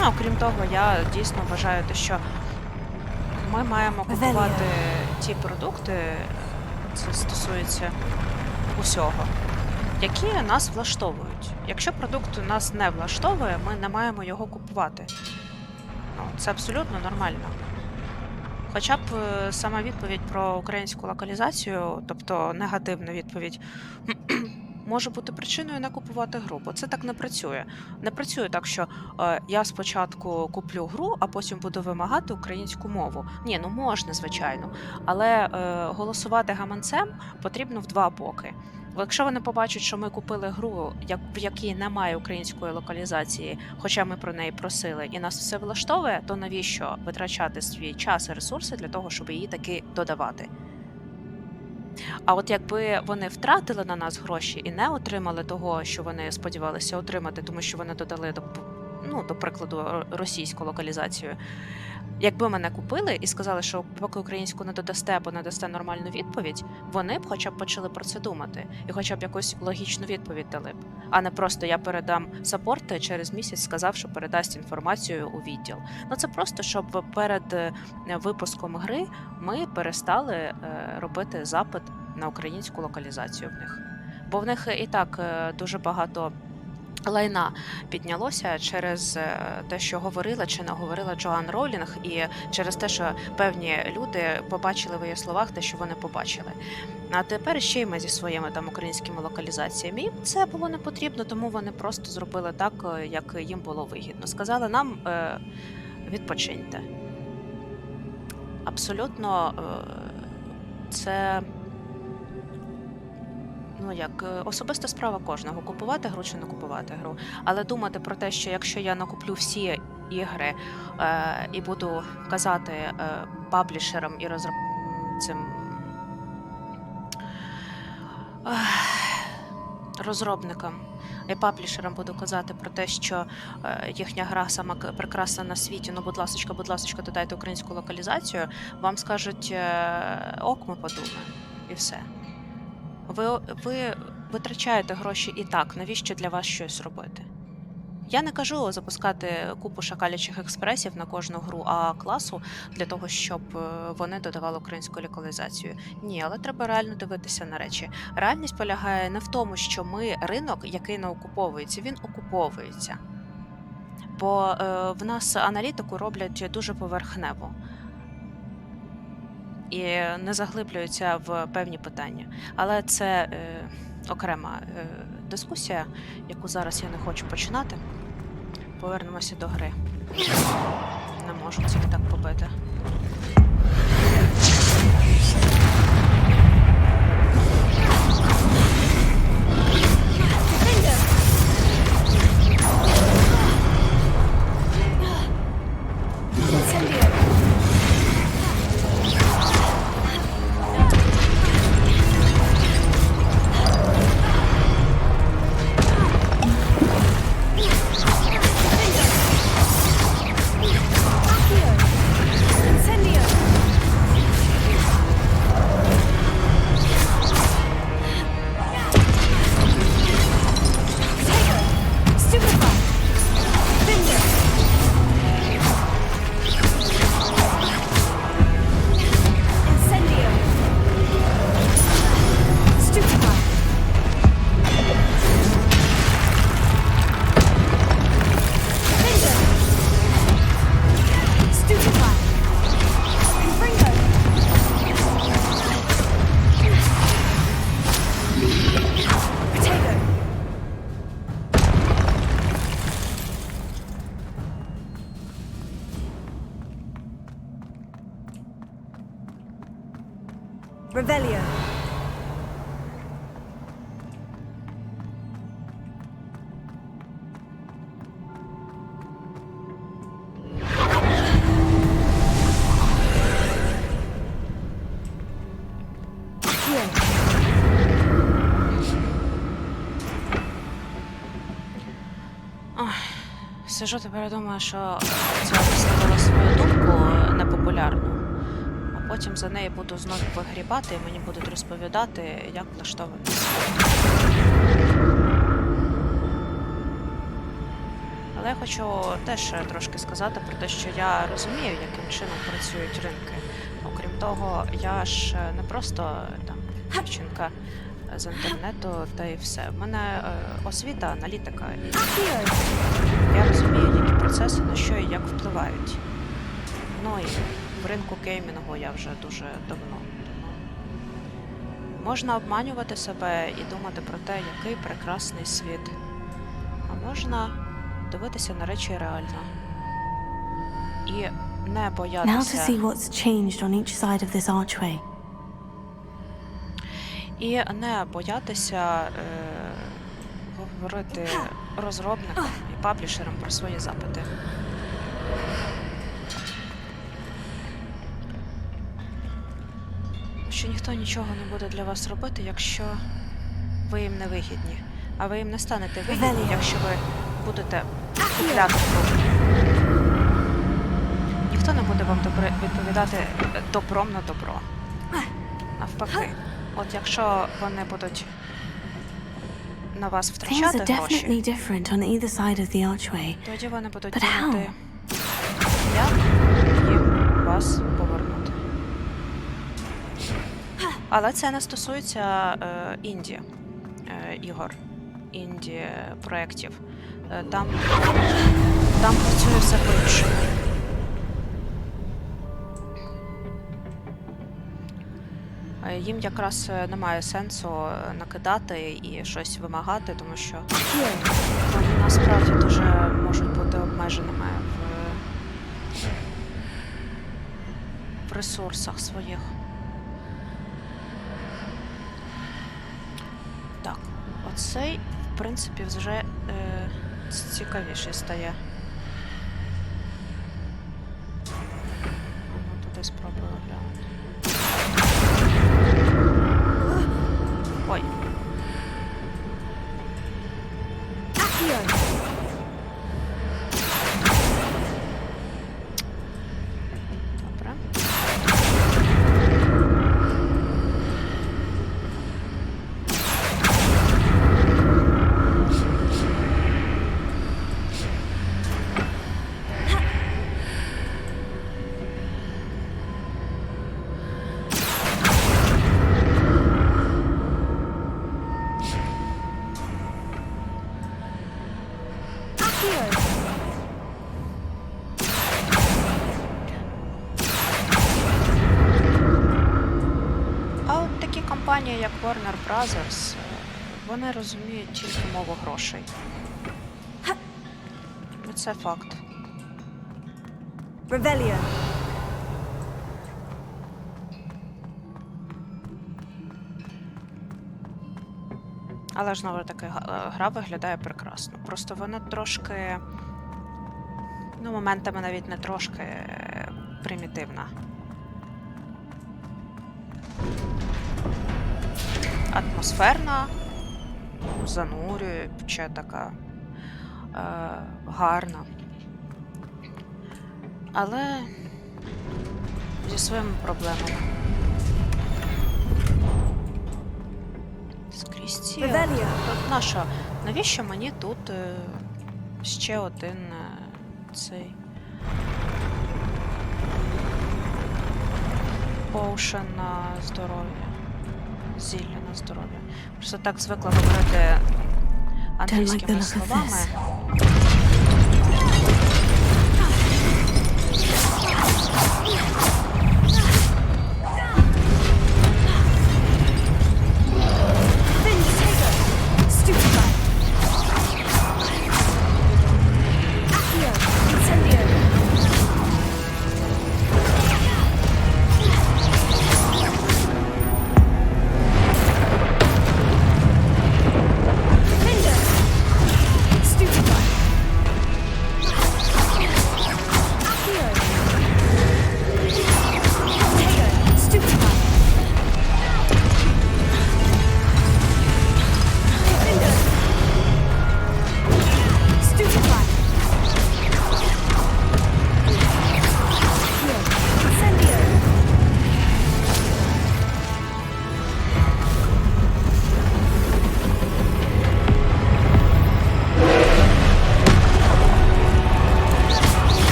Ну, окрім того, я дійсно вважаю, що ми маємо купувати ті продукти, це стосується усього, які нас влаштовують. Якщо продукт нас не влаштовує, ми не маємо його купувати. Ну, це абсолютно нормально. Хоча б сама відповідь про українську локалізацію, тобто негативна відповідь, може бути причиною не купувати гру, бо це так не працює. Не працює так, що я спочатку куплю гру, а потім буду вимагати українську мову. Ні, ну можна, звичайно, але голосувати гаманцем потрібно в два боки. Якщо вони побачать, що ми купили гру, в якій немає української локалізації, хоча ми про неї просили, і нас все влаштовує, то навіщо витрачати свій час і ресурси для того, щоб її таки додавати? А от якби вони втратили на нас гроші і не отримали того, що вони сподівалися отримати, тому що вони додали, до прикладу, російську локалізацію, якби мене купили і сказали, що поки українську не додасте або не дасте нормальну відповідь, вони б хоча б почали про це думати і хоча б якусь логічну відповідь дали б, а не просто я передам саппорт, через місяць сказав, що передасть інформацію у відділ. Ну це просто, щоб перед випуском гри ми перестали робити запит на українську локалізацію в них. Бо в них і так дуже багато лайна піднялося через те, що говорила чи не говорила Джоан Роулінг, і через те, що певні люди побачили в її словах те, що вони побачили. А тепер ще й ми зі своїми там українськими локалізаціями. Їм це було не потрібно, тому вони просто зробили так, як їм було вигідно. Сказали нам відпочиньте. Абсолютно це... особиста справа кожного, купувати гру чи не купувати гру. Але думати про те, що якщо я накуплю всі ігри і буду казати паблішерам і розробникам і паблішерам буду казати про те, що їхня гра сама прекрасна на світі, будь ласочка, додайте українську локалізацію, вам скажуть ок, ми подумаємо, і все. Ви витрачаєте гроші і так, навіщо для вас щось робити? Я не кажу запускати купу шакалячих експресів на кожну гру А-класу для того, щоб вони додавали українську локалізацію. Ні, але треба реально дивитися на речі. Реальність полягає не в тому, що ми ринок, який не окуповується, він окуповується. Бо в нас аналітику роблять дуже поверхнево і не заглиблюються в певні питання. Але це окрема дискусія, яку зараз я не хочу починати. Повернемося до гри. Не можу цих так побити. Revelio. Сижу тепер думаю, що це висловила свою думку непопулярну, а потім за неї буду знову вигрібати і мені будуть розповідати, як влаштований світ. Але я хочу теж трошки сказати про те, що я розумію, яким чином працюють ринки. Окрім того, я ж не просто там дівчинка з інтернету та і все. В мене освіта, аналітика. І я розумію, які процеси на що і як впливають. Ну і в ринку геймінгу я вже дуже давно. Можна обманювати себе і думати про те, який прекрасний світ. А можна дивитися на речі реально. І не боятися... Now to see what's changed on each side of this archway. І не боятися говорити розробникам і паблішерам про свої запити. Що ніхто нічого не буде для вас робити, якщо ви їм не вигідні. А ви їм не станете вигідні, якщо ви будете купляти гру. Ніхто не буде вам відповідати добром на добро. Навпаки. От якщо вони будуть на вас втрачати гроші, тоді вони будуть думати, як їм вас повернути. Але це не стосується інді ігор, інді проєктів. Там працює все по-іншому. Їм якраз немає сенсу накидати і щось вимагати, тому що вони насправді дуже можуть бути обмеженими в ресурсах своїх. Так, оцей, в принципі, вже цікавіший стає. Ну, туди спробую глянути. Ой. Добре. компанії, як Warner Brothers, вони розуміють тільки мову грошей. І це факт. Revelio. Але ж знову таки, гра виглядає прекрасно. Просто вона трошки, ну, моментами навіть не трошки примітивна. Атмосферна, занурююча така, гарна. Але зі своїми проблемами. Скрізь ці... Тут навіщо мені тут ще один цей поушен на здоров'я. Зілля на здоров'я. Просто так звикла говорити англійськими словами.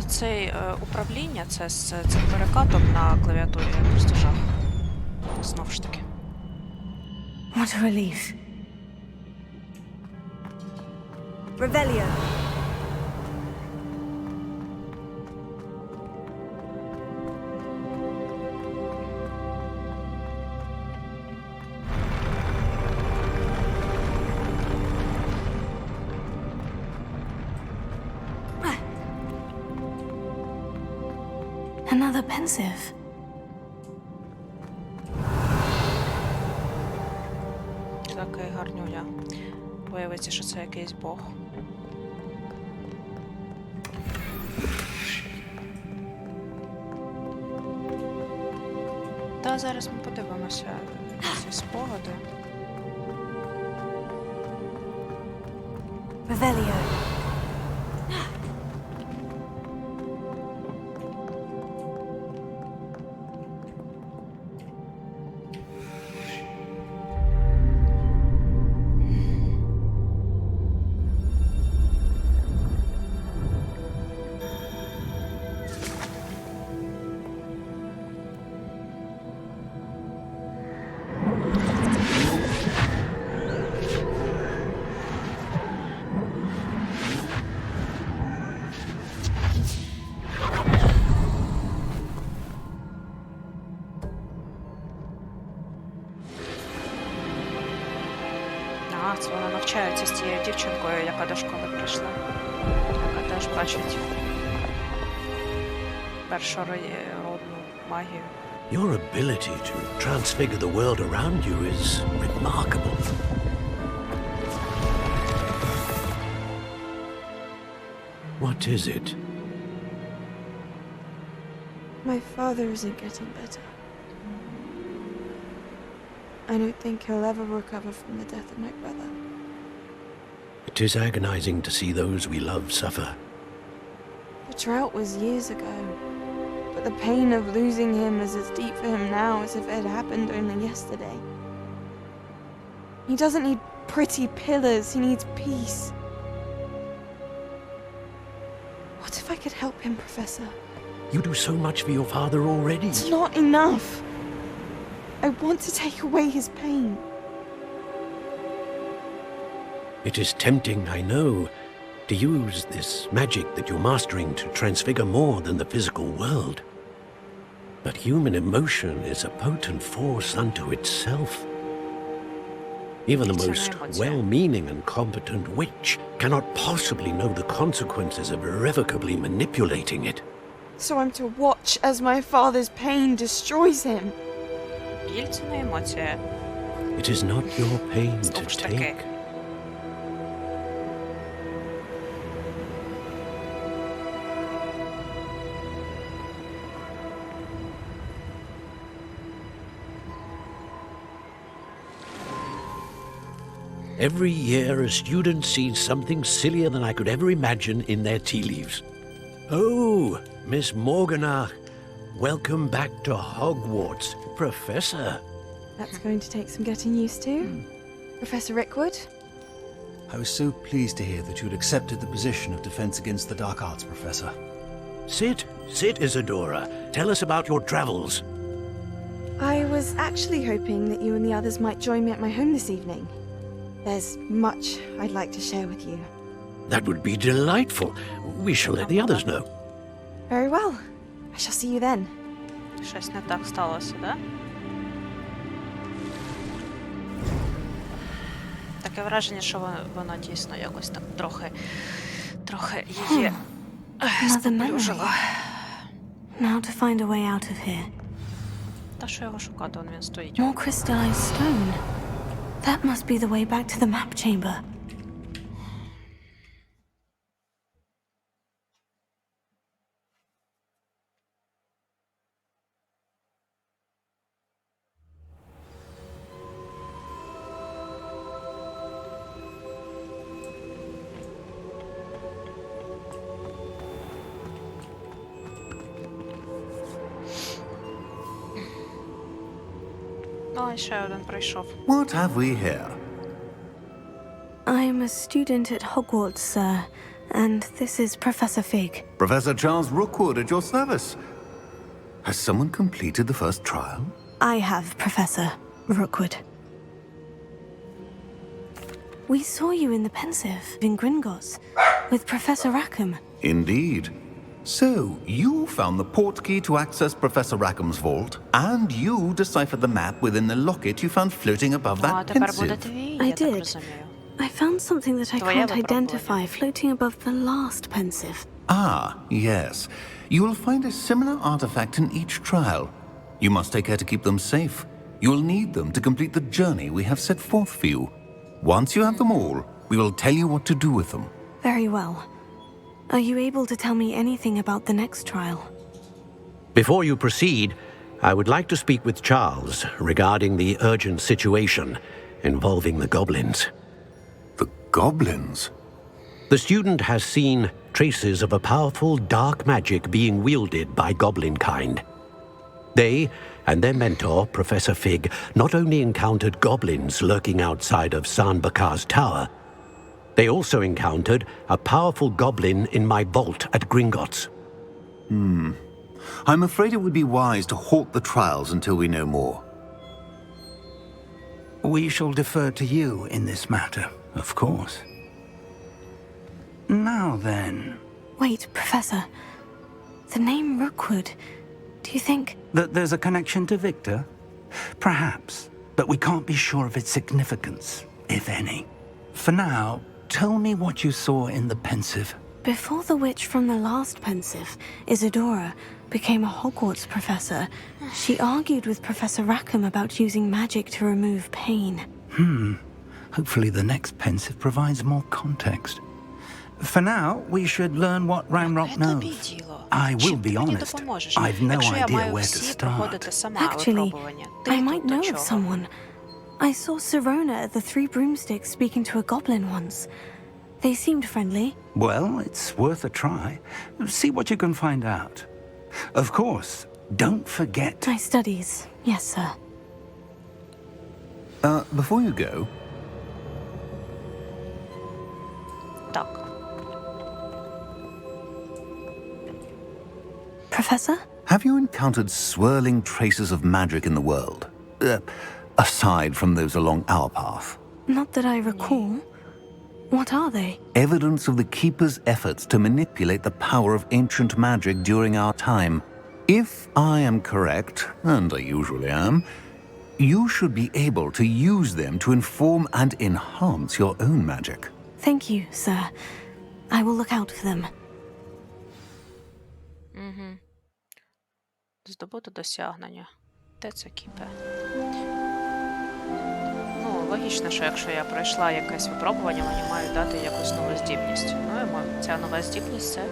Цей управління, це з цим перекатом на клавіатурі просто жах. Знову ж таки. What a relief. Revelio. Another pensive. Такий гарнюля. Виявиться, що це якийсь бог. Та зараз ми подивимося ці спогади. Revelio. це вона навчається з тією дівчинкою, яка до школи прийшла. Яка теж бачить першородну магію. Your ability to transfigure the world around you is remarkable. What is it? My father isn't getting better. I don't think he'll ever recover from the death of my brother. It is agonizing to see those we love suffer. The drought was years ago, but the pain of losing him is as deep for him now as if it had happened only yesterday. He doesn't need pretty pillars, he needs peace. What if I could help him, Professor? You do so much for your father already. It's not enough. I want to take away his pain. It is tempting, I know, to use this magic that you're mastering to transfigure more than the physical world. But human emotion is a potent force unto itself. Even the most well-meaning and competent witch cannot possibly know the consequences of irrevocably manipulating it. So I'm to watch as my father's pain destroys him. It is not your pain to take. Every year a student sees something sillier than I could ever imagine in their tea leaves. Oh, Miss Morganach, welcome back to Hogwarts, Professor. That's going to take some getting used to. Professor Rickwood? I was so pleased to hear that you had accepted the position of Defense Against the Dark Arts, Professor. Sit, Isadora. Tell us about your travels. I was actually hoping that you and the others might join me at my home this evening. There's much I'd like to share with you. That would be delightful. We shall let the others know. Very well. I shall see you then. Щось не так сталося, да? Таке враження, що воно дійсно якось так трохи її споплюжило. Now to find a way out of here. Та що його шукати, він стоїть. More crystallized stone. That must be the way back to the map chamber. Ще один прийшов. What have we here? I'm a student at Hogwarts, sir, and this is Professor Fig. Professor Charles Rookwood at your service. Has someone completed the first trial? I have, Professor Rookwood. We saw you in the Pensive in Gringotts with Professor Rackham. Indeed. So, you found the portkey to access Professor Rackham's vault, and you deciphered the map within the locket you found floating above that pensive. I did. I found something that I can't identify floating above the last pensive. Ah, yes. You will find a similar artifact in each trial. You must take care to keep them safe. You will need them to complete the journey we have set forth for you. Once you have them all, we will tell you what to do with them. Very well. Are you able to tell me anything about the next trial? Before you proceed, I would like to speak with Charles regarding the urgent situation involving the goblins. The goblins? The student has seen traces of a powerful dark magic being wielded by goblin kind. They and their mentor, Professor Fig, not only encountered goblins lurking outside of Sanbakar's tower, they also encountered a powerful goblin in my vault at Gringotts. I'm afraid it would be wise to halt the trials until we know more. We shall defer to you in this matter, of course. Now then. Wait, Professor. The name Rookwood. Do you think... That there's a connection to Victor? Perhaps, but we can't be sure of its significance, if any. For now, tell me what you saw in the pensive. Before the witch from the last pensive, Isadora, became a Hogwarts professor, she argued with Professor Rackham about using magic to remove pain. Hopefully the next pensive provides more context. For now, we should learn what Ramrock knows. I will be honest, I've no idea where to start. Actually, I might know of someone. I saw Sirona at the Three Broomsticks speaking to a goblin once. They seemed friendly. Well, it's worth a try. See what you can find out. Of course, don't forget... My studies, yes, sir. Before you go... Так. Professor? Have you encountered swirling traces of magic in the world? Aside from those along our path? Not that I recall. What are they? Evidence of the Keeper's efforts to manipulate the power of ancient magic during our time. If I am correct, and I usually am, you should be able to use them to inform and enhance your own magic. Thank you, sir. I will look out for them. Здобути досягнення. Де це кіпе? Ну, логічно, що якщо я пройшла якесь випробування, мені мають дати якусь нову здібність. Ну, і ця нова здібність – це,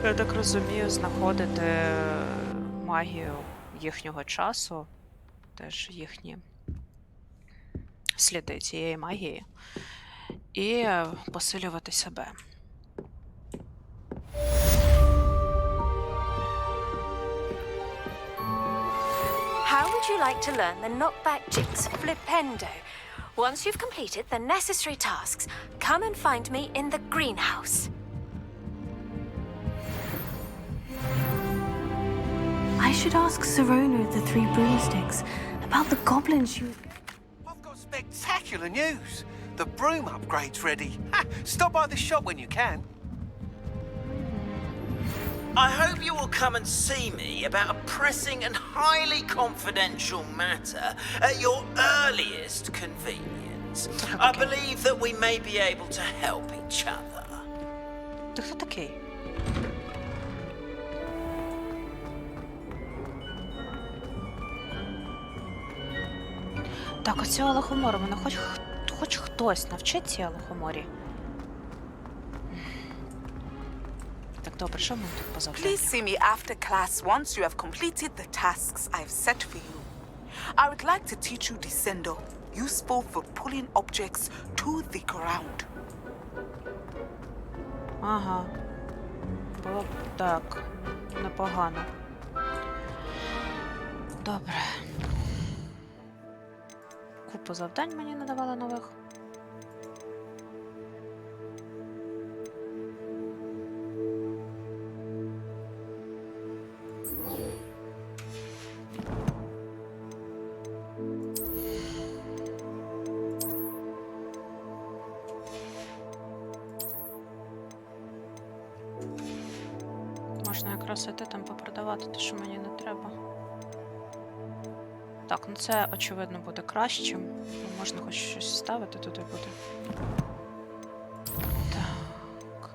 я так розумію, знаходити магію їхнього часу, теж їхні сліди цієї магії, і посилювати себе. How would you like to learn the knockback jigs flipendo? Once you've completed the necessary tasks, come and find me in the greenhouse. I should ask Sirona of the Three Broomsticks about the goblins you... I've got spectacular news. The broom upgrade's ready. Ha! Stop by the shop when you can. I hope you will come and see me about a pressing and highly confidential matter at your earliest convenience. I believe that we may be able to help each other. Ти хто такий? Так, оцього лохомору, мене хоч хтось навчить цій лохоморі. Так, добре, що ми тут по завданню? Please see me after class once you have completed the tasks I've set for you. I would like to teach you Descendo, useful for pulling objects to the ground. Ага. Було б так. Непогано. Добре. Купу завдань мені надавали нових. Можна якраз іти там попродавати те, що мені не треба. Так, ну це, очевидно, буде кращим. Можна хоч щось ставити туди буде. Так.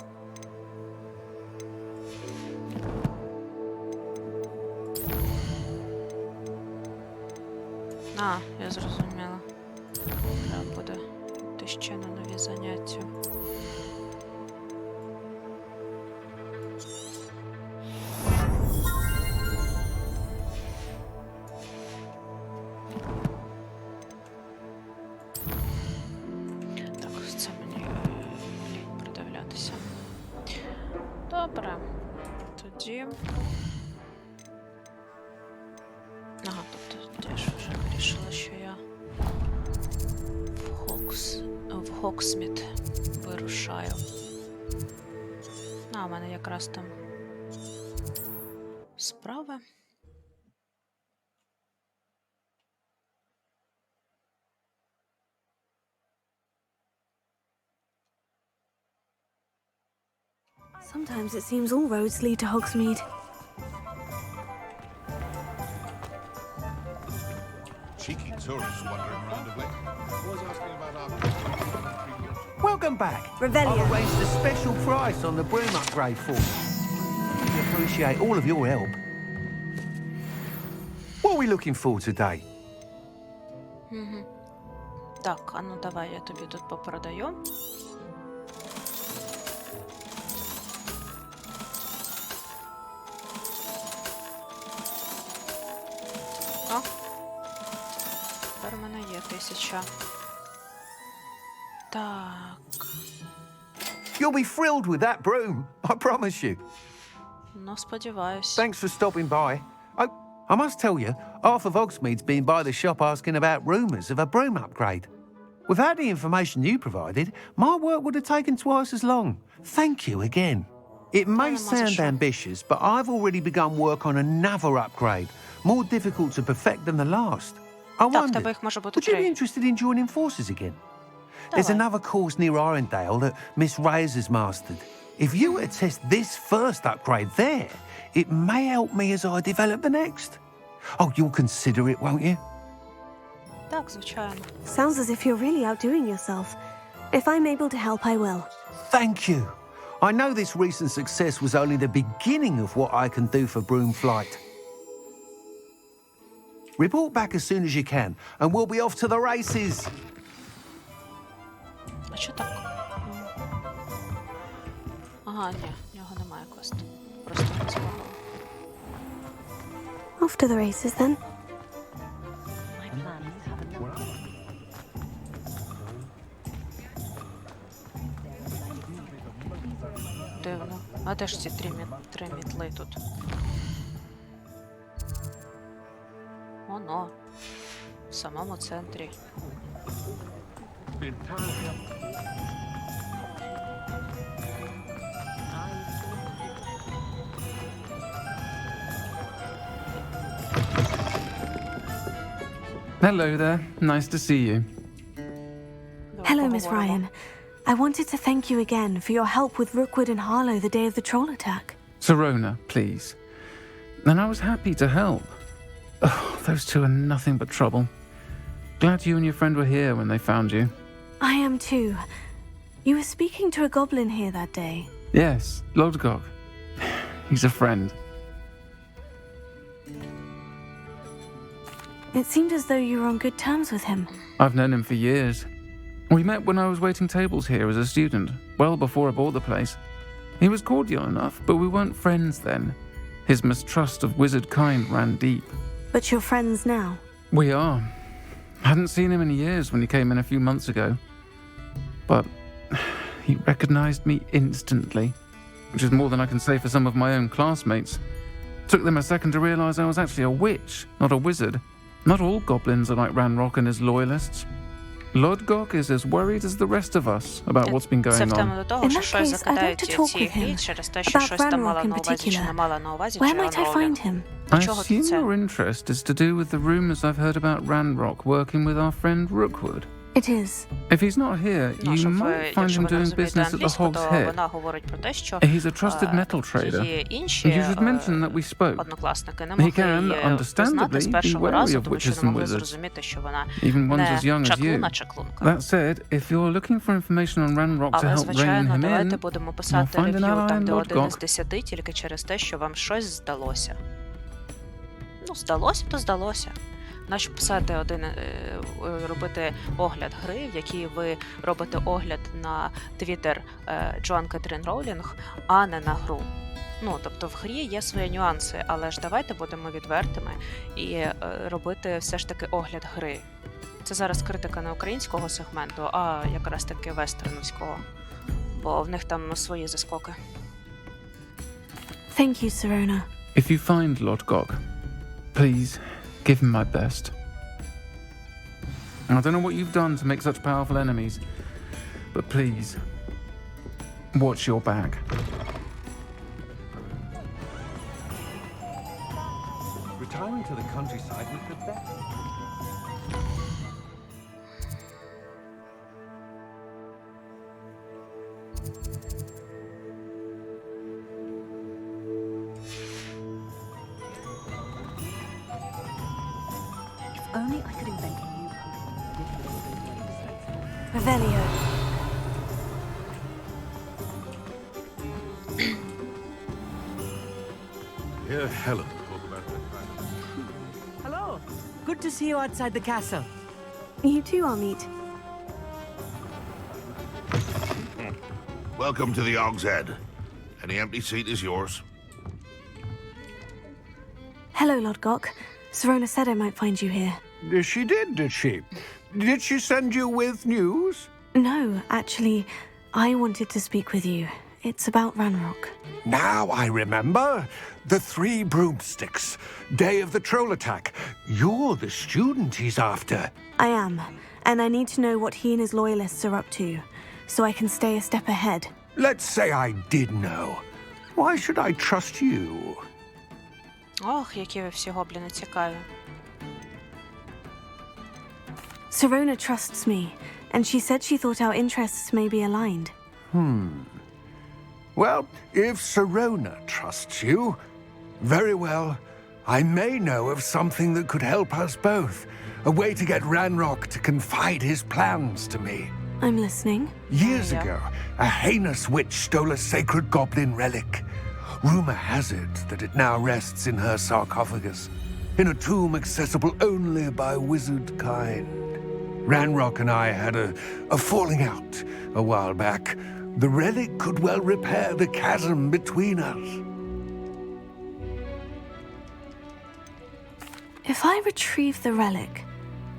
А, я зрозуміла. Треба буде йти ще на нові заняття. Добре. Тоді... Ага, тобто я ж вже вирішила, що я в Хоксміт вирушаю. А, у мене якраз там справи. Sometimes it seems all roads lead to Hogsmeade. Cheeky tourists wandering around a bit. Was asking about our Welcome back. Revelio. I've arranged a special price on the broom upgrade for you. We appreciate all of your help. What are we looking for today? Так, а ну давай я тобі тут попродаю. О, тепер в мене є 1000. Так. You'll be thrilled with that broom, I promise you. Ну, сподіваюсь. Thanks for stopping by. I must tell you, half of Hogsmeade's been by the shop asking about rumours of a broom upgrade. Without the information you provided, my work would have taken twice as long. Thank you again. It may sound ambitious, but I've already begun work on another upgrade, more difficult to perfect than the last. I wondered, would you be interested in joining forces again? There's another course near Arendale that Miss Reyes has mastered. If you were to test this first upgrade there, it may help me as I develop the next. Oh, you'll consider it, won't you? Так, звичайно. Sounds as if you're really outdoing yourself. If I'm able to help, I will. Thank you. I know this recent success was only the beginning of what I can do for broom flight. Report back as soon as you can, and we'll be off to the races. А що так? Ага, ні, в нього немає квесту. Просто не змогла. Off to the races, then. Дивно. А де ж ці три мітли тут? Оно. В самому центрі. Hello there. Nice to see you. Hello, Miss Ryan. I wanted to thank you again for your help with Rookwood and Harlow the day of the troll attack. Sirona, please. And I was happy to help. Oh, those two are nothing but trouble. Glad you and your friend were here when they found you. I am too. You were speaking to a goblin here that day. Yes, Lodgok. He's a friend. It seemed as though you were on good terms with him. I've known him for years. We met when I was waiting tables here as a student, well before I bought the place. He was cordial enough, but we weren't friends then. His mistrust of wizard kind ran deep. But you're friends now? We are. Hadn't seen him in years when he came in a few months ago. But he recognized me instantly, which is more than I can say for some of my own classmates. Took them a second to realize I was actually a witch, not a wizard. Not all goblins are like Ranrock and his loyalists. Lodgok is as worried as the rest of us about what's been going on. In that case, I'd like to talk with him about Ranrock in particular. Where might I find him? I assume your interest is to do with the rumors I've heard about Ranrock working with our friend Rookwood. It is. If he's not here, you might find him doing business at the Hog's Head. He's a trusted metal trader. You should mention that we spoke. He can, understandably, be wary of witches and wizards, even ones as young as you. That said, if you're looking for information on Ranrock to help rein him in, you'll find an ally in Lodgok. Ну, здалося, то здалося. Нащо писати робити огляд гри, в якій ви робите огляд на твіттер Джоан Кетрін Роулінг, а не на гру. Ну, тобто в грі є свої нюанси, але ж давайте будемо відвертими і робити все ж таки огляд гри. Це зараз критика не українського сегменту, а якраз таки вестернівського, бо в них там свої заскоки. Thank you, Sirona. If you find Lodgok, please give him my best. I don't know what you've done to make such powerful enemies, but please, watch your back. Retiring to the countryside was the best. Only I could invent a new Revelio. Helen. Hello. Good to see you outside the castle. You too, Amit. Welcome to the Og's Head. Any empty seat is yours. Hello, Lord Gock. Serona said I might find you here. She did she? Did she send you with news? No, actually, I wanted to speak with you. It's about Ranrock. Now I remember. The 3 broomsticks. Day of the troll attack. You're the student he's after. I am, and I need to know what he and his loyalists are up to, so I can stay a step ahead. Let's say I did know. Why should I trust you? Ох, які ви всі гобліни цікаві. Serona trusts me, and she said she thought our interests may be aligned. Well, if Serona trusts you, very well. I may know of something that could help us both. A way to get Ranrock to confide his plans to me. I'm listening. Years ago, a heinous witch stole a sacred goblin relic. Rumor has it that it now rests in her sarcophagus, in a tomb accessible only by wizard kind. Ranrock and I had a falling out a while back. The relic could well repair the chasm between us. If I retrieve the relic,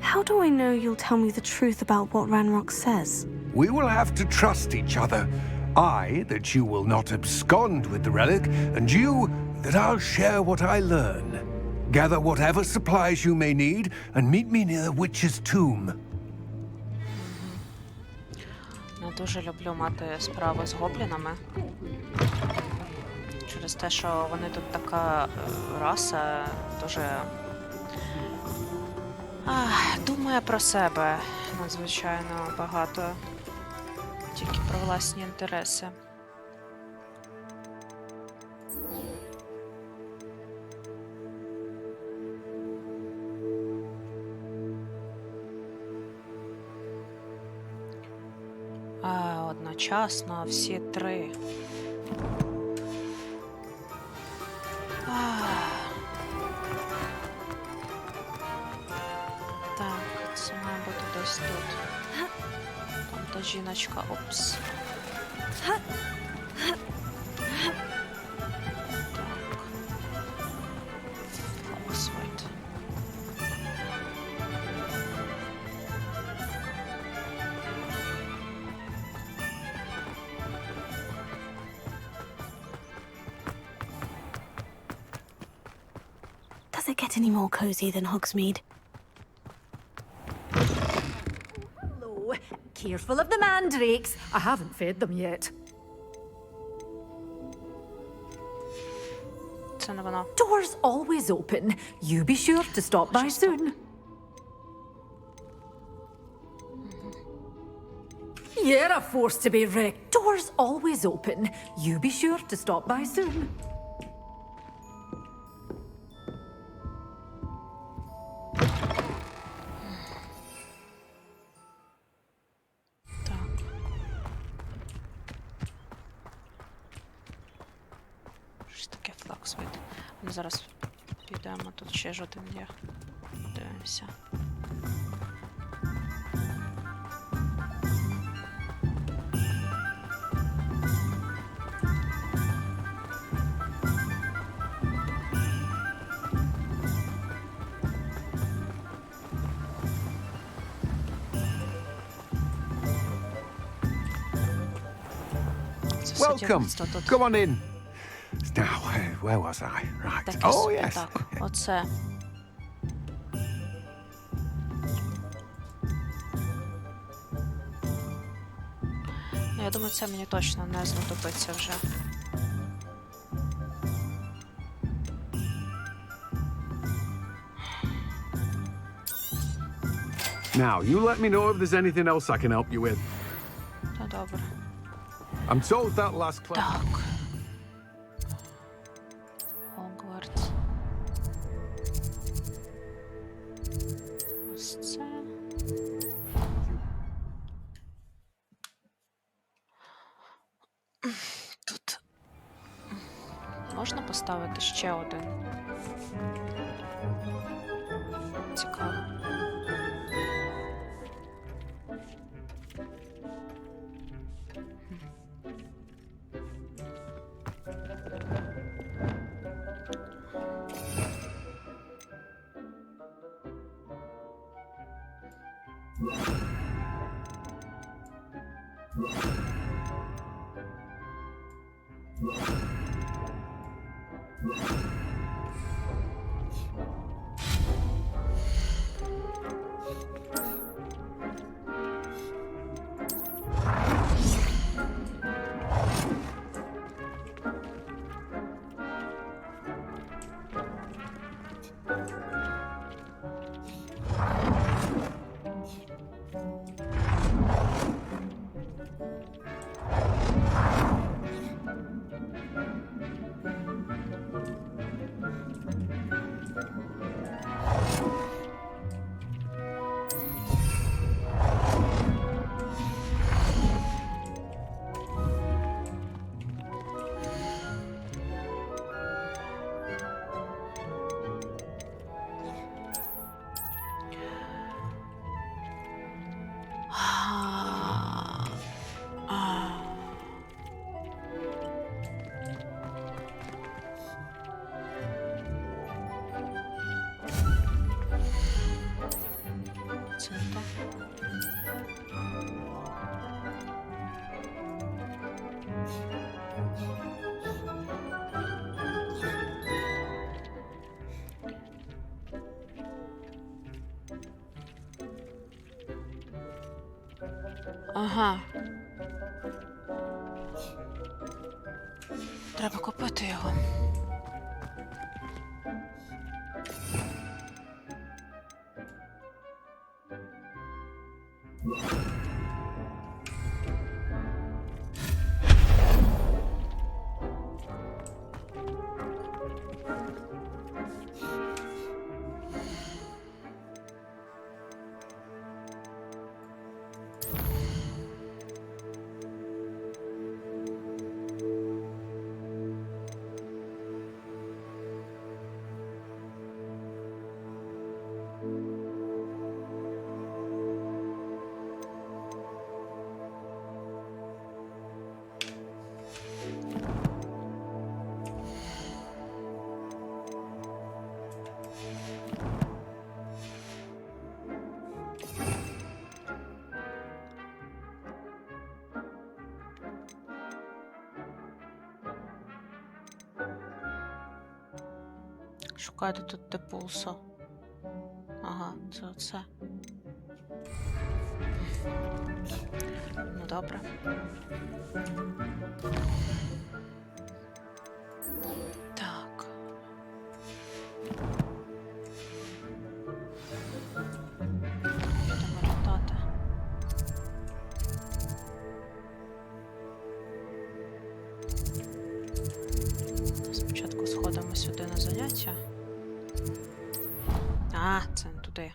how do I know you'll tell me the truth about what Ranrock says? We will have to trust each other. I, that you will not abscond with the relic, and you, that I'll share what I learn. Gather whatever supplies you may need, and meet me near the witch's tomb. Не дуже люблю мати справу з гоблінами. Через те, що вони тут така раса, дуже думає про себе надзвичайно багато. Тільки про власні інтереси. Одночасно всі 3. Так, це має бути десь тут. Там та жіночка, опс. Так. Фокусвайт. Does it get any more cozy than Hogsmeade? Hello. Careful of the mandrakes. I haven't fed them yet. Це не воно. Doors always open. You be sure to stop by soon. You're a force to be wrecked. Doors always open. You be sure to stop by soon. Щось таке флаксвайт. Ми зараз підемо, тут ще ж один є. Подивимося. Welcome. Come on in. Now, where was I? Right. Oh, yes. Так, оце. Я думаю, це мені точно не знадобиться вже. Now, you let me know if there's anything else I can help you with. Та добре. I'm told that last class... Так. Гоґвортс. Ось це. Тут можна поставити поставити ще один. Цікаво. Ага. Треба купити його. Шукати тут де пулсо. Ага, це оце. Ну, добре. Так. Будемо літати. Спочатку сходимо сюди на заняття. А, це не туди.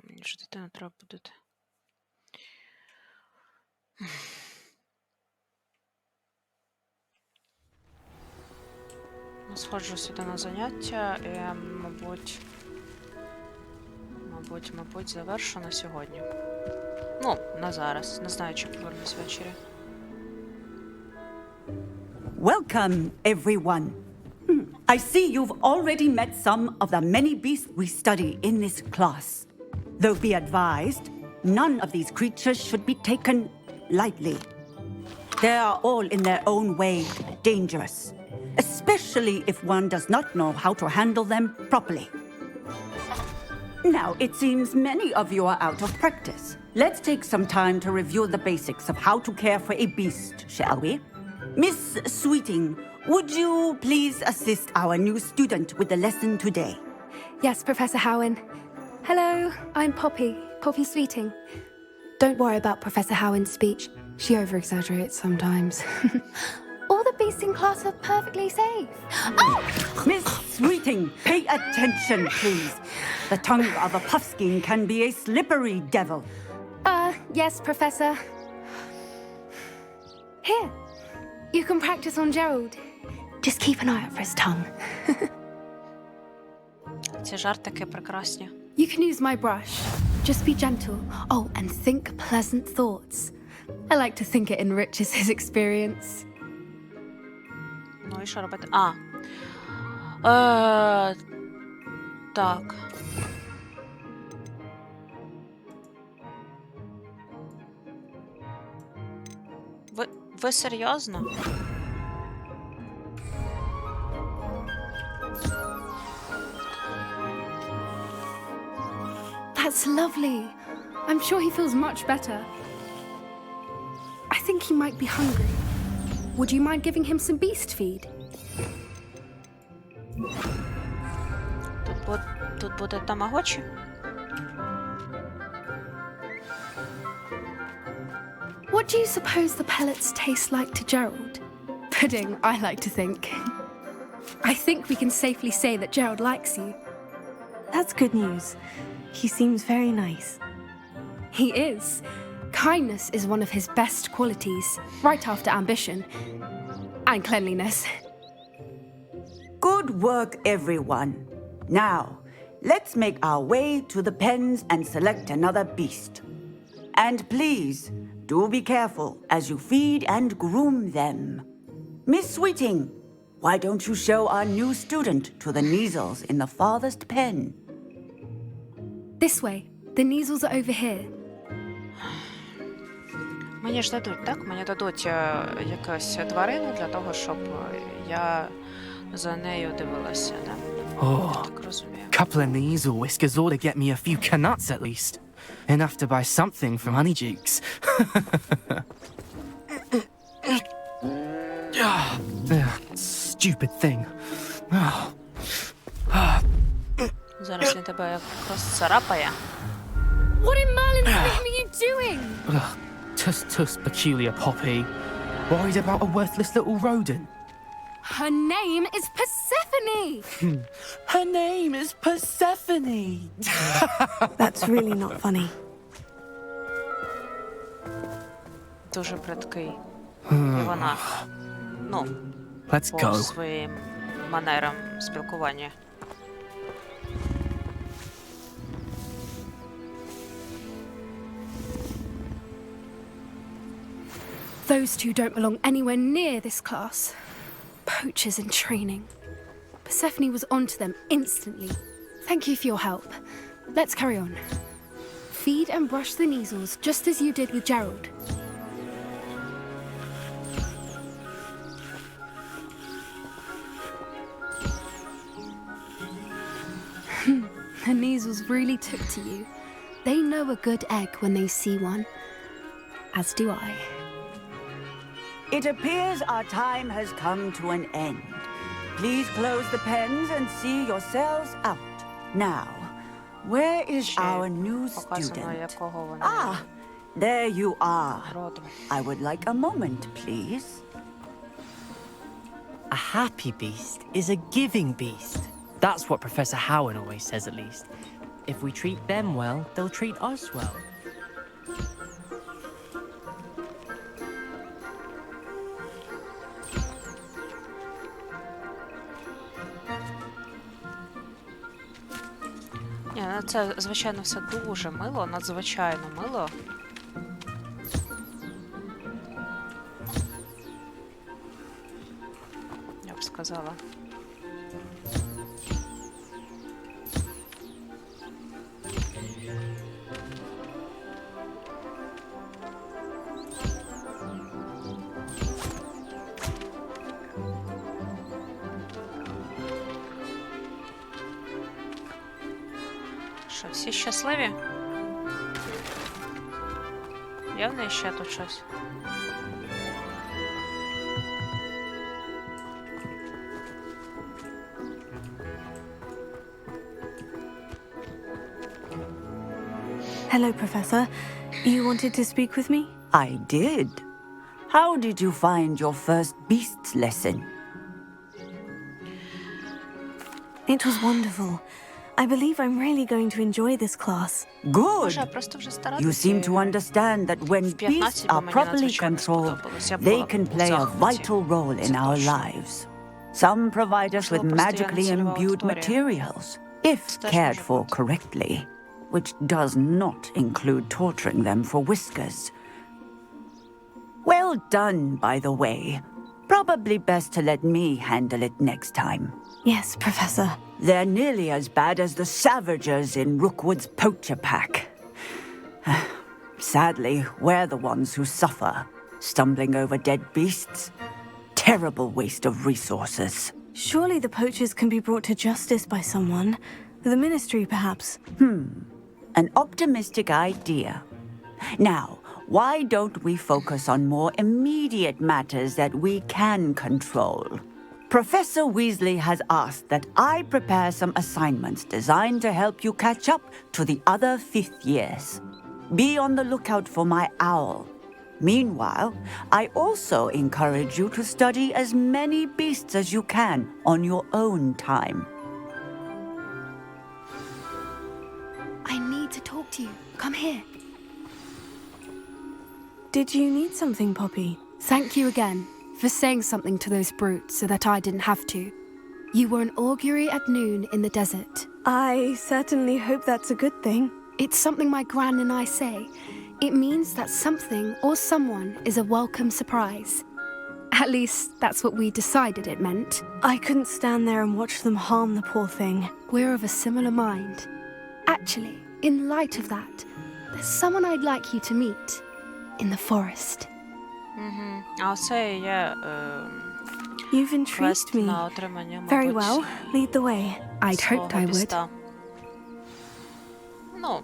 Мені ж дитину треба будити. Сходжу сюди на заняття і, мабуть, завершу на сьогодні. Ну, на зараз. Не знаю, чи повернусь ввечері. Welcome, everyone. I see you've already met some of the many beasts we study in this class. Though be advised, none of these creatures should be taken lightly. They are all in their own way dangerous, especially if one does not know how to handle them properly. Now, it seems many of you are out of practice. Let's take some time to review the basics of how to care for a beast, shall we? Miss Sweeting, would you please assist our new student with the lesson today? Yes, Professor Howen. Hello, I'm Poppy Sweeting. Don't worry about Professor Howin's speech. She over-exaggerates sometimes. All the beasts in class are perfectly safe. Oh! Miss Sweeting, pay attention, please. The tongue of a puffskein can be a slippery devil. Yes, Professor. Here, you can practice on Gerald. Just keep an eye out for his tongue. Ці жартики прекрасні. You can use my brush. Just be gentle. Oh, and think pleasant thoughts. I like to think it enriches his experience. Ну і що робити? Так. Ви серйозно? That's lovely. I'm sure he feels much better. I think he might be hungry. Would you mind giving him some beast feed? Тут буде тамагочі? What do you suppose the pellets taste like to Gerald? Pudding, I like to think. I think we can safely say that Gerald likes you. That's good news. He seems very nice. He is. Kindness is one of his best qualities, right after ambition and cleanliness. Good work, everyone. Now, let's make our way to the pens and select another beast. And please, do be careful as you feed and groom them. Miss Sweeting, why don't you show our new student to the Neasels in the farthest pen? This way. The Neasels are over here. Мені ж дадуть, так? Мені дадуть якусь тварину для того, щоб я за нею дивилася, да? Oh, Так розумію. couple of Neasel whiskers ought to get me a few canuts at least. Enough to buy something from Honeydukes. Stupid thing. Зараз він тебе якраз царапає. What in Merlin's name are you doing? Tuss, peculiar poppy. Worried about a worthless little rodent. Her name is Persephone! Her name is Persephone! That's really not funny. Дуже бридкий. І вона, ну, Let's по go. своїм манерам спілкування. Those two don't belong anywhere near this class. Poachers in training. Persephone was onto them instantly. Thank you for your help. Let's carry on. Feed and brush the Neasels just as you did with Gerald. The Neasels really took to you. They know a good egg when they see one. As do I. It appears our time has come to an end. Please close the pens and see yourselves out. Now, where is our new student? Ah, there you are. I would like a moment, please. A happy beast is a giving beast. That's what Professor Howin always says, at least. If we treat them well, they'll treat us well. Ні, ну це, звичайно, все дуже мило, надзвичайно мило. Я б сказала. Що, всі щасливі? Є в неї ще тут щось? Hello, Professor. You wanted to speak with me? I did. How did you find your first beasts lesson? It was wonderful. I believe I'm really going to enjoy this class. Good. Може, я просто вже старатися. You seem to understand that when beasts are properly controlled, they can play a vital role in our lives. Some provide us with magically imbued materials, if cared for correctly, which does not include torturing them for whiskers. Well done, by the way. Probably best to let me handle it next time. Yes, Professor. They're nearly as bad as the Savagers in Rookwood's poacher pack. Sadly, we're the ones who suffer, stumbling over dead beasts. Terrible waste of resources. Surely the poachers can be brought to justice by someone. The Ministry, perhaps. An optimistic idea. Now, why don't we focus on more immediate matters that we can control? Professor Weasley has asked that I prepare some assignments designed to help you catch up to the other 5th years. Be on the lookout for my owl. Meanwhile, I also encourage you to study as many beasts as you can on your own time. I need to talk to you. Come here. Did you need something, Poppy? Thank you again for saying something to those brutes so that I didn't have to. You were an augury at noon in the desert. I certainly hope that's a good thing. It's something my gran and I say. It means that something or someone is a welcome surprise. At least, that's what we decided it meant. I couldn't stand there and watch them harm the poor thing. We're of a similar mind. Actually, in light of that, there's someone I'd like you to meet in the forest. А оце є You've intrigued me. на отримання, Very well. Lead the way. I'd hoped I would. біста. Ну,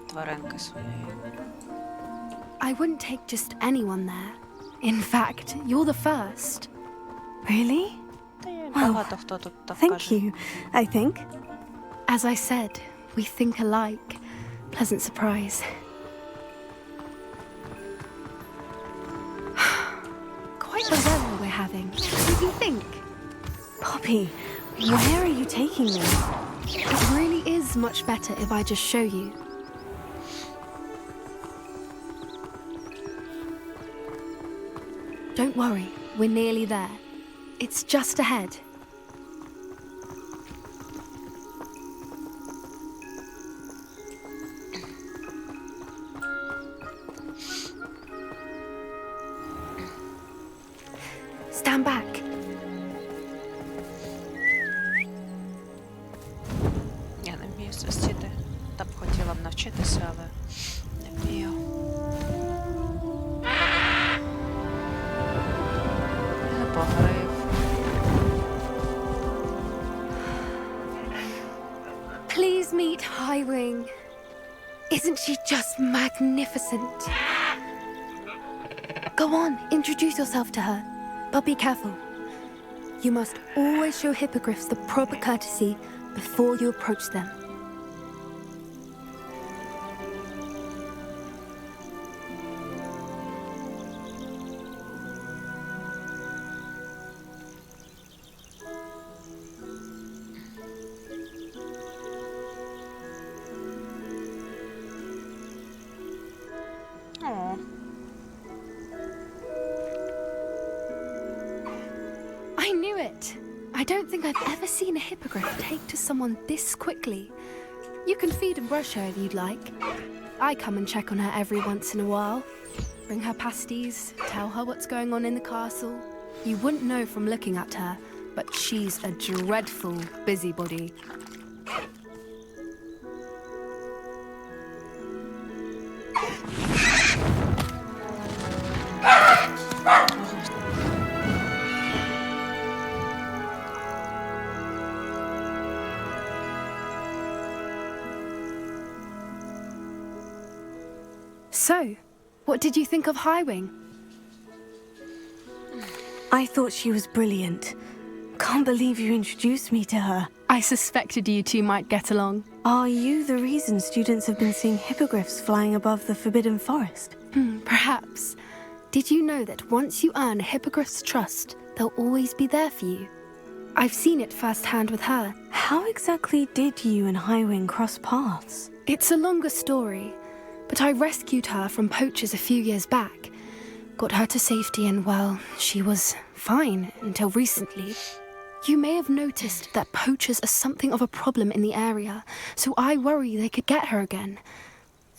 тваринки своєї. I wouldn't take just anyone there. In fact, you're the first. Really? Та є багато хто тут так Thank каже. you, I think. As I said, we think alike. Pleasant surprise. Quite the weather we're having. What do you think? Poppy, where are you taking me? It really is much better if I just show you. Don't worry, we're nearly there. It's just ahead. Stand back. Я не вмію свистіти. Та б хотіла б навчитися, але не вмію. Погрив. Please meet Highwing. Isn't she just magnificent? Go on, introduce yourself to her. But be careful. You must always show hippogriffs the proper courtesy before you approach them. I knew it! I don't think I've ever seen a hippogriff take to someone this quickly. You can feed and brush her if you'd like. I come and check on her every once in a while. Bring her pasties, tell her what's going on in the castle. You wouldn't know from looking at her, but she's a dreadful busybody. So, what did you think of Highwing? I thought she was brilliant. can't believe you introduced me to her. I suspected you two might get along. Are you the reason students have been seeing hippogriffs flying above the Forbidden Forest? Perhaps. Did you know that once you earn a hippogriff's trust, they'll always be there for you? I've seen it firsthand with her. How exactly did you and Highwing cross paths? It's a longer story, but I rescued her from poachers a few years back. Got her to safety and, well, she was fine until recently. You may have noticed that poachers are something of a problem in the area, so I worry they could get her again.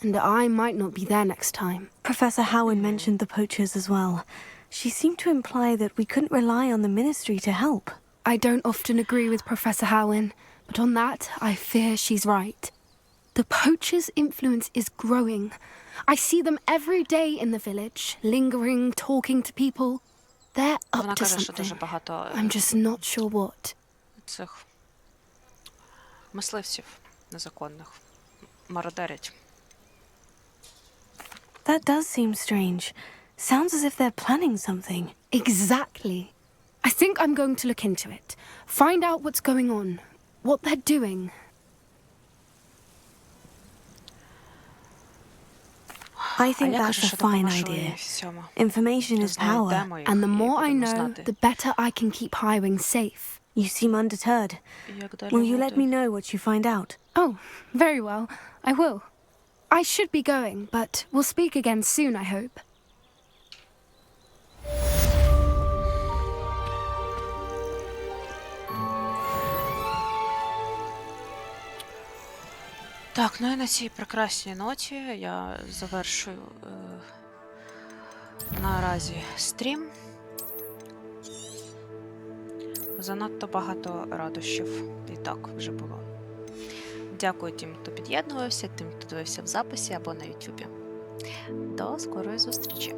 And I might not be there next time. Professor Howin mentioned the poachers as well. She seemed to imply that we couldn't rely on the Ministry to help. I don't often agree with Professor Howin, but on that, I fear she's right. The poachers' influence is growing. I see them every day in the village, lingering, talking to people. They're up to something. I'm just not sure what. Цих мисливців незаконних мародерять. That does seem strange. Sounds as if they're planning something. Exactly. I think I'm going to look into it. Find out what's going on. What they're doing. I think that's a fine idea. Information is power. And the more I know, the better I can keep Highwing safe. You seem undeterred. Will you let me know what you find out? Oh, very well. I will. I should be going, but we'll speak again soon, I hope. Так, ну і на цій прекрасній ноті я завершую наразі стрім. Занадто багато радощів і так вже було. Дякую тим, хто під'єднувався, тим, хто дивився в записі або на YouTube. До скорої зустрічі!